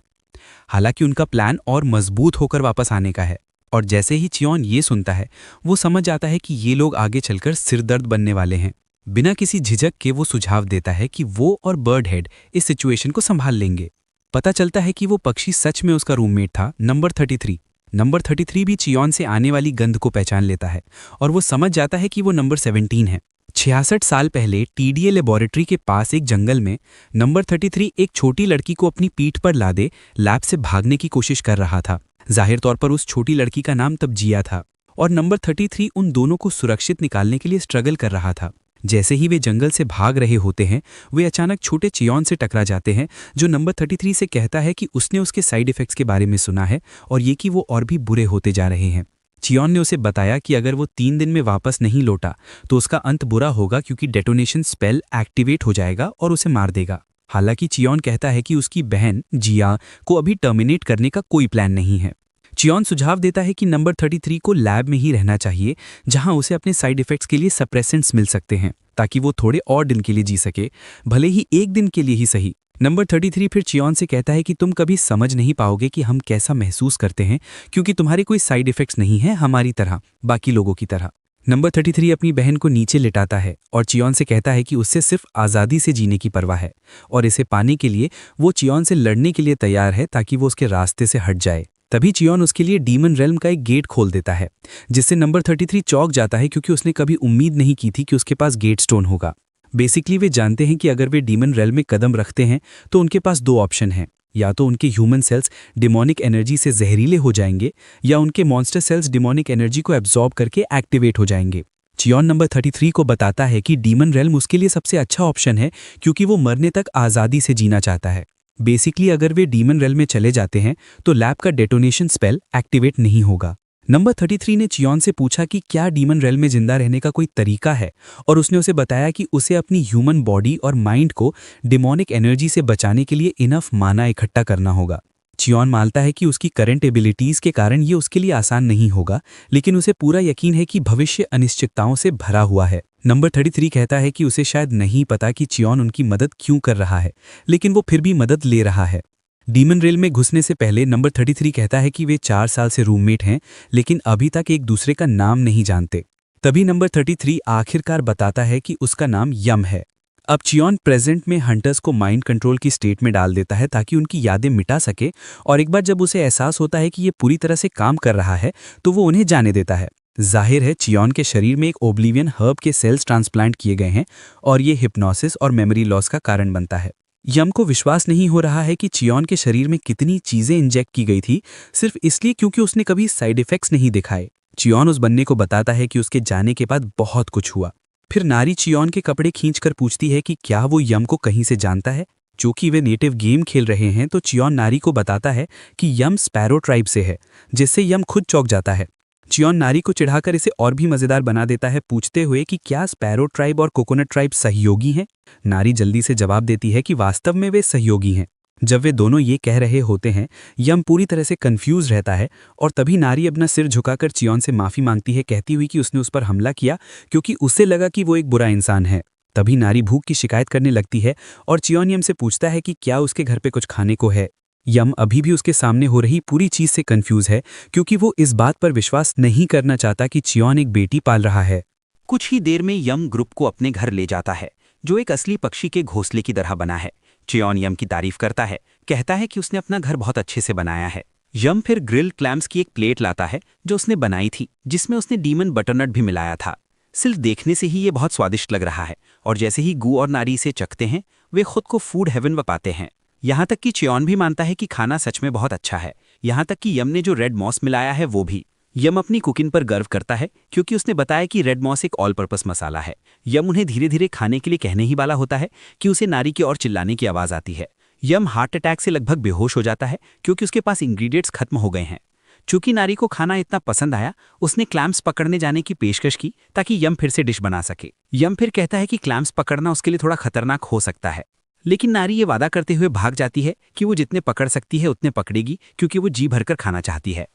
हालांकि उनका प्लान और मजबूत होकर वापस आने का है, और जैसे ही चियोन ये सुनता है वो समझ जाता है कि ये लोग आगे चलकर सिरदर्द बनने वाले हैं। बिना किसी झिझक के वो सुझाव देता है कि वो और बर्ड हेड इस सिचुएशन को संभाल लेंगे। पता चलता है कि वो पक्षी सच में उसका रूममेट था, नंबर 33। नंबर 33 भी चियोन से आने वाली गंध को पहचान लेता है और वो समझ जाता है कि वो नंबर 17 है। 66 साल पहले टीडीए लेबोरेटरी के पास एक जंगल में नंबर 33 एक छोटी लड़की को अपनी पीठ पर लादे लैब से भागने की कोशिश कर रहा था। जाहिर तौर पर उस छोटी लड़की का नाम तब जिया था और नंबर 33 उन दोनों को सुरक्षित निकालने के लिए स्ट्रगल कर रहा था। जैसे ही वे जंगल से भाग रहे होते हैं वे अचानक छोटे चियोन से टकरा जाते हैं जो नंबर 33 से कहता है कि उसने उसके साइड इफेक्ट्स के बारे में सुना है और ये कि वो और भी बुरे होते जा रहे हैं। चियोन ने उसे बताया कि अगर वो 3 दिन में वापस नहीं लौटा तो उसका अंत बुरा होगा क्योंकि डेटोनेशन स्पेल एक्टिवेट हो जाएगा और उसे मार देगा। हालांकि चियोन कहता है कि उसकी बहन जिया को अभी टर्मिनेट करने का कोई प्लान नहीं है। चियोन सुझाव देता है कि नंबर 33 को लैब में ही रहना चाहिए जहां उसे अपने साइड इफेक्ट्स के लिए सप्रेसेंट्स मिल सकते हैं ताकि वो थोड़े और दिन के लिए जी सके, भले ही एक दिन के लिए ही सही। नंबर 33 फिर चियोन से कहता है कि तुम कभी समझ नहीं पाओगे कि हम कैसा महसूस करते हैं क्योंकि तुम्हारे कोई साइड इफेक्ट्स नहीं है हमारी तरह, बाकी लोगों की तरह। नंबर 33 अपनी बहन को नीचे लिटाता है और चियोन से कहता है कि उससे सिर्फ आज़ादी से जीने की परवाह है और इसे पाने के लिए वो चियोन से लड़ने के लिए तैयार है ताकि वो उसके रास्ते से हट जाए। तभी चियोन उसके लिए डीमन रेल्म का एक गेट खोल देता है जिससे नंबर 33 चौंक जाता है क्योंकि उसने कभी उम्मीद नहीं की थी कि उसके पास गेट स्टोन होगा। बेसिकली वे जानते हैं कि अगर वे डीमन रेल्म में कदम रखते हैं तो उनके पास 2 ऑप्शन हैं, या तो उनके ह्यूमन सेल्स डिमोनिक एनर्जी से जहरीले हो जाएंगे या उनके मॉन्स्टर सेल्स डिमोनिक एनर्जी को एब्जॉर्ब करके एक्टिवेट हो जाएंगे। चियोन नंबर 33 को बताता है कि डीमन रेल्म उसके लिए सबसे अच्छा ऑप्शन है क्योंकि वो मरने तक आज़ादी से जीना चाहता है। बेसिकली अगर वे डीमन रेल्म में चले जाते हैं तो लैब का डेटोनेशन स्पेल एक्टिवेट नहीं होगा। नंबर 33 ने चियोन से पूछा कि क्या डीमन रेल्म में जिंदा रहने का कोई तरीका है और उसने उसे बताया कि उसे अपनी ह्यूमन बॉडी और माइंड को डिमोनिक एनर्जी से बचाने के लिए इनफ माना इकट्ठा करना होगा। चियोन मानता है कि उसकी करंट एबिलिटीज के कारण ये उसके लिए आसान नहीं होगा, लेकिन उसे पूरा यकीन है कि भविष्य अनिश्चितताओं से भरा हुआ है। नंबर 33 कहता है कि उसे शायद नहीं पता कि चियोन उनकी मदद क्यों कर रहा है, लेकिन वो फिर भी मदद ले रहा है। डीमन रेल में घुसने से पहले नंबर 33 कहता है कि वे 4 साल से रूममेट हैं, लेकिन अभी तक एक दूसरे का नाम नहीं जानते। तभी नंबर 33 आखिरकार बताता है कि उसका नाम यम है। अब चियोन प्रेजेंट में हंटर्स को माइंड कंट्रोल की स्टेट में डाल देता है ताकि उनकी यादें मिटा सके, और एक बार जब उसे एहसास होता है कि ये पूरी तरह से काम कर रहा है तो वो उन्हें जाने देता है। जाहिर है चियोन के शरीर में एक ओब्लिवियन हर्ब के सेल्स ट्रांसप्लांट किए गए हैं और ये हिप्नोसिस और मेमोरी लॉस का कारण बनता है। यम को विश्वास नहीं हो रहा है कि चियोन के शरीर में कितनी चीजें इंजेक्ट की गई थी सिर्फ इसलिए क्योंकि उसने कभी साइड इफेक्ट्स नहीं दिखाए। चियोन उस बन्ने को बताता है कि उसके जाने के बाद बहुत कुछ हुआ। फिर नारी चियोन के कपड़े खींचकर पूछती है कि क्या वो यम को कहीं से जानता है। चूंकि वे नेटिव गेम खेल रहे हैं तो चियोन नारी को बताता है कि यम स्पैरो ट्राइब से है, जिससे यम खुद चौंक जाता है। चियोन नारी को चिढ़ाकर इसे और भी मजेदार बना देता है, पूछते हुए कि क्या स्पैरो ट्राइब और कोकोनट ट्राइब सहयोगी हैं। नारी जल्दी से जवाब देती है कि वास्तव में वे सहयोगी हैं। जब वे दोनों ये कह रहे होते हैं, यम पूरी तरह से कंफ्यूज रहता है और तभी नारी अपना सिर झुकाकर चियोन से माफी मांगती है, कहती हुई कि उसने उस पर हमला किया क्योंकि उसे लगा कि वो एक बुरा इंसान है। तभी नारी भूख की शिकायत करने लगती है और चियोन यम से पूछता है कि क्या उसके घर पे कुछ खाने को है। यम अभी भी उसके सामने हो रही पूरी चीज से कंफ्यूज है क्योंकि वो इस बात पर विश्वास नहीं करना चाहता कि चियोन एक बेटी पाल रहा है। कुछ ही देर में यम ग्रुप को अपने घर ले जाता है, जो एक असली पक्षी के घोंसले की तरह बना है। चियोन यम की तारीफ करता है, कहता है कि उसने अपना घर बहुत अच्छे से बनाया है। यम फिर ग्रिल्ड क्लैम्स की एक प्लेट लाता है जो उसने बनाई थी, जिसमें उसने डीमन बटरनट भी मिलाया था। सिर्फ देखने से ही ये बहुत स्वादिष्ट लग रहा है और जैसे ही गू और नारी इसे चखते हैं, वे खुद को फूड हेवन पाते हैं। यहाँ तक कि चियोन भी मानता है कि खाना सच में बहुत अच्छा है। यहाँ तक कि यम ने जो रेड मॉस मिलाया है वो भी। यम अपनी कुकिंग पर गर्व करता है क्योंकि उसने बताया कि रेड मॉस एक ऑल पर्पस मसाला है। यम उन्हें धीरे धीरे खाने के लिए कहने ही वाला होता है कि उसे नारी की ओर चिल्लाने की आवाज़ आती है। यम हार्ट अटैक से लगभग बेहोश हो जाता है क्योंकि उसके पास इंग्रेडिएंट्स खत्म हो गए हैं। चूंकि नारी को खाना इतना पसंद आया, उसने क्लैम्स पकड़ने जाने की पेशकश की ताकि यम फिर से डिश बना सके। यम फिर कहता है कि क्लैम्स पकड़ना उसके लिए थोड़ा खतरनाक हो सकता है, लेकिन नारी ये वादा करते हुए भाग जाती है कि वो जितने पकड़ सकती है उतने पकड़ेगी क्योंकि वो जी भरकर खाना चाहती है।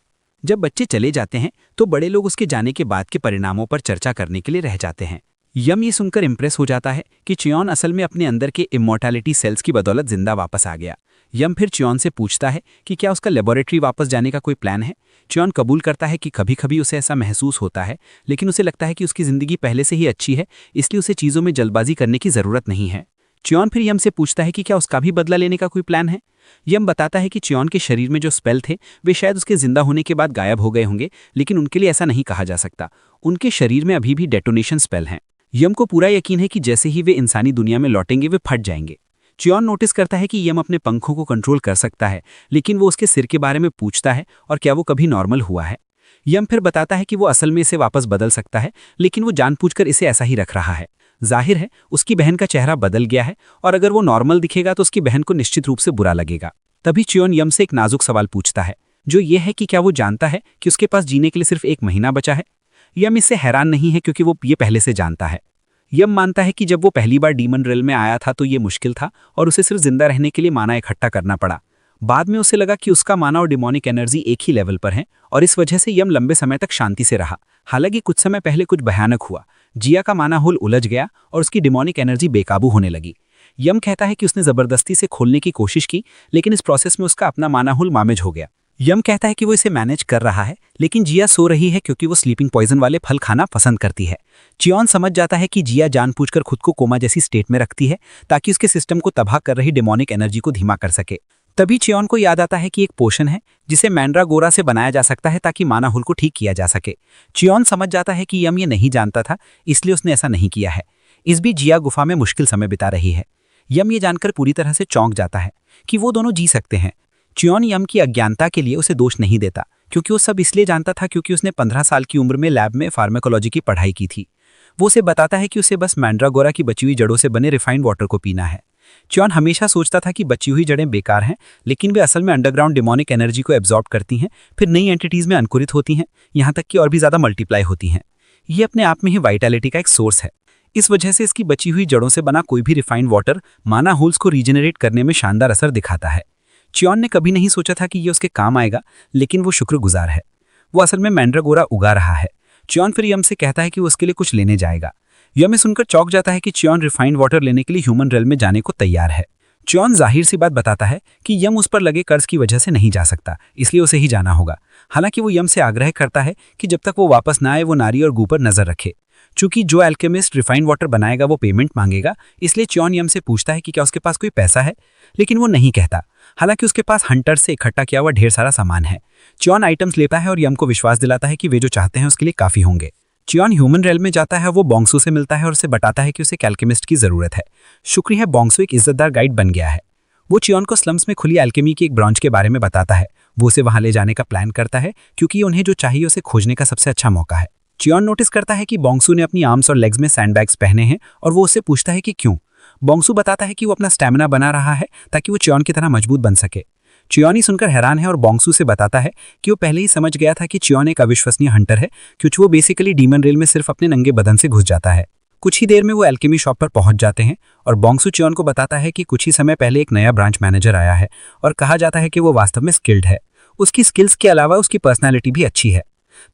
जब बच्चे चले जाते हैं तो बड़े लोग उसके जाने के बाद के परिणामों पर चर्चा करने के लिए रह जाते हैं। यम ये सुनकर इम्प्रेस हो जाता है कि चियोन असल में अपने अंदर के इमॉर्टैलिटी सेल्स की बदौलत जिंदा वापस आ गया। यम फिर चियोन से पूछता है कि क्या उसका लेबोरेटरी वापस जाने का कोई प्लान है। चियोन कबूल करता है कि कभी कभी उसे ऐसा महसूस होता है, लेकिन उसे लगता है कि उसकी ज़िंदगी पहले से ही अच्छी है, इसलिए उसे चीज़ों में जल्दबाजी करने की ज़रूरत नहीं है। चियोन फिर यम से पूछता है कि क्या उसका भी बदला लेने का कोई प्लान है। यम बताता है कि चियोन के शरीर में जो स्पेल थे वे शायद उसके जिंदा होने के बाद गायब हो गए होंगे, लेकिन उनके लिए ऐसा नहीं कहा जा सकता। उनके शरीर में अभी भी डेटोनेशन स्पेल हैं। यम को पूरा यकीन है कि जैसे ही वे इंसानी दुनिया में लौटेंगे वे फट जाएंगे। चियोन नोटिस करता है कि यम अपने पंखों को कंट्रोल कर सकता है, लेकिन वो उसके सिर के बारे में पूछता है और क्या वो कभी नॉर्मल हुआ है। यम फिर बताता है कि वो असल में इसे वापस बदल सकता है, लेकिन वो जानबूझकर इसे ऐसा ही रख रहा है। जाहिर है उसकी बहन का चेहरा बदल गया है और अगर वो नॉर्मल दिखेगा तो उसकी बहन को निश्चित रूप से बुरा लगेगा। तभी चियोन यम से एक नाजुक सवाल पूछता है, जो ये है कि क्या वो जानता है कि उसके पास जीने के लिए सिर्फ 1 महीना बचा है। यम इससे हैरान नहीं है क्योंकि वो ये पहले से जानता है। यम मानता है कि जब वो पहली बार डीमन रेल में आया था तो ये मुश्किल था और उसे सिर्फ जिंदा रहने के लिए माना इकट्ठा करना पड़ा। बाद में उसे लगा कि उसका माना और डिमोनिक एनर्जी एक ही लेवल पर है और इस वजह से यम लंबे समय तक शांति से रहा। हालांकि कुछ समय पहले कुछ भयानक हुआ। जिया का माना होल उलझ गया और उसकी डिमोनिक एनर्जी बेकाबू होने लगी। यम कहता है कि उसने जबरदस्ती से खोलने की कोशिश की, लेकिन इस प्रोसेस में उसका अपना माना होल मैनेज हो गया। यम कहता है कि वो इसे मैनेज कर रहा है, लेकिन जिया सो रही है क्योंकि वो स्लीपिंग पॉइजन वाले फल खाना पसंद करती है। चियोन समझ जाता है कि जिया जानबूझकर खुद को कोमा जैसी स्टेट में रखती है ताकि उसके सिस्टम को तबाह कर रही डिमोनिक एनर्जी को धीमा कर सके। तभी चियोन को याद आता है कि एक पोशन है जिसे मैंड्रागोरा से बनाया जा सकता है ताकि माना होल को ठीक किया जा सके। चियोन समझ जाता है कि यम ये नहीं जानता था, इसलिए उसने ऐसा नहीं किया है। इस बीच जिया गुफा में मुश्किल समय बिता रही है। यम ये जानकर पूरी तरह से चौंक जाता है कि वो दोनों जी सकते हैं। चियोन यम की अज्ञानता के लिए उसे दोष नहीं देता क्योंकि वो सब इसलिए जानता था क्योंकि उसने 15 साल की उम्र में लैब में फार्माकोलॉजी की पढ़ाई की थी। वो उसे बताता है कि उसे बस मैंड्रागोरा की बची हुई जड़ों से बने रिफाइंड वाटर को पीना है। चियोन हमेशा सोचता था कि बची हुई जड़ें बेकार हैं, लेकिन वे असल में अंडरग्राउंड डिमोनिक एनर्जी को एब्जॉर्ब करती हैं, फिर नई एंटिटीज में अंकुरित होती हैं, यहाँ तक कि और भी ज़्यादा मल्टीप्लाई होती हैं। ये अपने आप में ही वाइटैलिटी का एक सोर्स है। इस वजह से इसकी बची हुई जड़ों से बना कोई भी रिफाइंड वाटर माना होल्स को रीजनरेट करने में शानदार असर दिखाता है। चियोन ने कभी नहीं सोचा था कि ये उसके काम आएगा, लेकिन वो शुक्रगुजार है। वो असल में मैंड्रागोरा उगा रहा है। चियोन फिर यम से कहता है कि वो उसके लिए कुछ लेने जाएगा। यम ये सुनकर चौंक जाता है कि चियोन रिफाइंड वाटर लेने के लिए ह्यूमन रेल में जाने को तैयार है। चियोन जाहिर सी बात बताता है कि यम उस पर लगे कर्ज की वजह से नहीं जा सकता, इसलिए उसे ही जाना होगा। हालांकि वो यम से आग्रह करता है कि जब तक वो वापस ना आए वो नारी और गू पर नजर रखे। चूंकि जो एल्केमिस्ट रिफाइंड वाटर बनाएगा वो पेमेंट मांगेगा, इसलिए चियोन यम से पूछता है कि क्या उसके पास कोई पैसा है, लेकिन वो नहीं कहता। हालांकि उसके पास हंटर से इकट्ठा किया हुआ ढेर सारा सामान है। चियोन आइटम्स लेता है और यम को विश्वास दिलाता है कि वे जो चाहते हैं उसके लिए काफ़ी होंगे। चियोन ह्यूमन रेल में जाता है, वो बोंगसू से मिलता है और उसे बताता है कि उसे एल्केमिस्ट की ज़रूरत है। शुक्र है बोंगसू एक इज्जतदार गाइड बन गया है। वो चियोन को स्लम्स में खुली एल्केमी की एक ब्रांच के बारे में बताता है। वो उसे वहाँ ले जाने का प्लान करता है क्योंकि उन्हें जो चाहिए उसे खोजने का सबसे अच्छा मौका है। चियोन नोटिस करता है कि बोंगसू ने अपनी आर्म्स और लेग्स में सैंडबैग्स पहने हैं और वो उससे पूछता है कि क्यों। बोंगसू बताता है कि वो अपना स्टैमिना बना रहा है ताकि वो चियोन की तरह मजबूत बन सके। चियोन ही सुनकर हैरान है और बोंगसू से बताता है कि वो पहले ही समझ गया था कि चियोन एक अविश्वसनीय हंटर है, क्योंकि वो बेसिकली डीमन रेल में सिर्फ अपने नंगे बदन से घुस जाता है। कुछ ही देर में वो एल्केमी शॉप पर पहुंच जाते हैं और बोंगसू चियोन को बताता है कि कुछ ही समय पहले एक नया ब्रांच मैनेजर आया है और कहा जाता है कि वो वास्तव में स्किल्ड है। उसकी स्किल्स के अलावा उसकी पर्सनैलिटी भी अच्छी है।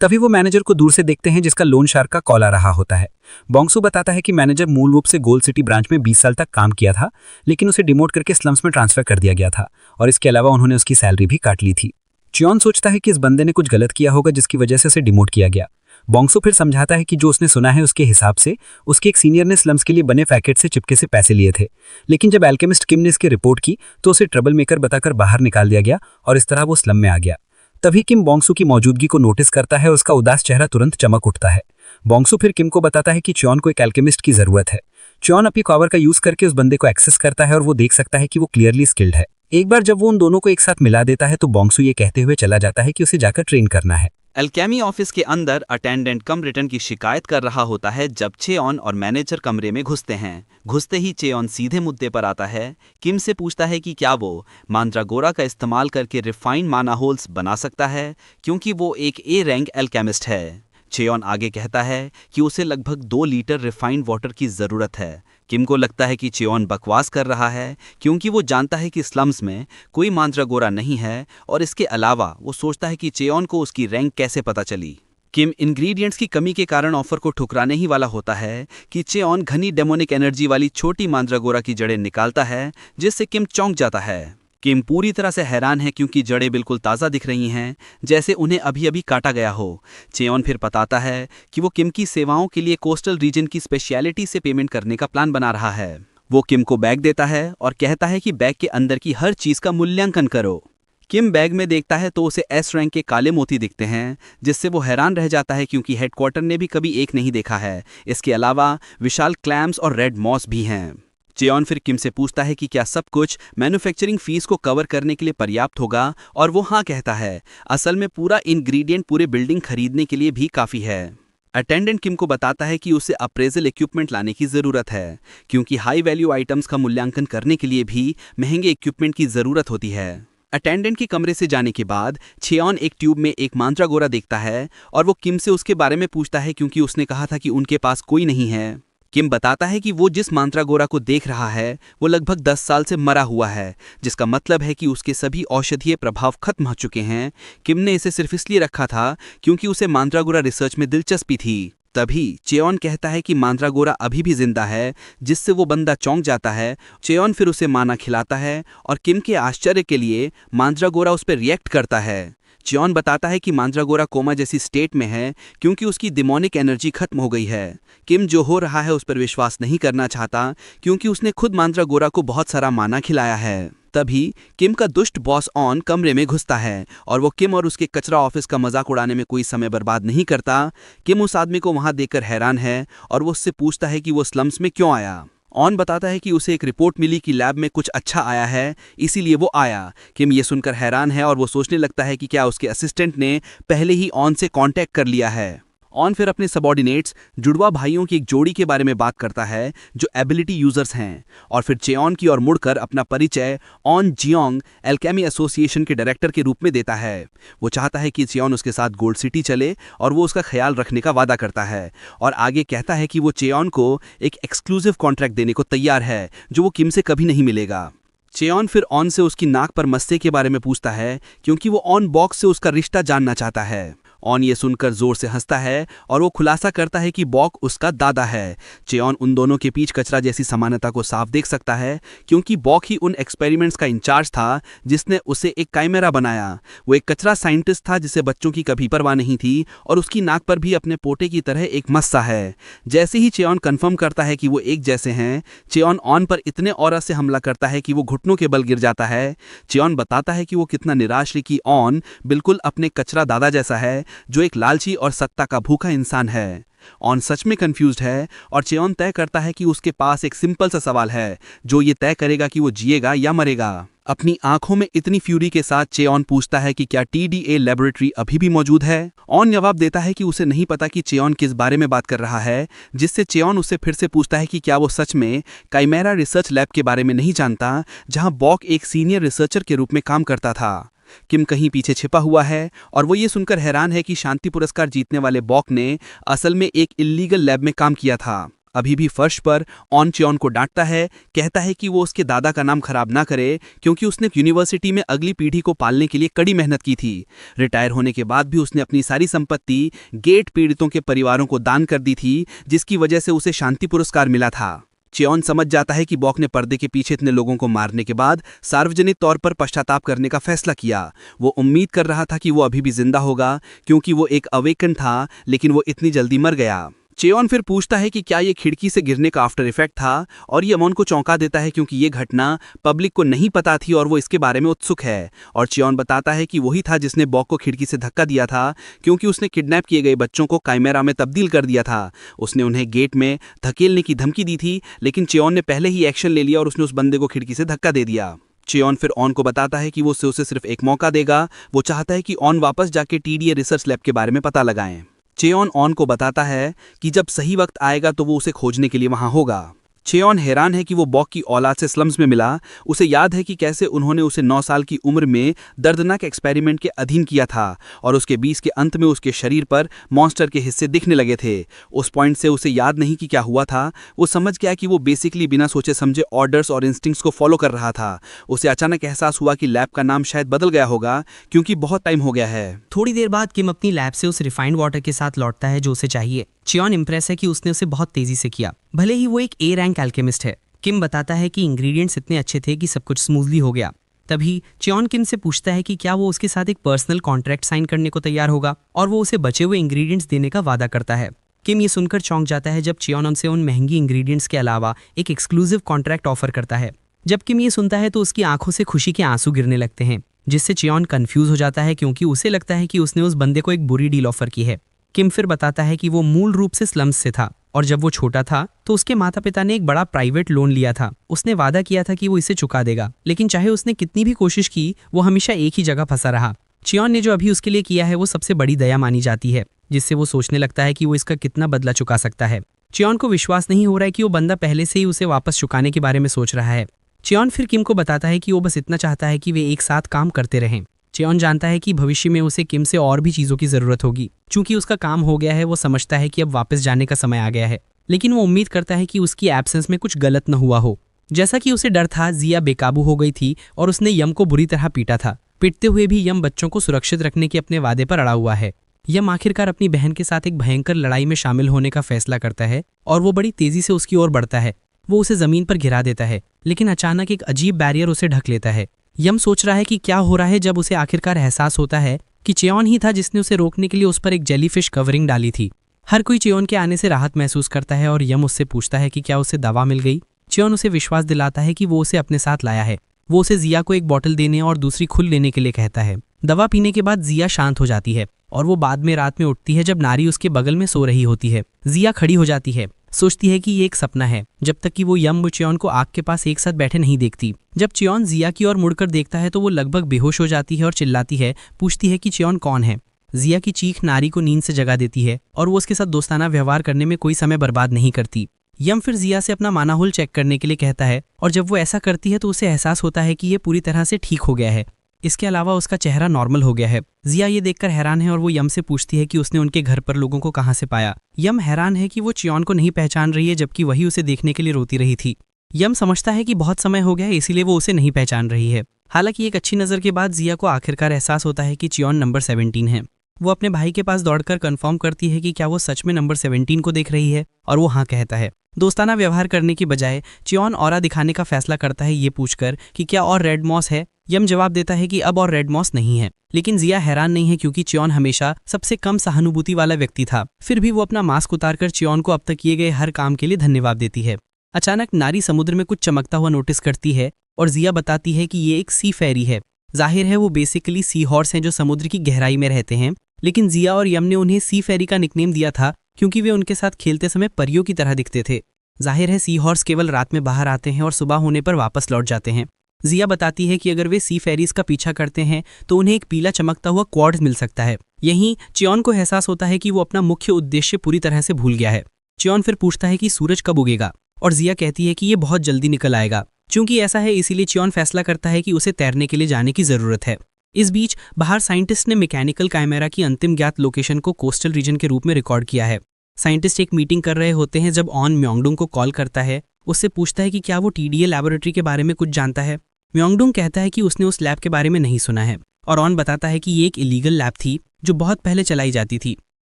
तभी वो मैनेजर को दूर से देखते हैं जिसका लोन शार्क का कॉल आ रहा होता है। बोंगसू बताता है कि मैनेजर मूल रूप से गोल्ड सिटी ब्रांच में 20 साल तक काम किया था, लेकिन उसे डिमोट करके स्लम्स में ट्रांसफर कर दिया गया था और इसके अलावा उन्होंने उसकी सैलरी भी काट ली थी। चियोन सोचता है कि इस बंदे ने कुछ गलत किया होगा जिसकी वजह से उसे डिमोट किया गया। बोंगसू फिर समझाता है कि जो उसने सुना है उसके हिसाब से उसके एक सीनियर ने स्लम्स के लिए बने पैकेट से चिपके से पैसे लिए थे, लेकिन जब एल्केमिस्ट किम ने इसकी रिपोर्ट की तो उसे ट्रबल मेकर बताकर बाहर निकाल दिया गया और इस तरह वो स्लम में आ गया। तभी किम बोंगसू की मौजूदगी को नोटिस करता है और उसका उदास चेहरा तुरंत चमक उठता है। बोंगसू फिर किम को बताता है कि चियोन को एक एल्केमिस्ट की जरूरत है। चियोन अपनी पावर का यूज करके उस बंदे को एक्सेस करता है और वो देख सकता है कि वो क्लियरली स्किल्ड है। एक बार जब वो उन दोनों को एक साथ मिला देता है तो बोंगसू ये कहते हुए चला जाता है कि उसे जाकर ट्रेन करना है। एल्केमी ऑफिस के अंदर अटेंडेंट कम रिटर्न की शिकायत कर रहा होता है जब चेओन और मैनेजर कमरे में घुसते हैं। घुसते ही चेओन सीधे मुद्दे पर आता है। किम से पूछता है कि क्या वो मांद्रागोरा का इस्तेमाल करके रिफाइंड माना होल्स बना सकता है, क्योंकि वो एक ए रैंक एल्केमिस्ट है। चेओन आगे कहता है कि उसे लगभग 2 लीटर रिफाइंड वाटर की ज़रूरत है। किम को लगता है कि चेओन बकवास कर रहा है, क्योंकि वो जानता है कि स्लम्स में कोई मांद्रागोरा नहीं है और इसके अलावा वो सोचता है कि चेओन को उसकी रैंक कैसे पता चली। किम इंग्रेडिएंट्स की कमी के कारण ऑफर को ठुकराने ही वाला होता है कि चेओन घनी डेमोनिक एनर्जी वाली छोटी मांद्रागोरा की जड़ें निकालता है, जिससे किम चौंक जाता है। किम पूरी तरह से हैरान है क्योंकि जड़ें बिल्कुल ताज़ा दिख रही हैं, जैसे उन्हें अभी अभी काटा गया हो। चेओन फिर बताता है कि वो किम की सेवाओं के लिए कोस्टल रीजन की स्पेशलिटी से पेमेंट करने का प्लान बना रहा है। वो किम को बैग देता है और कहता है कि बैग के अंदर की हर चीज़ का मूल्यांकन करो। किम बैग में देखता है तो उसे एस रैंक के काले मोती दिखते हैं, जिससे वो हैरान रह जाता है क्योंकि हेडक्वार्टर ने भी कभी एक नहीं देखा है। इसके अलावा विशाल क्लैम्स और रेड मॉस भी हैं। चेओन फिर किम से पूछता है कि क्या सब कुछ मैन्युफैक्चरिंग फीस को कवर करने के लिए पर्याप्त होगा, और वो हाँ कहता है। असल में पूरा इंग्रेडिएंट पूरे बिल्डिंग खरीदने के लिए भी काफ़ी है। अटेंडेंट किम को बताता है कि उसे अप्रेजल इक्विपमेंट लाने की ज़रूरत है, क्योंकि हाई वैल्यू आइटम्स का मूल्यांकन करने के लिए भी महंगे इक्विपमेंट की ज़रूरत होती है। अटेंडेंट के कमरे से जाने के बाद चेओन एक ट्यूब में एक मांद्रागोरा देखता है और वो किम से उसके बारे में पूछता है, क्योंकि उसने कहा था कि उनके पास कोई नहीं है। किम बताता है कि वो जिस मांद्रागोरा को देख रहा है वो लगभग 10 साल से मरा हुआ है, जिसका मतलब है कि उसके सभी औषधीय प्रभाव खत्म हो चुके हैं। किम ने इसे सिर्फ इसलिए रखा था क्योंकि उसे मांद्रागोरा रिसर्च में दिलचस्पी थी। तभी चेओन कहता है कि मांद्रागोरा अभी भी जिंदा है, जिससे वो बंदा चौंक जाता है। चेओन फिर उसे माना खिलाता है और किम के आश्चर्य के लिए मांद्रागोरा उस पर रिएक्ट करता है। चेओन बताता है कि मांद्रागोरा कोमा जैसी स्टेट में है क्योंकि उसकी डिमोनिक एनर्जी खत्म हो गई है। किम जो हो रहा है उस पर विश्वास नहीं करना चाहता, क्योंकि उसने खुद मांद्रागोरा को बहुत सारा माना खिलाया है। तभी किम का दुष्ट बॉस ऑन कमरे में घुसता है और वो किम और उसके कचरा ऑफिस का मजाक उड़ाने में कोई समय बर्बाद नहीं करता। किम उस आदमी को वहां देखकर हैरान है और वो उससे पूछता है कि वो स्लम्स में क्यों आया। ऑन बताता है कि उसे एक रिपोर्ट मिली कि लैब में कुछ अच्छा आया है, इसीलिए वो आया। किम ये सुनकर हैरान है और वो सोचने लगता है कि क्या उसके असिस्टेंट ने पहले ही ऑन से कांटेक्ट कर लिया है। ऑन फिर अपने सबॉर्डिनेट्स जुड़वा भाइयों की एक जोड़ी के बारे में बात करता है जो एबिलिटी यूजर्स हैं, और फिर चेओन की ओर मुड़कर अपना परिचय ऑन जियोंग एल्केमी एसोसिएशन के डायरेक्टर के रूप में देता है। वो चाहता है कि चेओन उसके साथ गोल्ड सिटी चले और वो उसका ख्याल रखने का वादा करता है, और आगे कहता है कि वो चेओन को एक एक्सक्लूसिव कॉन्ट्रैक्ट देने को तैयार है जो वो किम से कभी नहीं मिलेगा। चेओन फिर ऑन से उसकी नाक पर मस्से के बारे में पूछता है, क्योंकि वो ऑन बॉक्स से उसका रिश्ता जानना चाहता है। ऑन ये सुनकर जोर से हंसता है और वो खुलासा करता है कि बॉक उसका दादा है। चेओन उन दोनों के बीच कचरा जैसी समानता को साफ देख सकता है, क्योंकि बॉक ही उन एक्सपेरिमेंट्स का इंचार्ज था जिसने उसे एक काइमेरा बनाया। वो एक कचरा साइंटिस्ट था जिसे बच्चों की कभी परवाह नहीं थी, और उसकी नाक पर भी अपने पोटे की तरह एक मस्सा है। जैसे ही चेओन कंफर्म करता है कि वो एक जैसे हैं, चेओन ऑन पर इतने औरा से हमला करता है कि वो घुटनों के बल गिर जाता है। चेओन बताता है कि वो कितना निराश है कि ऑन बिल्कुल अपने कचरा दादा जैसा है, जो एक लालची और सत्ता का भूखा इंसान है। ऑन सच में कंफ्यूज्ड है और चेओन तय करता है कि उसके पास एक सिंपल सा सवाल है जो ये तय करेगा कि वो जिएगा या मरेगा। अपनी आंखों में इतनी फ्यूरी के साथ चेओन पूछता है कि क्या TDA लेबोरेटरी अभी भी मौजूद है। ऑन जवाब देता है कि उसे नहीं पता कि चेओन किस बारे में बात कर रहा है, जिससे चेओन उससे फिर से पूछता है कि क्या वो सच में काइमेरा रिसर्च लैब के बारे में नहीं जानता, जहां बॉक एक सीनियर रिसर्चर के रूप में काम करता था। किम कहीं पीछे छिपा हुआ है और वो ये सुनकर हैरान है कि शांति पुरस्कार जीतने वाले बॉक ने असल में एक इल्लीगल लैब में काम किया था। अभी भी फर्श पर ऑन चेओन को डांटता है, कहता है कि वो उसके दादा का नाम खराब ना करे क्योंकि उसने यूनिवर्सिटी में अगली पीढ़ी को पालने के लिए कड़ी मेहनत की थी। रिटायर होने के बाद भी उसने अपनी सारी संपत्ति गेट पीड़ितों के परिवारों को दान कर दी थी, जिसकी वजह से उसे शांति पुरस्कार मिला था। चेओन समझ जाता है कि बॉक ने पर्दे के पीछे इतने लोगों को मारने के बाद सार्वजनिक तौर पर पश्चाताप करने का फैसला किया। वो उम्मीद कर रहा था कि वो अभी भी जिंदा होगा क्योंकि वो एक अवेकन था, लेकिन वो इतनी जल्दी मर गया। चेओन फिर पूछता है कि क्या ये खिड़की से गिरने का आफ्टर इफेक्ट था, और ये अमोन को चौंका देता है क्योंकि ये घटना पब्लिक को नहीं पता थी और वो इसके बारे में उत्सुक है। और चेओन बताता है कि वही था जिसने बॉक को खिड़की से धक्का दिया था क्योंकि उसने किडनैप किए गए बच्चों को काइमेरा में तब्दील कर दिया था। उसने उन्हें गेट में धकेलने की धमकी दी थी, लेकिन चेओन ने पहले ही एक्शन ले लिया और उसने उस बंदे को खिड़की से धक्का दे दिया। चेओन फिर ऑन को बताता है कि वो उसे सिर्फ एक मौका देगा। वो चाहता है कि ऑन वापस जाके TDA रिसर्च लैब के बारे में पता लगाएं। चेओन ऑन को बताता है कि जब सही वक्त आएगा तो वो उसे खोजने के लिए वहां होगा। चेओन हैरान है कि वो बॉक की औलाद से स्लम्स में मिला। उसे याद है कि कैसे उन्होंने उसे 9 साल की उम्र में दर्दनाक एक्सपेरिमेंट के अधीन किया था और उसके 20 के अंत में उसके शरीर पर मॉन्स्टर के हिस्से दिखने लगे थे। उस पॉइंट से उसे याद नहीं कि क्या हुआ था। वो समझ गया कि वो बेसिकली बिना सोचे समझे ऑर्डर्स और इंस्टिंक्ट्स को फॉलो कर रहा था। उसे अचानक एहसास हुआ कि लैब का नाम शायद बदल गया होगा क्योंकि बहुत टाइम हो गया है। थोड़ी देर बाद किम अपनी लैब से उस रिफाइंड वाटर के साथ लौटता है जो उसे चाहिए। चेओन इम्प्रेस है कि उसने उसे बहुत तेजी से किया, भले ही वो एक A रैंक एल्केमिस्ट है। किम बताता है कि इंग्रेडिएंट्स इतने अच्छे थे कि सब कुछ स्मूथली हो गया। तभी चेओन किम से पूछता है कि क्या वो उसके साथ एक पर्सनल कॉन्ट्रैक्ट साइन करने को तैयार होगा, और वो उसे बचे हुए इंग्रेडिएंट्स देने का वादा करता है। किम ये सुनकर चौंक जाता है जब चेओन उनसे उन महंगी इंग्रेडिएंट्स के अलावा एक एक्सक्लूसिव कॉन्ट्रैक्ट ऑफर करता है। जब किम ये सुनता है तो उसकी आंखों से खुशी के आंसू गिरने लगते हैं, जिससे चेओन कंफ्यूज हो जाता है क्योंकि उसे लगता है कि उसने उस बंदे को एक बुरी डील ऑफर की है। किम फिर बताता है कि वो मूल रूप से स्लम्स से था और जब वो छोटा था तो उसके माता पिता ने एक बड़ा प्राइवेट लोन लिया था। उसने वादा किया था कि वो इसे चुका देगा, लेकिन चाहे उसने कितनी भी कोशिश की वो हमेशा एक ही जगह फंसा रहा। चेओन ने जो अभी उसके लिए किया है वो सबसे बड़ी दया मानी जाती है, जिससे वो सोचने लगता है कि वो इसका कितना बदला चुका सकता है। चेओन को विश्वास नहीं हो रहा है कि वो बंदा पहले से ही उसे वापस चुकाने के बारे में सोच रहा है। चेओन फिर किम को बताता है कि वो बस इतना चाहता है कि वे एक साथ काम करते रहें। चेओन जानता है कि भविष्य में उसे किम से और भी चीज़ों की ज़रूरत होगी। चूंकि उसका काम हो गया है, वो समझता है कि अब वापस जाने का समय आ गया है, लेकिन वो उम्मीद करता है कि उसकी एब्सेंस में कुछ गलत न हुआ हो। जैसा कि उसे डर था, जिया बेकाबू हो गई थी और उसने यम को बुरी तरह पीटा था। पीटते हुए भी यम बच्चों को सुरक्षित रखने के अपने वादे पर अड़ा हुआ है। यम आखिरकार अपनी बहन के साथ एक भयंकर लड़ाई में शामिल होने का फैसला करता है और वो बड़ी तेजी से उसकी ओर बढ़ता है। वो उसे जमीन पर गिरा देता है, लेकिन अचानक एक अजीब बैरियर उसे ढक लेता है। यम सोच रहा है कि क्या हो रहा है जब उसे आखिरकार एहसास होता है कि चेओन ही था जिसने उसे रोकने के लिए उस पर एक जेलीफिश कवरिंग डाली थी। हर कोई चेओन के आने से राहत महसूस करता है और यम उससे पूछता है कि क्या उसे दवा मिल गई। चेओन उसे विश्वास दिलाता है कि वो उसे अपने साथ लाया है। वो उसे जिया को एक बोतल देने और दूसरी खुल लेने के लिए कहता है। दवा पीने के बाद जिया शांत हो जाती है और वो बाद में रात में उठती है जब नारी उसके बगल में सो रही होती है। जिया खड़ी हो जाती है, सोचती है कि ये एक सपना है, जब तक कि वो यम व चेओन को आग के पास एक साथ बैठे नहीं देखती। जब चेओन जिया की ओर मुड़कर देखता है तो वो लगभग बेहोश हो जाती है और चिल्लाती है, पूछती है कि चेओन कौन है। जिया की चीख नारी को नींद से जगा देती है और वो उसके साथ दोस्ताना व्यवहार करने में कोई समय बर्बाद नहीं करती। यम फिर जिया से अपना मानाहुल चेक करने के लिए कहता है और जब वो ऐसा करती है तो उसे एहसास होता है कि ये पूरी तरह से ठीक हो गया है। इसके अलावा उसका चेहरा नॉर्मल हो गया है। जिया ये देखकर हैरान है और वो यम से पूछती है कि उसने उनके घर पर लोगों को कहाँ से पाया। यम हैरान है कि वो चेओन को नहीं पहचान रही है, जबकि वही उसे देखने के लिए रोती रही थी। यम समझता है कि बहुत समय हो गया है, इसीलिए वो उसे नहीं पहचान रही है। हालांकि एक अच्छी नज़र के बाद जिया को आखिरकार एहसास होता है कि चेओन नंबर 17 है। वो अपने भाई के पास दौड़कर कंफर्म करती है कि क्या वो सच में नंबर 17 को देख रही है, और वो हाँ कहता है। दोस्ताना व्यवहार करने की बजाय चेओन ऑरा दिखाने का फैसला करता है ये पूछकर कि क्या और रेड मॉस है। यम जवाब देता है कि अब और रेड मॉस नहीं है, लेकिन जिया हैरान नहीं है क्योंकि चेओन हमेशा सबसे कम सहानुभूति वाला व्यक्ति था। फिर भी वो अपना मास्क उतारकर चेओन को अब तक किए गए हर काम के लिए धन्यवाद देती है। अचानक नारी समुद्र में कुछ चमकता हुआ नोटिस करती है और जिया बताती है कि ये एक सी फेरी है। जाहिर है वो बेसिकली सी हॉर्स हैं जो समुद्र की गहराई में रहते हैं, लेकिन जिया और यम ने उन्हें सी फेरी का निकनेम दिया था क्योंकि वे उनके साथ खेलते समय परियों की तरह दिखते थे। जाहिर है सी हॉर्स केवल रात में बाहर आते हैं और सुबह होने पर वापस लौट जाते हैं। जिया बताती है कि अगर वे सी फेरीज का पीछा करते हैं तो उन्हें एक पीला चमकता हुआ क्वार्ट्ज मिल सकता है। यहीं चियोन को एहसास होता है कि वो अपना मुख्य उद्देश्य पूरी तरह से भूल गया है। चियोन फिर पूछता है कि सूरज कब उगेगा और जिया कहती है कि ये बहुत जल्दी निकल आएगा। चूंकि ऐसा है इसीलिए चियोन फैसला करता है कि उसे तैरने के लिए जाने की जरूरत है। इस बीच बाहर साइंटिस्ट ने मैकेनिकल काइमेरा की अंतिम ज्ञात लोकेशन को कोस्टल रीजन के रूप में रिकॉर्ड किया है। साइंटिस्ट एक मीटिंग कर रहे होते हैं जब ऑन म्योंगडुंग को कॉल करता है। उससे पूछता है कि क्या वो टीडीए लैबोरेटरी के बारे में कुछ जानता है। म्योंगडुंग कहता है कि उसने उस लैब के बारे में नहीं सुना है और ऑन बताता है कि ये एक इलीगल लैब थी जो बहुत पहले चलाई जाती थी।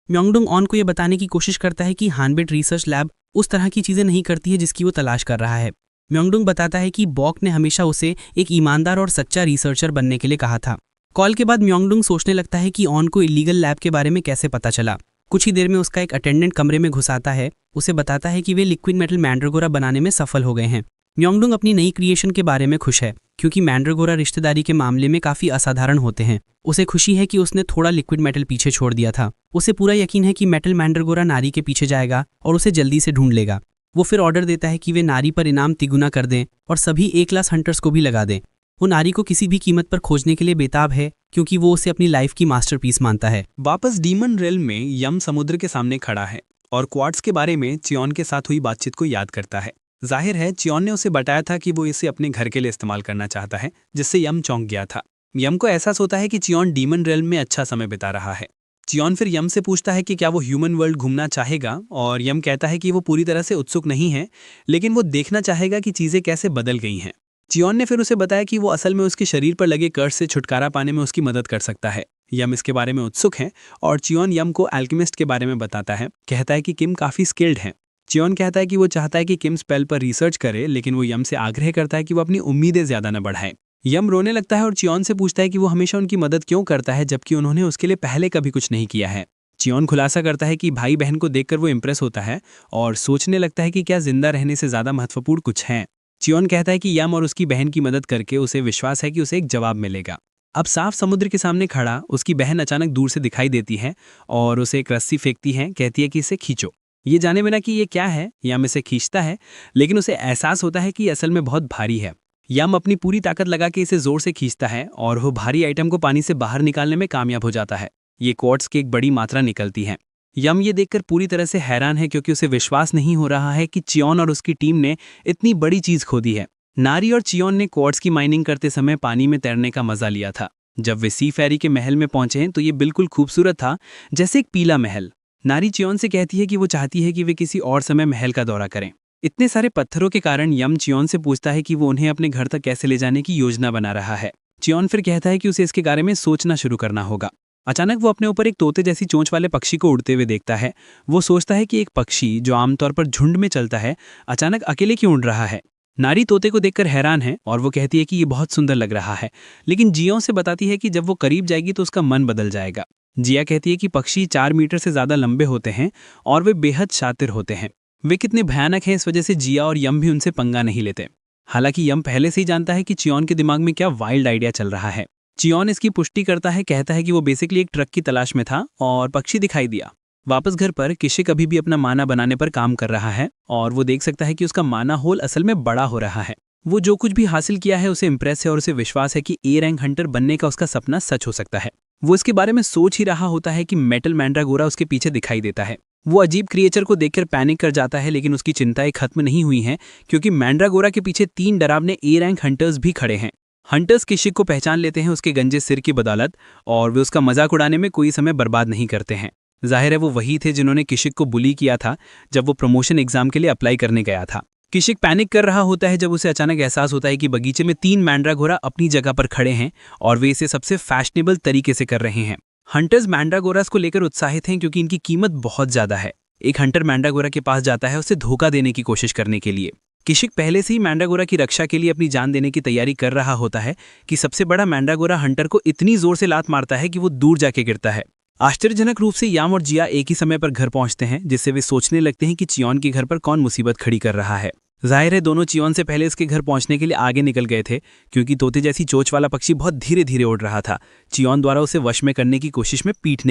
म्योंगडुंग ऑन को यह बताने की कोशिश करता है कि हानबेट रिसर्च लैब उस तरह की चीजें नहीं करती है जिसकी वो तलाश कर रहा है। म्योंगडुंग बताता है कि बॉक ने हमेशा उसे एक ईमानदार और सच्चा रिसर्चर बनने के लिए कहा था। कॉल के बाद म्योंगडुंग सोचने लगता है कि ऑन को इलीगल लैब के बारे में कैसे पता चला। कुछ ही देर में उसका एक अटेंडेंट कमरे में घुस आता है। उसे बताता है कि वे लिक्विड मेटल मैंड्रागोरा बनाने में सफल हो गए हैं। म्योंगडुंग अपनी नई क्रिएशन के बारे में खुश है क्योंकि मैंड्रागोरा रिश्तेदारी के मामले में काफी असाधारण होते हैं। उसे खुशी है कि उसने थोड़ा लिक्विड मेटल पीछे छोड़ दिया था। उसे पूरा यकीन है कि मेटल मैंड्रागोरा नारी के पीछे जाएगा और उसे जल्दी से ढूंढ लेगा। वो फिर ऑर्डर देता है कि वे नारी पर इनाम तिगुना कर दें और सभी A क्लास हंटर्स को भी लगा दें। वो नारी को किसी भी कीमत पर खोजने के लिए बेताब है क्योंकि वो उसे अपनी लाइफ की मास्टरपीस मानता है। वापस डीमन रेल में यम समुद्र के सामने खड़ा है और क्वार्ट्स के बारे में चियोन के साथ हुई बातचीत को याद करता है। जाहिर है चियोन ने उसे बताया था कि वो इसे अपने घर के लिए इस्तेमाल करना चाहता है, जिससे यम चौंक गया था। यम को एहसास होता है कि चियोन डीमन रेल में अच्छा समय बिता रहा है। चियोन फिर यम से पूछता है कि क्या वो ह्यूमन वर्ल्ड घूमना चाहेगा और यम कहता है कि वो पूरी तरह से उत्सुक नहीं है, लेकिन वो देखना चाहेगा कि चीज़ें कैसे बदल गई हैं। चियोन ने फिर उसे बताया कि वो असल में उसके शरीर पर लगे कर्ज से छुटकारा पाने में उसकी मदद कर सकता है। यम इसके बारे में उत्सुक है और चियोन यम को एल्केमिस्ट के बारे में बताता है। कहता है कि किम काफ़ी स्किल्ड है। चियोन कहता है कि वो चाहता है कि किम स्पेल पर रिसर्च करे, लेकिन वो यम से आग्रह करता है कि वो अपनी उम्मीदें ज़्यादा न बढ़ाए। यम रोने लगता है और चियोन से पूछता है कि वो हमेशा उनकी मदद क्यों करता है जबकि उन्होंने उसके लिए पहले कभी कुछ नहीं किया है। चियोन खुलासा करता है कि भाई बहन को देखकर वो इम्प्रेस होता है और सोचने लगता है कि क्या जिंदा रहने से ज़्यादा महत्वपूर्ण कुछ है। चियोन कहता है कि यम और उसकी बहन की मदद करके उसे विश्वास है कि उसे एक जवाब मिलेगा। अब साफ समुद्र के सामने खड़ा उसकी बहन अचानक दूर से दिखाई देती है और उसे एक रस्सी फेंकती है। कहती है कि इसे खींचो। ये जाने बिना कि ये क्या है, यम इसे खींचता है, लेकिन उसे एहसास होता है कि असल में बहुत भारी है। यम अपनी पूरी ताकत लगा के इसे जोर से खींचता है और वो भारी आइटम को पानी से बाहर निकालने में कामयाब हो जाता है। ये क्वार्ट्स की एक बड़ी मात्रा निकलती है। यम ये देखकर पूरी तरह से हैरान है क्योंकि उसे विश्वास नहीं हो रहा है कि चियोन और उसकी टीम ने इतनी बड़ी चीज खो दी है। नारी और चियोन ने क्वार्ट्स की माइनिंग करते समय पानी में तैरने का मजा लिया था। जब वे सी फेरी के महल में पहुंचे तो ये बिल्कुल खूबसूरत था, जैसे एक पीला महल। नारी चियोन से कहती है कि वो चाहती है कि वे किसी और समय महल का दौरा करें। इतने सारे पत्थरों के कारण यम चियोन से पूछता है कि वो उन्हें अपने घर तक कैसे ले जाने की योजना बना रहा है। चियोन फिर कहता है कि उसे इसके बारे में सोचना शुरू करना होगा। अचानक वो अपने ऊपर एक तोते जैसी चोंच वाले पक्षी को उड़ते हुए देखता है। वो सोचता है कि एक पक्षी जो आमतौर पर झुंड में चलता है अचानक अकेले क्यों उड़ रहा है। नारी तोते को देखकर हैरान है और वो कहती है कि ये बहुत सुंदर लग रहा है, लेकिन जिया से बताती है कि जब वो करीब जाएगी तो उसका मन बदल जाएगा। जिया कहती है कि पक्षी 4 मीटर से ज़्यादा लंबे होते हैं और वे बेहद शातिर होते हैं। वे कितने भयानक हैं, इस वजह से जिया और यम भी उनसे पंगा नहीं लेते। हालांकि यम पहले से ही जानता है कि चियोन के दिमाग में क्या वाइल्ड आइडिया चल रहा है। चियोन इसकी पुष्टि करता है, कहता है कि वो बेसिकली एक ट्रक की तलाश में था और पक्षी दिखाई दिया। वापस घर पर किशिक अभी भी अपना माना बनाने पर काम कर रहा है और वो देख सकता है कि उसका माना होल असल में बड़ा हो रहा है। वो जो कुछ भी हासिल किया है उसे इम्प्रेस है और उसे विश्वास है कि A रैंक हंटर बनने का उसका सपना सच हो सकता है। वो इसके बारे में सोच ही रहा होता है कि मेटल मैंड्रागोरा उसके पीछे दिखाई देता है। वो अजीब क्रिएचर को देखकर पैनिक कर जाता है, लेकिन उसकी चिंताएं खत्म नहीं हुई हैं क्योंकि मैंड्रागोरा के पीछे 3 डरावने A रैंक हंटर्स भी खड़े हैं। हंटर्स किशिक को पहचान लेते हैं उसके गंजे सिर की बदौलत और वे उसका मजाक उड़ाने में कोई समय बर्बाद नहीं करते हैं। जाहिर है वो वही थे जिन्होंने किशिक को बुली किया था जब वो प्रमोशन एग्जाम के लिए अप्लाई करने गया था। किशिक पैनिक कर रहा होता है जब उसे अचानक एहसास होता है कि बगीचे में 3 मैंड्रागोरा अपनी जगह पर खड़े हैं और वे इसे सबसे फैशनेबल तरीके से कर रहे हैं। हंटर्स मैंड्रागोरास को लेकर उत्साहित हैं क्योंकि इनकी कीमत बहुत ज्यादा है। एक हंटर मैंड्रागोरा के पास जाता है उसे धोखा देने की कोशिश करने के लिए। किशिक पहले से ही मैंड्रागोरा की रक्षा के लिए अपनी जान देने की तैयारी कर रहा होता है कि सबसे बड़ा मैंड्रागोरा हंटर को इतनी जोर से लात मारता है कि वो दूर जाके गिरता है। आश्चर्यजनक रूप से याम और जिया एक ही समय पर घर पहुंचते हैं, जिससे वे सोचने लगते हैं कि चियोन के घर पर कौन मुसीबत खड़ी कर रहा है। जाहिर है दोनों चियोन से पहले इसके घर पहुंचने के लिए आगे निकल गए थे क्योंकि तोते जैसी चोंच वाला पक्षी बहुत धीरे धीरे उड़ रहा था। चियोन द्वारा उसे वश में करने की कोशिश में पीटने